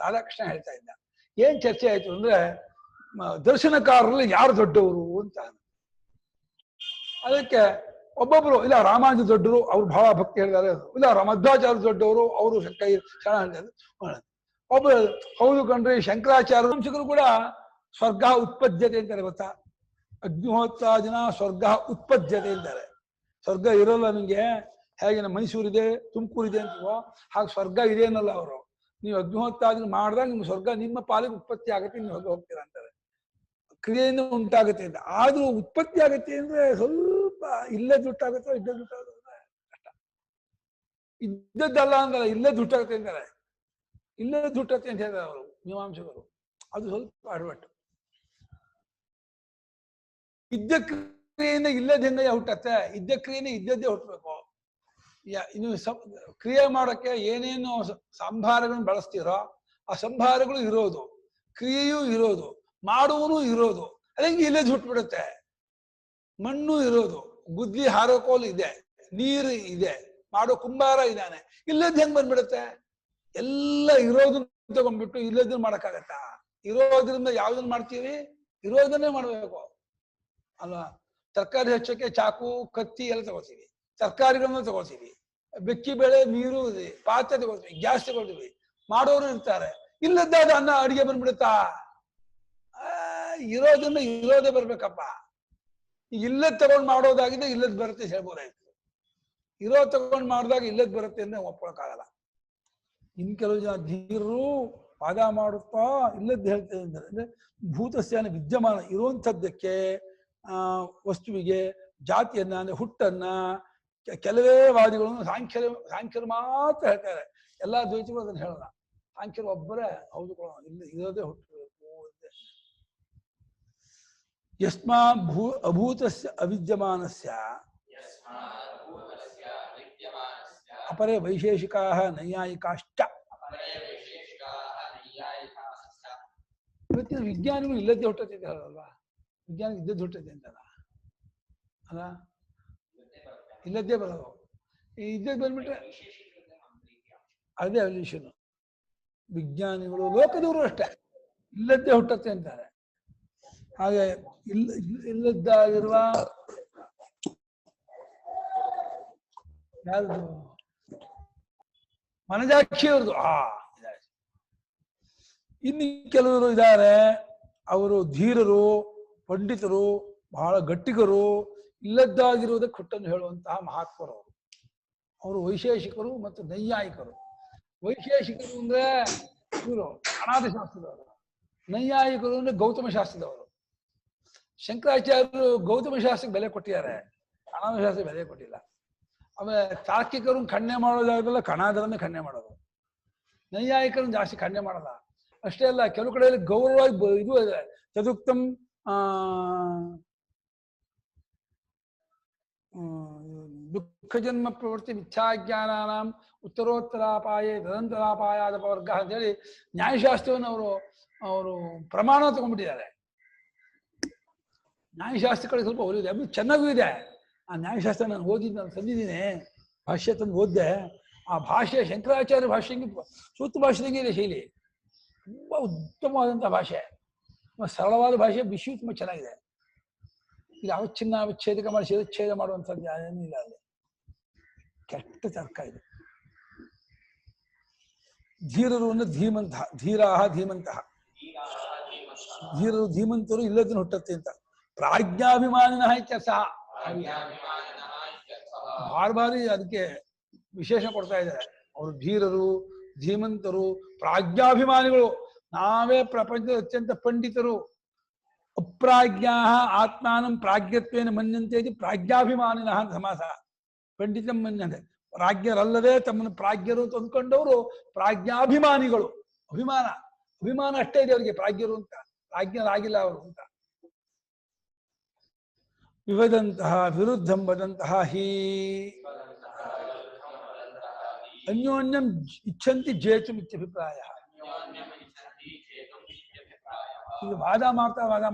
[SPEAKER 1] ರಾಧಾಕೃಷ್ಣ ಹೇಳ್ತಾ ಇದ್ದ. ಏನ್ ಚರ್ಚೆ ಆಯ್ತು ಅಂದ್ರೆ ದರ್ಶನಕಾರರಲ್ಲಿ ಯಾರು ದೊಡ್ಡವರು ಅಂತ. ಅದಕ್ಕೆ ಒಬ್ಬೊಬ್ರು ಇಲ್ಲ ರಾಮಾನುಜ ದೊಡ್ಡರು, ಅವ್ರು ಬಹಳ ಭಕ್ತಿ ಹೇಳಿದ್ದಾರೆ. ಇಲ್ಲ ಮಧ್ವಾಚಾರ್ಯ ದೊಡ್ಡವರು, ಅವರು ಶರಣ ಹೇಳಿದ್ದಾರೆ. ಒಬ್ಬರು ಹೌದು ಕಣ್ರಿ ಶಂಕರಾಚಾರ್ಯ ವಂಶಕರು ಕೂಡ ಸ್ವರ್ಗ ಉತ್ಪದ್ಯತೆ ಅಂತಾರೆ ಗೊತ್ತಾ. ಅಗ್ನಿಹೋತ್ರಾದಿನ ಸ್ವರ್ಗ ಉತ್ಪದ್ಯತೆ ಅಂತಾರೆ. ಸ್ವರ್ಗ ಇರೋಲ್ಲ ನಿಮ್ಗೆ, ಹೇಗೆ ನಮ್ಮ ಮೈಸೂರಿದೆ ತುಮಕೂರಿದೆ ಅಂತೀವೋ ಹಾಗೆ ಸ್ವರ್ಗ ಇದೆ ಅನ್ನಲ್ಲ ಅವರು. ನೀವು ಅಗ್ನಿಹೋತ್ರಾದಿನ ಮಾಡಿದಾಗ ನಿಮ್ಮ ಸ್ವರ್ಗ ನಿಮ್ಮ ಪಾಲಿಗೆ ಉತ್ಪತ್ತಿ ಆಗುತ್ತೆ, ನೀವು ಹೋಗ್ತೀರಾ ಅಂತಾರೆ. ಕ್ರಿಯೆಯಿಂದ ಉಂಟಾಗುತ್ತೆ ಅಂತ. ಆದ್ರೂ ಉತ್ಪತ್ತಿ ಆಗುತ್ತೆ ಅಂದ್ರೆ ಸ್ವಲ್ಪ ಇಲ್ಲೇ ದುಡ್ಡಾಗುತ್ತೋ ಇಲ್ಲೇ ದುಡ್ಡಾಗುತ್ತೆ ಕಷ್ಟ. ಇದ್ದದ್ದಲ್ಲ ಅಂದ್ರೆ ಇಲ್ಲೇ ದುಡ್ಡಾಗುತ್ತೆ ಅಂತಾರೆ. ಇಲ್ಲೇ ದುಡ್ಡತ್ತೆ ಅಂತ ಹೇಳಿದ್ದಾರೆ ಅವರು ಮೀಮಾಂಸಕರು. ಅದು ಸ್ವಲ್ಪ ಅಡವಟ್ಟು. ಇದ್ದ ಕ್ರಿಯೆಯಿಂದ ಇಲ್ಲದ ಹೆಂಗಯ್ಯ ಹುಟ್ಟತ್ತೆ, ಇದ್ದ ಕ್ರಿಯೆನೇ ಇದ್ದದ್ದೇ ಹುಟ್ಟಬೇಕು. ನೀವು ಕ್ರಿಯೆ ಮಾಡೋಕ್ಕೆ ಏನೇನು ಸಂಭಾರಗಳನ್ನು ಬಳಸ್ತೀರೋ ಆ ಸಂಭಾರಗಳು ಇರೋದು, ಕ್ರಿಯೆಯೂ ಇರೋದು, ಮಾಡುವನು ಇರೋದು. ಅದಂಗೆ ಇಲ್ಲದ ಹುಟ್ಬಿಡುತ್ತೆ. ಮಣ್ಣು ಇರೋದು, ಗುದ್ಲಿ ಹಾರೋಕೋಲು ಇದೆ, ನೀರು ಇದೆ, ಮಾಡೋ ಕುಂಬಾರ ಇದ್ದಾನೆ. ಇಲ್ಲದ ಹೆಂಗ್ ಬಂದ್ಬಿಡುತ್ತೆ? ಎಲ್ಲ ಇರೋದನ್ನ ತಗೊಂಡ್ಬಿಟ್ಟು ಇಲ್ಲದನ್ನ ಮಾಡಕ್ಕಾಗತ್ತಾ? ಇರೋದ್ರಿಂದ ಯಾವ್ದನ್ನ ಮಾಡ್ತೀವಿ? ಇರೋದನ್ನೇ ಮಾಡ್ಬೇಕು ಅಲ್ವಾ. ತರಕಾರಿ ಹೆಚ್ಚಕ್ಕೆ ಚಾಕು ಕತ್ತಿ ಎಲ್ಲ ತಗೋತೀವಿ, ತರಕಾರಿಗಳನ್ನ ತಗೋತೀವಿ, ಬೆಕ್ಕಿ ಬೇಳೆ ನೀರು ಪಾತ್ರೆ ತಗೋತೀವಿ, ಗ್ಯಾಸ್ ತಗೋತೀವಿ, ಮಾಡೋರು ಇರ್ತಾರೆ. ಇಲ್ಲದ್ದಾದ ಅನ್ನ ಅಡಿಗೆ ಬಂದ್ಬಿಡುತ್ತಾ? ಇರೋದನ್ನ ಇರೋದೇ ಬರ್ಬೇಕಪ್ಪ. ಇಲ್ಲದ್ ತಗೊಂಡ್ ಮಾಡೋದಾಗಿದೆ ಇಲ್ಲದ್ ಬರುತ್ತೆ ಹೇಳ್ಬೋದಾಯ್ತು. ಇರೋ ತಗೊಂಡ್ ಮಾಡಿದಾಗ ಇಲ್ಲದ್ ಬರುತ್ತೆ ಅಂದ್ರೆ ಒಪ್ಕೊಳಕ್ಕಾಗಲ್ಲ. ಇನ್ ಕೆಲವು ಜನ ಧೀರರು ವಾದ ಮಾಡುತ್ತಾ ಇಲ್ಲದ್ದು ಹೇಳ್ತೇವೆ ಅಂದ್ರೆ ಭೂತಸ್ಯಾನ ವಿದ್ಯಮಾನ ಇರುವಂಥದ್ದಕ್ಕೆ ವಸ್ತುವಿಗೆ ಜಾತಿಯನ್ನ ಅಂದ್ರೆ ಹುಟ್ಟನ್ನ ಕೆಲವೇ ವಾದಿಗಳನ್ನು ಸಾಂಖ್ಯರು ಮಾತ್ರ ಹೇಳ್ತಾರೆ. ಎಲ್ಲಾ ದ್ವೈತಿಗಳು ಅದನ್ನ ಹೇಳಲ್ಲ. ಸಾಂಖ್ಯರು ಒಬ್ಬರೇ ಹೌದು ಇಲ್ಲಿ ಇರೋದೇ ಹುಟ್ಟಬೇಕು. ಯಸ್ಮಾ ಅಭೂತಸ್ಯ ಅವಿದ್ಯಮಾನಸ್ಯ ಅಪರೇ ವೈಶೇಷಿಕಾಃ ನೈಯಾಯಿಕಾಶ್ಚ. ಇವತ್ತಿನ ವಿಜ್ಞಾನಿಗಳು ಇಲ್ಲದ್ದೇ ಹುಟ್ಟತ್ತೆ ಅಂತ ಹೇಳಲ್ವಾ? ವಿಜ್ಞಾನ ಇದ್ದದ್ದು ಹುಟ್ಟತ್ತೆ ಅಂತಲ್ಲ ಅಲ್ಲ, ಇಲ್ಲದ್ದೇ ಬರೋದು. ಇದ್ದದ್ದು ಬಂದ್ಬಿಟ್ರೆ ಅದೇ ಅವಲ್ಯೂಷನ್. ವಿಜ್ಞಾನಿಗಳು ಲೋಕದವರು ಅಷ್ಟೇ ಇಲ್ಲದ್ದೇ ಹುಟ್ಟತ್ತೆ ಅಂತಾರೆ. ಹಾಗೆ ಇಲ್ಲದ್ದಾಗಿರುವ ಯಾರ್ದು ಮನಜಾಕ್ಷಿಯವ್ರದ್ದು ಇನ್ನು ಕೆಲವರು ಇದ್ದಾರೆ, ಅವರು ಧೀರರು, ಪಂಡಿತರು, ಬಹಳ ಗಟ್ಟಿಗರು, ಇಲ್ಲದ್ದಾಗಿರುವುದಕ್ಕೆ ಹುಟ್ಟನ್ನು ಹೇಳುವಂತಹ ಮಹಾತ್ಮರು ಅವರು. ಅವರು ವೈಶೇಷಿಕರು ಮತ್ತು ನೈಯಾಯಿಕರು. ವೈಶೇಷಿಕರು ಅಂದ್ರೆ ಇವರು ಅನಾಥ ಶಾಸ್ತ್ರದವರು, ನೈಯಾಯಿಕರು ಅಂದ್ರೆ ಗೌತಮ ಶಾಸ್ತ್ರದವರು. ಶಂಕರಾಚಾರ್ಯರು ಗೌತಮ ಶಾಸ್ತ್ರಕ್ಕೆ ಬೆಲೆ ಕೊಟ್ಟಿದ್ದಾರೆ, ಅನಾಥ ಶಾಸ್ತ್ರಕ್ಕೆ ಬೆಲೆ ಕೊಟ್ಟಿಲ್ಲ. ಆಮೇಲೆ ತಾರ್ಕಿಕರು ಖಂಡನೆ ಮಾಡೋದಾಗಲ್ಲ, ಕಣಾದರನ್ನೇ ಖಂಡನೆ ಮಾಡೋದು. ನೈಯಾಯಿಕರನ್ನು ಜಾಸ್ತಿ ಖಂಡನೆ ಮಾಡಲ್ಲ. ಅಷ್ಟೇ ಅಲ್ಲ, ಕೆಲವು ಕಡೆಯಲ್ಲಿ ಗೌರವವಾಗಿ ಇದು ಇದೆ. ತದುಕ್ತಂ ದುಃಖ ಜನ್ಮ ಪ್ರವೃತ್ತಿ ಮಿಥ್ಯಾಜ್ಞಾನಾಂ ಉತ್ತರೋತ್ತರಾಪಾಯ ತದಂತರಾಪಾಯಾದ ವರ್ಗ ಅಂತೇಳಿ ನ್ಯಾಯಶಾಸ್ತ್ರವನ್ನು ಅವರು ಪ್ರಮಾಣ ತಗೊಂಡ್ಬಿಟ್ಟಿದ್ದಾರೆ. ನ್ಯಾಯಶಾಸ್ತ್ರ ಕಡೆ ಸ್ವಲ್ಪ ಒಲಿದೆ, ಅದು ಚೆನ್ನಾಗೂ ಇದೆ. ಆ ನ್ಯಾಯಶಾಸ್ತ್ರ ನಾನು ನಾನು ತಂದಿದ್ದೀನಿ, ಭಾಷ್ಯ ತಂದು ಓದಿದೆ. ಆ ಭಾಷೆ ಶಂಕರಾಚಾರ್ಯ ಭಾಷೆಗೆ ಸೂತ್ರ ಭಾಷೆದಂಗೆ ಇದೆ ಶೈಲಿ. ತುಂಬ ಉತ್ತಮವಾದಂಥ ಭಾಷೆ, ತುಂಬ ಸರಳವಾದ ಭಾಷೆ, ವಿಷಯ ತುಂಬ ಚೆನ್ನಾಗಿದೆ. ಇಲ್ಲಿ ಅವಚ್ಛಿನ್ನ ವಿಚ್ಛೇದಕ ಮಾಡಿ ಶಿರಚ್ಛೇದ ಮಾಡುವಂಥದ್ದು ಏನೂ ಇಲ್ಲ ಅಲ್ಲಿ. ಕೆಟ್ಟ ತರ್ಕ ಇದು. ಧೀರರು ಅಂದ್ರೆ ಧೀಮಂತಹ, ಧೀರಾಹ ಧೀಮಂತಹ. ಧೀರರು ಧೀಮಂತರು ಇಲ್ಲದನ್ನು ಹುಟ್ಟತ್ತೆ ಅಂತ. ಪ್ರಾಜ್ಞಾಭಿಮಾನಿನ ಸಹ ಬಾರಿ ಅದಕ್ಕೆ ವಿಶೇಷ ಕೊಡ್ತಾ ಇದ್ದಾರೆ. ಅವರು ಧೀರರು, ಧೀಮಂತರು, ಪ್ರಾಜ್ಞಾಭಿಮಾನಿಗಳು. ನಾವೇ ಪ್ರಪಂಚದ ಅತ್ಯಂತ ಪಂಡಿತರು. ಅಪ್ರಾಜ್ಞಾ ಆತ್ಮಾನಂ ಪ್ರಾಜ್ಞತ್ವೇನ ಮನ್ಯಂತೆ ಪ್ರಾಜ್ಞಾಭಿಮಾನಿನಃ ಅಂತ ಸಮಾಸ. ಪಂಡಿತಂ ಮನ್ಯಂತೆ, ಪ್ರಾಜ್ಞರಲ್ಲದೆ ತಮ್ಮನ್ನು ಪ್ರಾಜ್ಞರು ಅಂತ ಅಂದ್ಕೊಂಡವರು ಪ್ರಾಜ್ಞಾಭಿಮಾನಿಗಳು. ಅಭಿಮಾನ ಅಷ್ಟೇ ಇದೆ ಅವರಿಗೆ, ಪ್ರಾಜ್ಞರು ಅಂತ. ಪ್ರಾಜ್ಞರಾಗಿಲ್ಲ ಅವರು ಅಂತ. ವಿವದಂತಹ ವಿರುದ್ಧಂ ವದಂತಹ ಹೀ ಅನ್ಯೋನ್ಯಂ ಇಚ್ಛಂತಿ ಜೇತುಂ ಇತ್ಯಭಿಪ್ರಾಯ. ಇದು ವಾದ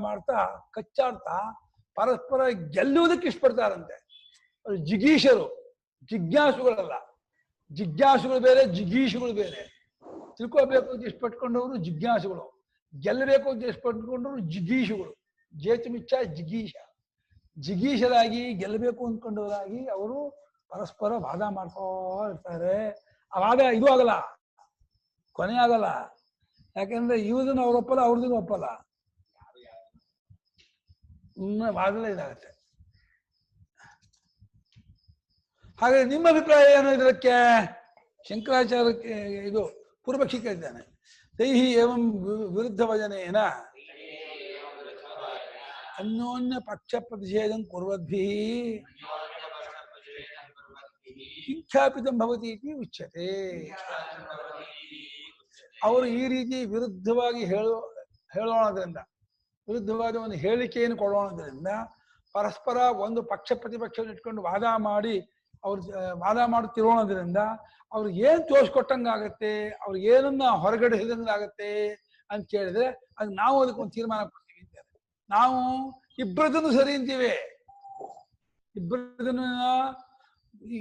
[SPEAKER 1] ಮಾಡ್ತಾ ಕಚ್ಚಾಡ್ತಾ ಪರಸ್ಪರ ಗೆಲ್ಲುವುದಕ್ಕೆ ಇಷ್ಟಪಡ್ತಾರಂತೆ. ಜಿಗೀಷರು, ಜಿಜ್ಞಾಸುಗಳಲ್ಲ. ಜಿಜ್ಞಾಸುಗಳು ಬೇರೆ, ಜಿಗೀಷುಗಳು ಬೇರೆ. ತಿಳ್ಕೋಬೇಕು ಅಂತ ಇಷ್ಟಪಟ್ಕೊಂಡವರು ಜಿಜ್ಞಾಸುಗಳು, ಗೆಲ್ಲಬೇಕು ಅಂತ ಇಷ್ಟಪಟ್ಕೊಂಡವರು ಜಿಗೀಷುಗಳು. ಜೇತುಮಿಚ್ಛ ಜಿಗೀಷ. ಜಿಗೀಷರಾಗಿ ಗೆಲ್ಲಬೇಕು ಅಂದ್ಕೊಂಡವರಾಗಿ ಅವರು ಪರಸ್ಪರ ವಾದ ಮಾಡ್ಕೋ ಇರ್ತಾರೆ. ಆ ವಾದ ಇದು ಆಗಲ್ಲ, ಕೊನೆ ಆಗಲ್ಲ. ಯಾಕಂದ್ರೆ ಇವ್ರದನ್ನು ಅವ್ರು ಒಪ್ಪಲ್ಲ, ಅವ್ರದನ್ನು ಒಪ್ಪಲ್ಲ, ವಾದಲೇ ಇದಾಗತ್ತೆ. ಹಾಗೆ ನಿಮ್ಮ ಅಭಿಪ್ರಾಯ ಏನು ಇದಕ್ಕೆ? ಶಂಕರಾಚಾರ್ಯಕ್ಕೆ ಇದು ಪೂರ್ವಪಕ್ಷಿ ಕೇಳಿದ್ದಾನೆ. ತೈಹಿ ಏವಂ ವಿರುದ್ಧ ವಚನೇನ ಅನ್ಯೋನ್ಯ ಪಕ್ಷ ಪ್ರತಿಷೇಧಂ ಕುರ್ವದ್ಭಿಃ ಕಿಂಖ್ಯಾಪಿತಂ ಭವತಿ ಇತಿ ಉಚ್ಯತೆ. ಅವರು ಈ ರೀತಿ ವಿರುದ್ಧವಾಗಿ ಹೇಳೋಣದ್ರಿಂದ, ವಿರುದ್ಧವಾದ ಒಂದು ಹೇಳಿಕೆಯನ್ನು ಕೊಡೋಣದ್ರಿಂದ ಪರಸ್ಪರ ಒಂದು ಪಕ್ಷ ಪ್ರತಿಪಕ್ಷವನ್ನು ಇಟ್ಕೊಂಡು ವಾದ ಮಾಡಿ ಅವ್ರು ವಾದ ಮಾಡುತ್ತಿರೋಣದ್ರಿಂದ ಅವ್ರಿಗೆ ಏನ್ ತೋರಿಸ್ಕೊಟ್ಟಂಗಾಗತ್ತೆ, ಅವ್ರಿಗೆ ಏನನ್ನ ಹೊರಗಡೆ ಹಿಡಿದಂಗಾಗತ್ತೆ ಅಂತ ಕೇಳಿದ್ರೆ ಅದು ನಾವು ಅದಕ್ಕೊಂದು ತೀರ್ಮಾನ ಕೊಡ್ತೀವಿ ಅಂತಾರೆ. ನಾವು ಇಬ್ಬರದನ್ನು ಸರಿ ಅಂತೀವಿ, ಇಬ್ಬರದನ್ನು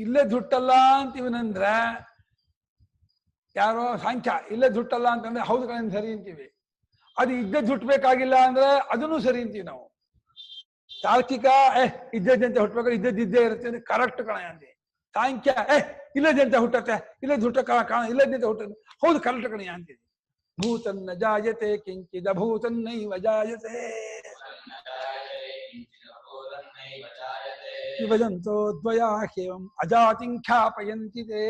[SPEAKER 1] ಇಲ್ಲೇ ದುಟ್ಟಲ್ಲ ಅಂತೀವಿನಂದ್ರೆ, ಯಾರೋ ಸಾಂಖ್ಯ ಇಲ್ಲೇ ದುಟ್ಟಲ್ಲ ಅಂತಂದ್ರೆ ಹೌದು ಕಣ ಸರಿ ಅಂತೀವಿ. ಅದು ಇದ್ದೇ ದುಟ್ಟಬೇಕಾಗಿಲ್ಲ ಅಂದ್ರೆ ಅದನ್ನು ಸರಿ ಅಂತೀವಿ ನಾವು. ತಾರ್ಕಿಕ ಇದ್ದದ್ದಂತೆ ಹುಟ್ಟಬೇಕು, ಇದ್ದೇ ಇರುತ್ತೆ ಅಂದ್ರೆ ಕರೆಕ್ಟ್ ಕಣ ಅಂತೀವಿ. ಸಾಂಖ್ಯ ಇಲ್ಲದಂತೆ ಹುಟ್ಟತ್ತೆ, ಇಲ್ಲದ ಹುಟ್ಟ ಕಾಣ ಇಲ್ಲದಂತೆ ಹುಟ್ಟತ್ತೆ, ಹೌದು ಕರೆಕ್ಟ್ ಕಣ ಅಂತೀವಿ. ಭೂತನ್ನ ಜಾಯತೆ ಕಿಂಚಿದ ಭೂತನ್ನೈವ ಜಾಯತೆ ವಿಭಜಂತೋ ದ್ವಯಾ ಹ್ಯೇವಂ ಅಜಾತಿಂ ಖ್ಯಾಪಯಂತಿ ತೇ.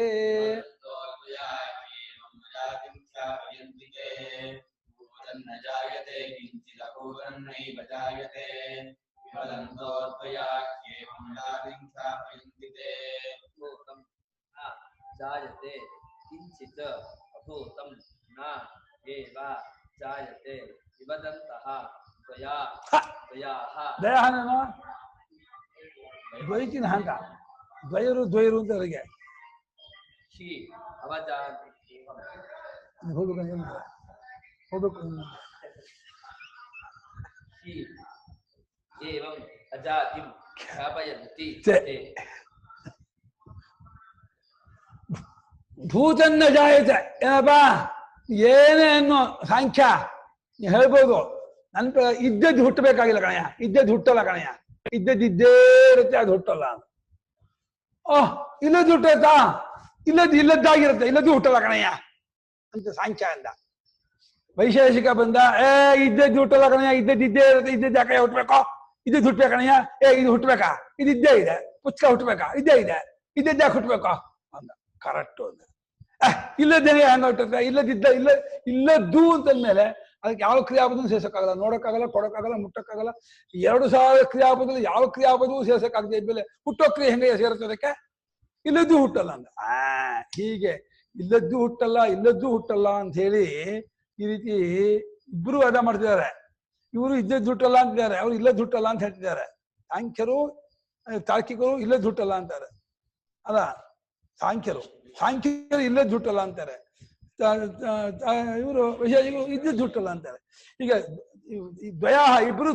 [SPEAKER 2] ಜಾಯತೆ ಕಿಂಚಿತ್ ಅಭೂತಂ ನ ಏವ ಜಾಯತೆ ವಿವದಂತಃ
[SPEAKER 1] ದಯಾಹನ ದ್ವೈತಿನ ಹಂಗ ದ್ವಯರು ಅಂತ ಅವರಿಗೆ ಹೋಗ್ಬೇಕು. ಭೂತನ್ನ ಜಾಯತೆ ಏನಪ್ಪಾ ಏನೇ ಅನ್ನೋ ಸಾಂಖ್ಯ ಹೇಳ್ಬೋದು. ನನ್ ಇದ್ದದ್ದು ಹುಟ್ಟಬೇಕಾಗಿಲ್ಲ ಕಣಯ್ಯ, ಇದ್ದದ್ದು ಹುಟ್ಟಲ್ಲ ಕಣಯ್ಯ, ಇದ್ದೇ ಇರುತ್ತೆ, ಅದು ಹುಟ್ಟಲ್ಲ. ಇಲ್ಲದ್ದು ಹುಟ್ಟುತ್ತಾ, ಇಲ್ಲದ್ದಾಗಿರುತ್ತೆ, ಇಲ್ಲದ್ದು ಹುಟ್ಟಲ್ಲ ಕಣಯ್ಯ ಅಂತ ಸಾಂಖ್ಯ ಅಂದ. ವೈಶೇಷಿಕ ಬಂದ ಇದ್ದದ್ದು ಹುಟ್ಟಲ್ಲ ಕಣಯ್ಯ, ಇದ್ದೇ ಇರುತ್ತೆ, ಇದ್ದದ್ದು ಯಾಕೆ ಹುಟ್ಟಬೇಕೋ, ಇದ್ದದ್ದು ಹುಟ್ಟಬೇಕು ಕಣಯ್ಯ, ಇದು ಹುಟ್ಟಬೇಕಾ, ಇದ್ದೇ ಇದೆ, ಪುಸ್ತಕ ಹುಟ್ಟಬೇಕಾ, ಇದ್ದೇ ಇದೆ, ಇದ್ದದ್ದು ಯಾಕೆ ಹುಟ್ಟಬೇಕೋ ಅಂದ. ಕರೆಕ್ಟು ಅಂದ. ಇಲ್ಲದ್ದೇನೆ ಹಂಗ ಹುಟ್ಟುತ್ತೆ, ಇಲ್ಲದ್ದು ಅಂತಂದ್ಮೇಲೆ ಅದಕ್ಕೆ ಯಾವ ಕ್ರಿಯಾಪದೂ ಸೇರ್ಸಕ್ಕಾಗಲ್ಲ, ನೋಡಕ್ಕಾಗಲ್ಲ, ಕೊಡಕ್ಕಾಗಲ್ಲ, ಮುಟ್ಟಕ್ಕಾಗಲ್ಲ. 2000 ಕ್ರಿಯಾಪದಲ್ಲಿ ಯಾವ ಕ್ರಿಯಾಪದವೂ ಸೇರ್ಸಕ್ಕಾಗದೆ ಇದ್ಮೇಲೆ ಹುಟ್ಟೋ ಕ್ರಿಯೆ ಹೆಂಗೆ ಸೇರುತ್ತೆ ಅದಕ್ಕೆ? ಇಲ್ಲದ್ದು ಹುಟ್ಟಲ್ಲ ಅಂತ. ಹೀಗೆ ಇಲ್ಲದ್ದು ಹುಟ್ಟಲ್ಲ ಅಂತ ಹೇಳಿ ಈ ರೀತಿ ಇಬ್ರು ವಾದ ಮಾಡ್ತಿದ್ದಾರೆ. ಇವರು ಇದ್ದದ್ದು ಹುಟ್ಟಲ್ಲ ಅಂತಿದ್ದಾರೆ, ಅವ್ರು ಇಲ್ಲದ್ದು ಹುಟ್ಟಲ್ಲ ಅಂತ ಹೇಳ್ತಿದ್ದಾರೆ. ಸಾಂಖ್ಯರು ತಾರ್ಕಿಕರು ಇಲ್ಲದ್ದು ಹುಟ್ಟಲ್ಲ ಅಂತಾರೆ. ಅಲ್ಲ, ಸಾಂಖ್ಯರು ಇಲ್ಲದ್ದು ಹುಟ್ಟಲ್ಲ ಅಂತಾರೆ, ಇವರು ವಿಶೇಷಗಳು ಇದ್ದದ್ದು ಹುಟ್ಟಲ್ಲ ಅಂತಾರೆ. ಈಗ ದ್ವಯ ಇಬ್ಬರು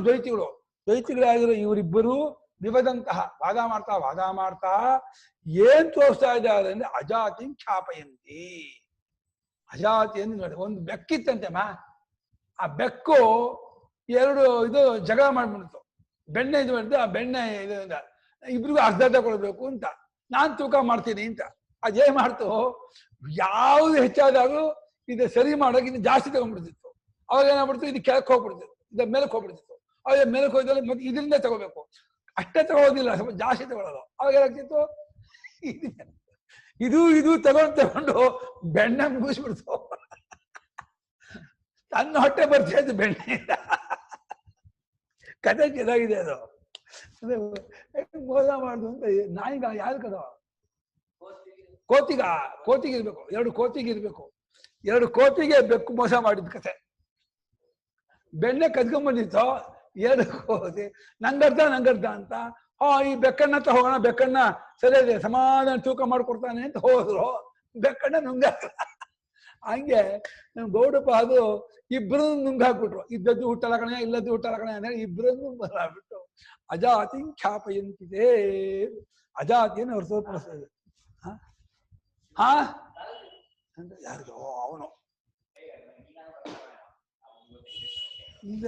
[SPEAKER 1] ದ್ವೈತಿಗಳಾಗಿರೋ ಇವರಿಬ್ಬರು ವಿವದಂತಹ ವಾದ ಮಾಡ್ತಾ ಏನ್ ತೋರಿಸ್ತಾ ಇದ್ದಾರೆ ಅಂದ್ರೆ ಅಜಾತಿ ಖ್ಯಾಪಯಂತಿ. ಅಜಾತಿ ಅಂದ್ರೆ ನೋಡಿ, ಒಂದು ಬೆಕ್ಕಿತ್ತಂತೆಮ್ಮ, ಆ ಬೆಕ್ಕು ಎರಡು ಇದು ಜಗಳ ಮಾಡ್ಬಿಡ್ತು, ಬೆಣ್ಣೆ ಇದು ಮಾಡಿದ್ದು, ಆ ಬೆಣ್ಣೆ ಇದು ಇಬ್ರಿಗೂ ಅರ್ಧ ಕೊಡ್ಬೇಕು ಅಂತ, ನಾನ್ ತೂಕ ಮಾಡ್ತೀನಿ ಅಂತ. ಅದೇನ್ ಮಾಡ್ತು, ಯಾವ್ದು ಹೆಚ್ಚಾದಾಗೂ ಇದು ಸರಿ ಮಾಡೋಕೆ ಇದು ಜಾಸ್ತಿ ತಗೊಂಡ್ಬಿಡ್ತಿತ್ತು. ಅವಾಗ ಏನಾಗ್ಬಿಡ್ತು, ಇದು ಕೆಳಕ್ಕೆ ಹೋಗ್ಬಿಡ್ತಿತ್ತು, ಇದು ಮೇಲಕ್ಕೆ ಹೋಗ್ಬಿಡ್ತಿತ್ತು. ಅವಾಗ ಮೇಲಕ್ಕೆ ಹೋಯ್ದಲ್ಲಿ ಮತ್ತೆ ಇದರಿಂದ ತಗೋಬೇಕು, ಅಷ್ಟೇ ತಗೊಳ್ಳೋದಿಲ್ಲ, ಸ್ವಲ್ಪ ಜಾಸ್ತಿ ತಗೊಳ್ಳೋದು. ಅವಾಗ ಏನಾಗ್ತಿತ್ತು, ಇದು ತಗೊಂಡು ಬೆಣ್ಣೆ ಮುಗಿಸ್ಬಿಡ್ತು. ತನ್ನ ಹೊಟ್ಟೆ ಬರ್ತಿದ್ದು ಬೆಣ್ಣೆಯಿಂದ. ಕತೆ ಚೆನ್ನಾಗಿದೆ ಅದು. ಮೋಸ ಮಾಡುದು ಅಂತ ನಾಯಿಗ ಯಾರು ಕದ ಕೋತಿಗೆ ಇರ್ಬೇಕು, 2 ಕೋತಿಗೆ ಇರ್ಬೇಕು. 2 ಕೋತಿಗೆ ಬೆಕ್ಕು ಮೋಸ ಮಾಡಿದ ಕತೆ. ಬೆಣ್ಣೆ ಕದ್ಕೊಂಡ್ಬಂದಿತ್ತು, 2 ಕೋತಿ ನಂಗರ್ಧ ಅಂತ. ಈ ಬೆಕ್ಕಣ್ಣ ಹತ್ರ ಹೋಗೋಣ, ಬೆಕ್ಕಣ್ಣ ಸರಿ ಇದೆ, ಸಮಾಧಾನ ತೂಕ ಮಾಡ್ಕೊಡ್ತಾನೆ ಅಂತ ಹೋದ್ರು. ಬೆಕ್ಕಣ್ಣ ನುಂಗಾಕ. ಹಂಗೆ ನಮ್ ಗೌಡಪ್ಪ ಅದು ಇಬ್ಬರು ನುಂಗಾಕ್ಬಿಟ್ರು. ಇದ್ದದ್ದು ಹುಟ್ಟಲ್ಲ ಕಣೆ, ಇಲ್ಲದ್ದು ಹುಟ್ಟಲ್ಲ ಕಣೆ ಅಂದ್ರೆ ಇಬ್ಬರನ್ನು ಬರಾಬಿಟ್ಟು ಅಜಾತಿ ಖ್ಯಾಪಯಂತಿದೆ. ಅಜಾತಿಯನ್ನು ಹೊರತುಪಡಿಸ್ತದೆ. ಯಾರಿಗೋ ಅವನು ಇಲ್ಲ